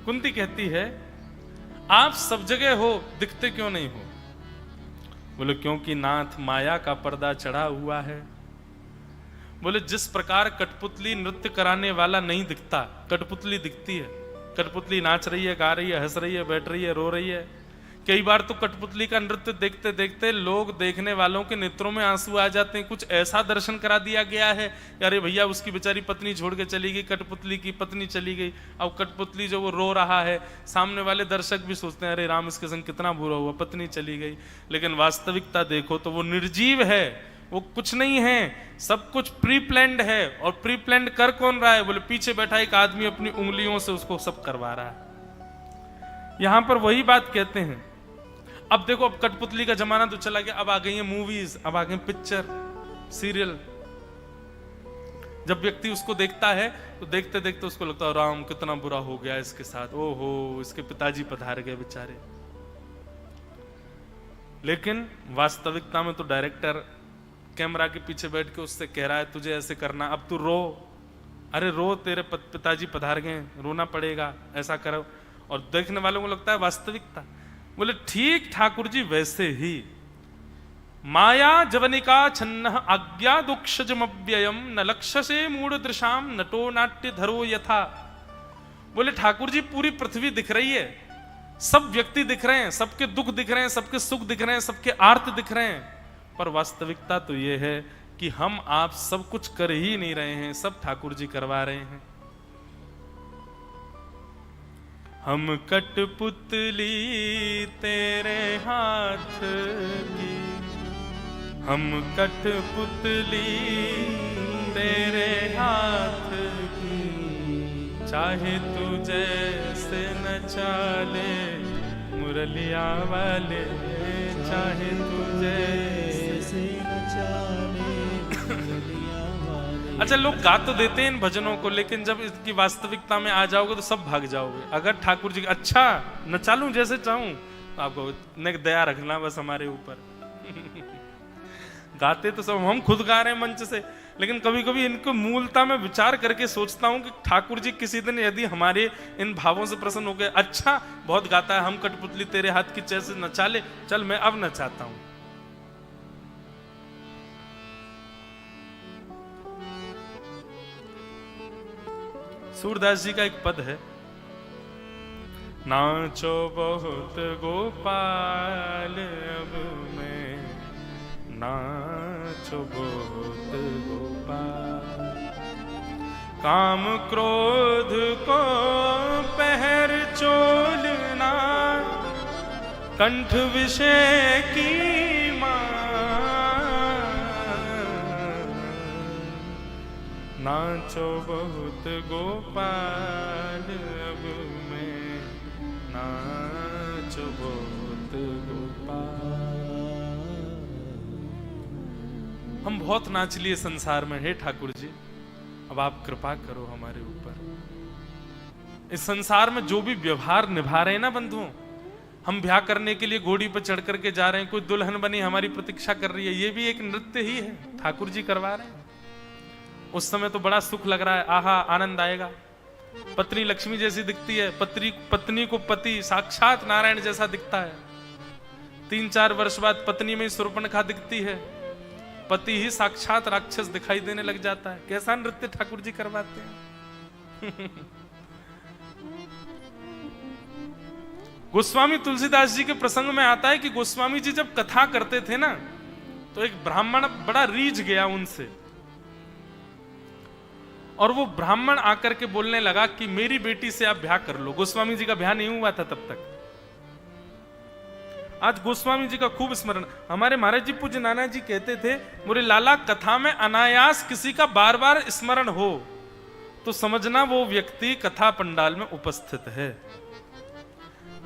कुंती कहती है आप सब जगह हो, दिखते क्यों नहीं हो? बोले क्योंकि नाथ माया का पर्दा चढ़ा हुआ है। बोले जिस प्रकार कठपुतली नृत्य कराने वाला नहीं दिखता, कठपुतली दिखती है। कठपुतली नाच रही है, गा रही है, हंस रही है, बैठ रही है, रो रही है। कई बार तो कठपुतली का नृत्य देखते देखते लोग, देखने वालों के नेत्रों में आंसू आ जाते हैं। कुछ ऐसा दर्शन करा दिया गया है, अरे भैया उसकी बेचारी पत्नी छोड़ के चली गई, कठपुतली की पत्नी चली गई, अब कठपुतली जो वो रो रहा है, सामने वाले दर्शक भी सोचते हैं अरे राम इसके संग कितना बुरा हुआ, पत्नी चली गई। लेकिन वास्तविकता देखो तो वो निर्जीव है, वो कुछ नहीं है, सब कुछ प्री प्लान्ड है। और प्री प्लान्ड कर कौन रहा है? बोले पीछे बैठा एक आदमी अपनी उंगलियों से उसको सब करवा रहा है। यहां पर वही बात कहते हैं। अब देखो, अब कठपुतली का जमाना तो चला गया, अब आ गई है मूवीज, अब आ गई पिक्चर, सीरियल। जब व्यक्ति उसको देखता है तो देखते देखते उसको लगता है राम कितना बुरा हो गया इसके साथ, ओहो इसके पिताजी पधार गए बेचारे। लेकिन वास्तविकता में तो डायरेक्टर कैमरा के पीछे बैठ के उससे कह रहा है तुझे ऐसे करना, अब तू रो, अरे रो तेरे पिताजी पधार गए, रोना पड़ेगा, ऐसा करो। और देखने वालों को लगता है वास्तविकता। बोले ठीक ठाकुर जी वैसे ही माया जवनिका छन्न आज्ञा दुक्षजमव्ययम न लक्ष्यसे मूढ़ दृशाम नटो नाट्य धरो यथा। बोले ठाकुर जी पूरी पृथ्वी दिख रही है, सब व्यक्ति दिख रहे हैं, सबके दुख दिख रहे हैं, सबके सुख दिख रहे हैं, सबके आर्त दिख रहे हैं, पर वास्तविकता तो यह है कि हम आप सब कुछ कर ही नहीं रहे हैं, सब ठाकुर जी करवा रहे हैं। हम कठपुतली तेरे हाथ की, हम कठपुतली तेरे हाथ की, चाहे तू जैसे नचा ले मुरलिया वाले, चाहे तू जैसे नचा ले मुरलिया वाले। अच्छा लोग गा तो देते हैं इन भजनों को, लेकिन जब इसकी वास्तविकता में आ जाओगे तो सब भाग जाओगे। अगर ठाकुर जी अच्छा नचा लूं जैसे चाहूं तो आपको दया रखना बस हमारे ऊपर। गाते तो सब हम खुद गा रहे हैं मंच से, लेकिन कभी कभी इनको मूलता में विचार करके सोचता हूं कि ठाकुर जी किसी दिन यदि हमारे इन भावों से प्रसन्न हो गए, अच्छा बहुत गाता है, हम कठपुतली तेरे हाथ की जैसे नचा ले, चल मैं अब नचाता हूं। सूरदास जी का एक पद है, नाचो बहुत गोपाल अब मैं, नाचो बहुत गोपाल, काम क्रोध को पहर चोलना, कंठ विषय की नाचो बहुत गोपाल अब मैं, नाचो बहुत गोपाल। हम बहुत नाच लिए संसार में, हे ठाकुर जी अब आप कृपा करो हमारे ऊपर। इस संसार में जो भी व्यवहार निभा रहे हैं ना बंधुओं, हम ब्याह करने के लिए घोड़ी पर चढ़ करके जा रहे हैं, कोई दुल्हन बनी हमारी प्रतीक्षा कर रही है, ये भी एक नृत्य ही है, ठाकुर जी करवा रहे हैं। उस समय तो बड़ा सुख लग रहा है, आहा आनंद आएगा, पत्नी लक्ष्मी जैसी दिखती है, पत्नी को पति साक्षात नारायण जैसा दिखता है। 3-4 वर्ष बाद पत्नी में शूर्पणखा दिखती है, पति ही साक्षात राक्षस दिखाई देने लग जाता है। कैसा नृत्य ठाकुर जी करवाते हैं। गोस्वामी तुलसीदास जी के प्रसंग में आता है कि गोस्वामी जी जब कथा करते थे ना, तो एक ब्राह्मण बड़ा रीझ गया उनसे, और वो ब्राह्मण आकर के बोलने लगा कि मेरी बेटी से आप ब्याह कर लो। गोस्वामी जी का ब्याह नहीं हुआ था तब तक। आज गोस्वामी जी का खूब स्मरण। हमारे महाराज जी पूज्य नाना जी कहते थे, मोरे लाला कथा में अनायास किसी का बार बार स्मरण हो तो समझना वो व्यक्ति कथा पंडाल में उपस्थित है।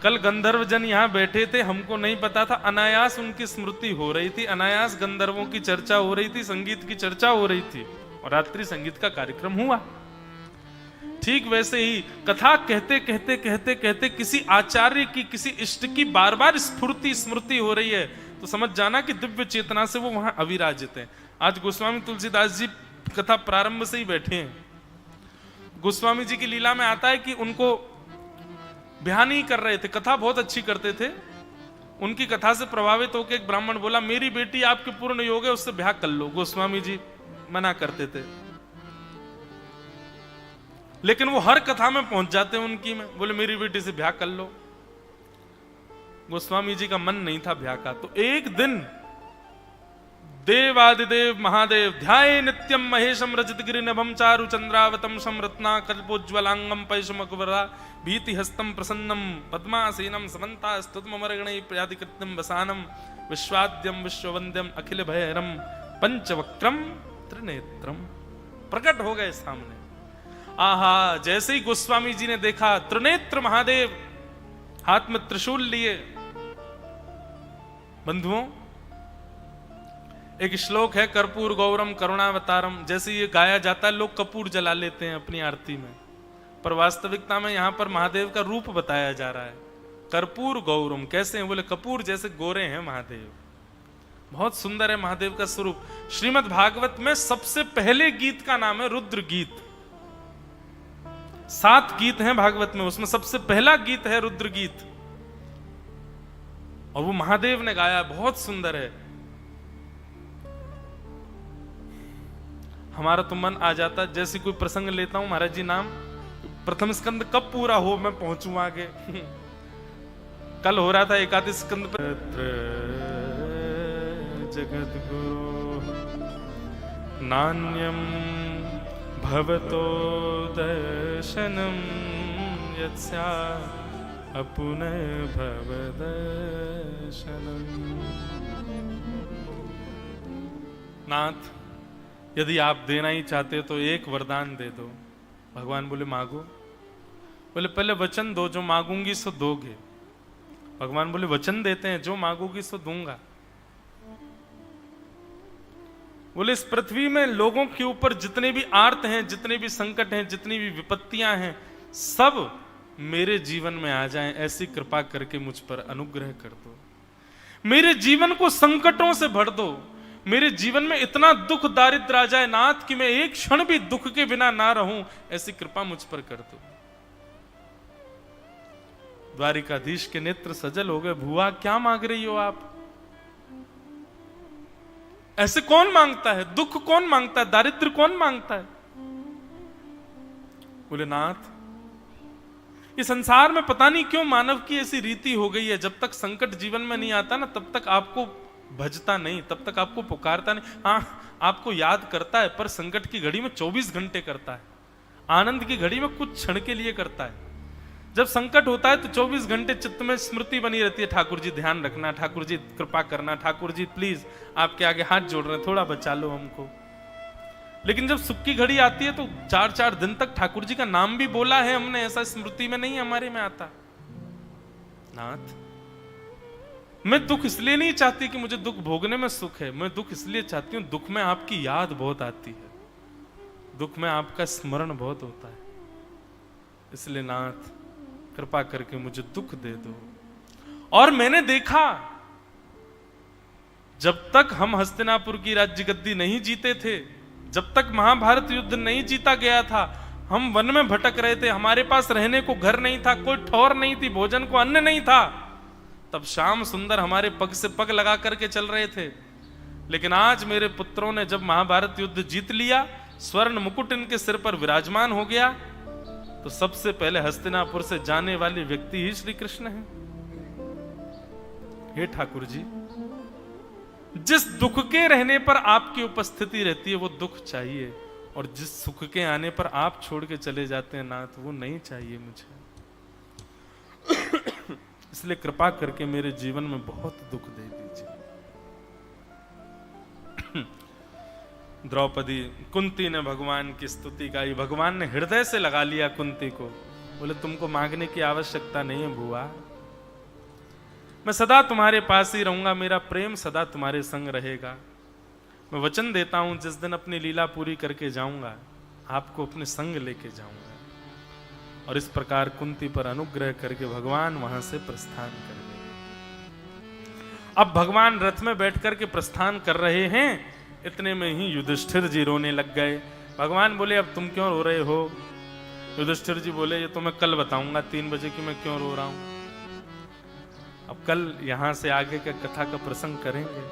कल गंधर्व जन यहां बैठे थे, हमको नहीं पता था, अनायास उनकी स्मृति हो रही थी, अनायास गंधर्वों की चर्चा हो रही थी, संगीत की चर्चा हो रही थी, और रात्रि संगीत का कार्यक्रम हुआ। ठीक वैसे ही कथा कहते कहते कहते कहते किसी आचार्य की, किसी इष्ट की बार बार स्मृति हो रही है, तो समझ जाना कि दिव्य चेतना से वो वहां अविराजित है। आज गोस्वामी तुलसीदास जी कथा प्रारंभ से ही बैठे हैं। गोस्वामी जी की लीला में आता है कि उनको ब्याह नहीं कर रहे थे, कथा बहुत अच्छी करते थे। उनकी कथा से प्रभावित होकर एक ब्राह्मण बोला, मेरी बेटी आपके पूर्ण योग है, उससे ब्याह कर लो। गोस्वामी जी मना करते थे, लेकिन वो हर कथा में पहुंच जाते उनकी में, बोले मेरी बेटी से ब्याह कर लो। गोस्वामी जी का मन नहीं था ब्याह का। तो एक दिन देवादिदेव महादेव ध्याये नित्यम महेशम रजतगिरि नभम चारु चंद्रावतम समरत्ना कल्पोज्वलांगम पैशमकवरा भीति हस्तम प्रसन्नम पद्मासीनम समन्ता स्तुतमर्गणै प्रयादिकृत्यम वसानम विश्वाद्यम विश्ववंद्यम अखिल भयहरम पंचवक्त्रम त्रिनेत्रम। प्रकट हो गए सामने। आहा, जैसे ही गोस्वामी जी ने देखा त्रिनेत्र महादेव हाथ में त्रिशूल लिए। बंधुओं, एक श्लोक है, कर्पूर गौरम करुणावतारम, जैसे ये गाया जाता है लोग कपूर जला लेते हैं अपनी आरती में, पर वास्तविकता में यहां पर महादेव का रूप बताया जा रहा है। कर्पूर गौरम कैसे हैं? बोले कपूर जैसे गोरे हैं महादेव। बहुत सुंदर है महादेव का स्वरूप। श्रीमद् भागवत में सबसे पहले गीत का नाम है रुद्र गीत। 7 गीत हैं भागवत में, उसमें सबसे पहला गीत है रुद्र गीत, और वो महादेव ने गाया, बहुत सुंदर है। हमारा तो मन आ जाता, जैसे कोई प्रसंग लेता हूं, महाराज जी नाम, प्रथम स्कंद कब पूरा हो मैं पहुंचू आगे। कल हो रहा था एकादश स्कंद पर, जगत गुरु नान्यम भवतो दर्शनम यत्स्या अपुनः भवदर्शनम। नाथ, यदि आप देना ही चाहते हो तो एक वरदान दे दो। भगवान बोले मांगो। बोले पहले वचन दो, जो मांगूंगी सो दोगे। भगवान बोले वचन देते हैं, जो मांगोगी सो दूंगा। बोले इस पृथ्वी में लोगों के ऊपर जितने भी आर्त हैं, जितने भी संकट हैं, जितनी भी विपत्तियां हैं, सब मेरे जीवन में आ जाएं, ऐसी कृपा करके मुझ पर अनुग्रह कर दो। मेरे जीवन को संकटों से भर दो। मेरे जीवन में इतना दुख दारिद्र आ जाए नाथ कि मैं एक क्षण भी दुख के बिना ना रहूं, ऐसी कृपा मुझ पर कर दो। द्वारिकाधीश के नेत्र सजल हो गए। भुआ क्या मांग रही हो आप? ऐसे कौन मांगता है? दुख कौन मांगता है? दारिद्र कौन मांगता है? बोले नाथ, ये संसार में पता नहीं क्यों मानव की ऐसी रीति हो गई है, जब तक संकट जीवन में नहीं आता ना, तब तक आपको भजता नहीं, तब तक आपको पुकारता नहीं। हाँ, आपको याद करता है, पर संकट की घड़ी में 24 घंटे करता है, आनंद की घड़ी में कुछ क्षण के लिए करता है। जब संकट होता है तो 24 घंटे चित्त में स्मृति बनी रहती है, ठाकुर जी ध्यान रखना, ठाकुर जी कृपा करना, ठाकुर जी प्लीज आपके आगे हाथ जोड़ रहे हैं, थोड़ा बचा लो हमको। लेकिन जब सुख की घड़ी आती है तो 4-4 दिन तक ठाकुर जी का नाम भी बोला है हमने, ऐसा स्मृति में नहीं हमारे में आता। नाथ, मैं दुख इसलिए नहीं चाहती कि मुझे दुख भोगने में सुख है, मैं दुख इसलिए चाहती हूं, दुख में आपकी याद बहुत आती है, दुख में आपका स्मरण बहुत होता है। इसलिए नाथ, कृपा करके मुझे दुख दे दो। और मैंने देखा, जब तक हम हस्तिनापुर की राज्य गद्दी नहीं जीते थे, जब तक महाभारत युद्ध नहीं जीता गया था, हम वन में भटक रहे थे, हमारे पास रहने को घर नहीं था, कोई ठौर नहीं थी, भोजन को अन्न नहीं था, तब श्याम सुंदर हमारे पग से पग लगा करके चल रहे थे। लेकिन आज मेरे पुत्रों ने जब महाभारत युद्ध जीत लिया, स्वर्ण मुकुट इनके सिर पर विराजमान हो गया, तो सबसे पहले हस्तिनापुर से जाने वाले व्यक्ति ही श्री कृष्ण हैं। हे ठाकुर जी, जिस दुख के रहने पर आपकी उपस्थिति रहती है वो दुख चाहिए, और जिस सुख के आने पर आप छोड़ के चले जाते हैं नाथ, वो नहीं चाहिए मुझे। इसलिए कृपा करके मेरे जीवन में बहुत दुख दे दीजिए। द्रौपदी, कुंती ने भगवान की स्तुति गाई, भगवान ने हृदय से लगा लिया कुंती को। बोले तुमको मांगने की आवश्यकता नहीं है बुआ, मैं सदा तुम्हारे पास ही रहूंगा, मेरा प्रेम सदा तुम्हारे संग रहेगा। मैं वचन देता हूं, जिस दिन अपनी लीला पूरी करके जाऊंगा, आपको अपने संग लेके जाऊंगा। और इस प्रकार कुंती पर अनुग्रह करके भगवान वहां से प्रस्थान कर गए। अब भगवान रथ में बैठ करके प्रस्थान कर रहे हैं, इतने में ही युधिष्ठिर जी रोने लग गए। भगवान बोले अब तुम क्यों रो रहे हो? युधिष्ठिर जी बोले ये तो मैं कल बताऊंगा 3 बजे कि मैं क्यों रो रहा हूं। अब कल यहां से आगे के कथा का प्रसंग करेंगे।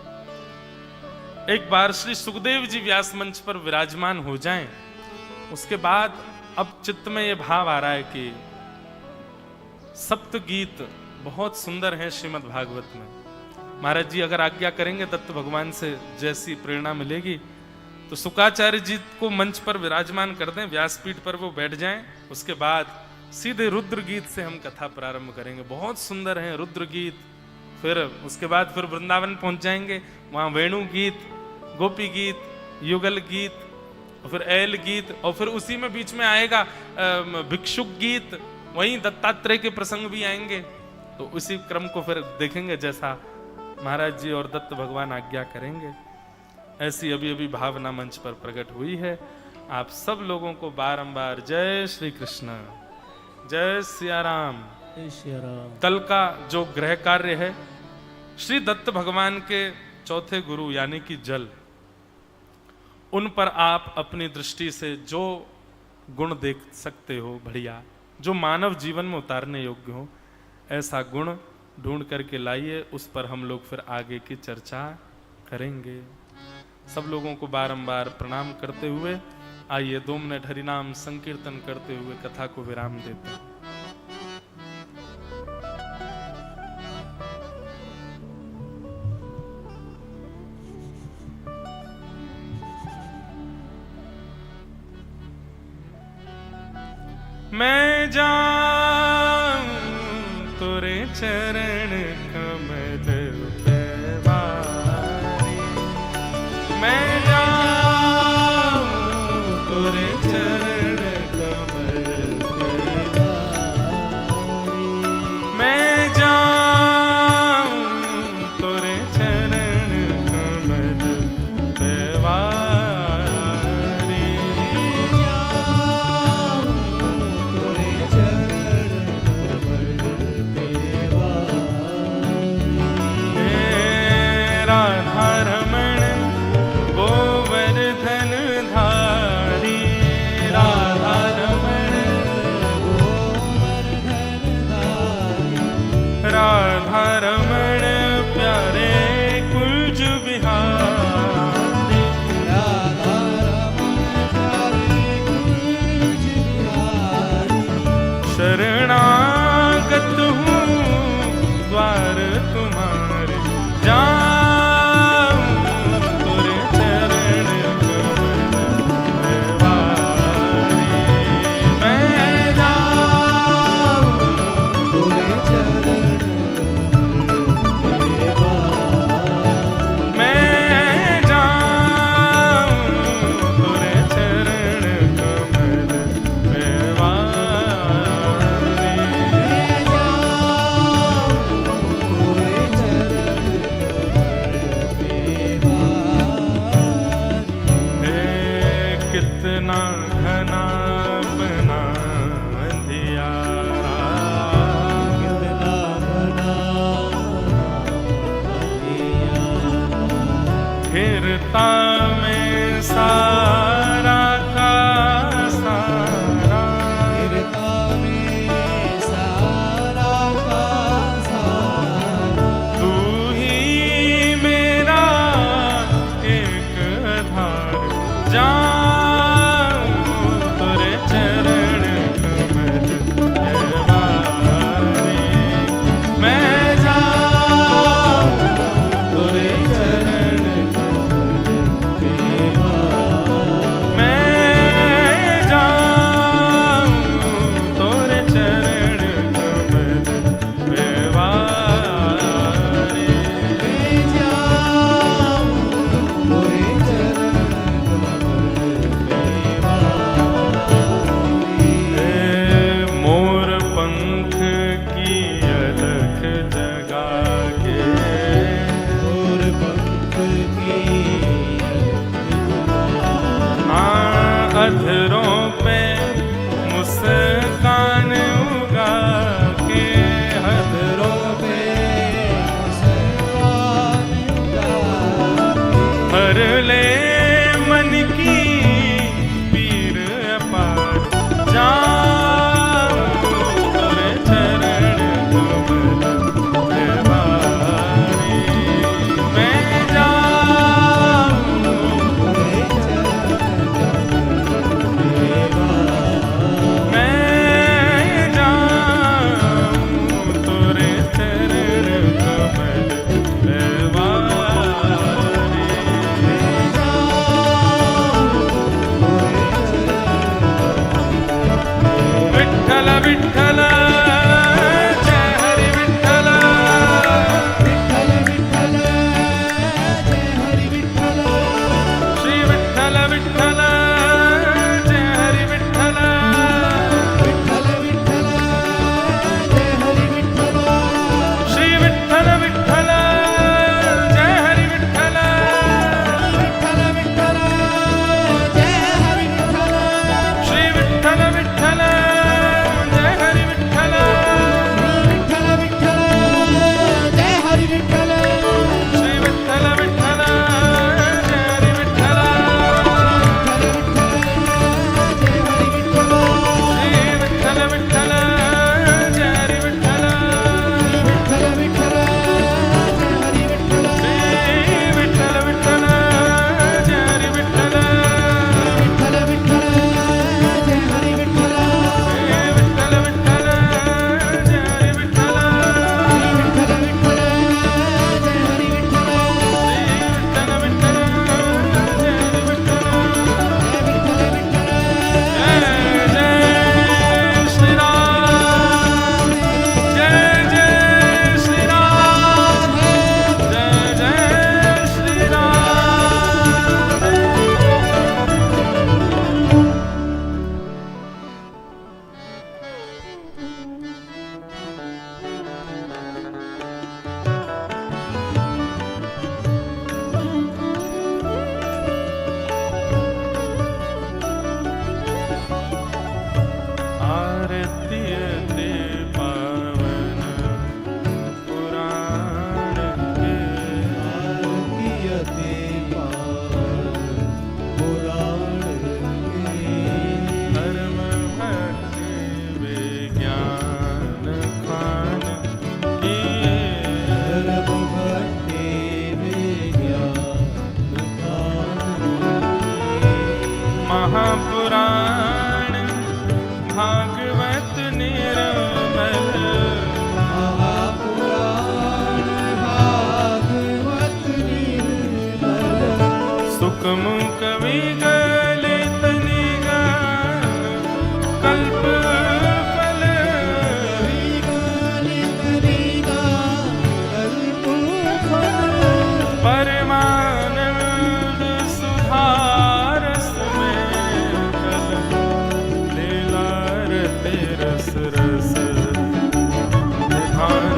एक बार श्री सुखदेव जी व्यास मंच पर विराजमान हो जाएं, उसके बाद अब चित्त में यह भाव आ रहा है कि सप्त गीत बहुत सुंदर हैं श्रीमद् भागवत में। महाराज जी अगर आज्ञा करेंगे, दत्त भगवान से जैसी प्रेरणा मिलेगी, तो सुकाचार्य जी को मंच पर विराजमान कर दें, व्यासपीठ पर वो बैठ जाएं, उसके बाद सीधे रुद्र गीत से हम कथा प्रारंभ करेंगे। बहुत सुंदर है रुद्र गीत। फिर उसके बाद फिर वृंदावन पहुंच जाएंगे, वहां वेणु गीत, गोपी गीत, युगल गीत, और फिर ऐल गीत, और फिर उसी में बीच में आएगा भिक्षुक गीत, वहीं दत्तात्रेय के प्रसंग भी आएंगे। तो उसी क्रम को फिर देखेंगे जैसा महाराज जी और दत्त भगवान आज्ञा करेंगे। ऐसी अभी अभी भावना मंच पर प्रकट हुई है। आप सब लोगों को बारंबार जय श्री कृष्ण, जय सिया राम। कल का जो ग्रह कार्य है, श्री दत्त भगवान के चौथे गुरु यानी कि जल, उन पर आप अपनी दृष्टि से जो गुण देख सकते हो बढ़िया, जो मानव जीवन में उतारने योग्य हो, ऐसा गुण ढूंढ करके लाइए। उस पर हम लोग फिर आगे की चर्चा करेंगे। सब लोगों को बारंबार प्रणाम करते हुए आइए 2 मिनट हरिनाम संकीर्तन करते हुए कथा को विराम देते हैं। मैं जाऊं तुरे चरण कमल पे वारी, मैं जाऊं तुरे चरण कमल पे वारी, मैं जाऊं तुरे चरण कमल पे वारी। शरणागत हूँ द्वार तुम्हारे, जाऊं तुरे चरण कमल वारी, मैं जाऊं तुरे चरण वारी, मैं जाऊं तुरे चरण कमल वारी। कितना घना बना अंधियारा, कितना घना घिरता में सारा का सारा, घिरता में सारा का सारा, तू ही मेरा एक आधार, जाऊं तुरे चरण कमल वारी, मैं जाऊं तुरे चरण कमल निर्मल सुखम कवि गलित निगम कल्प फल परमानंद सुधारस में कल लीला रते रस रस ध्यान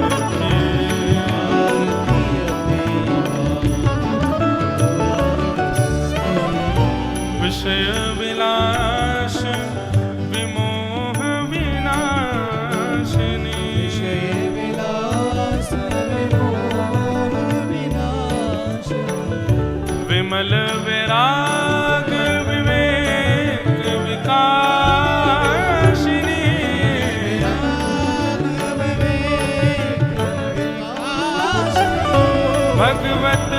विषय विलास विमोह विनाशिनी विषय विलास विमोह विनाशिनी विमल विराग विवेक विकासिनी भगवत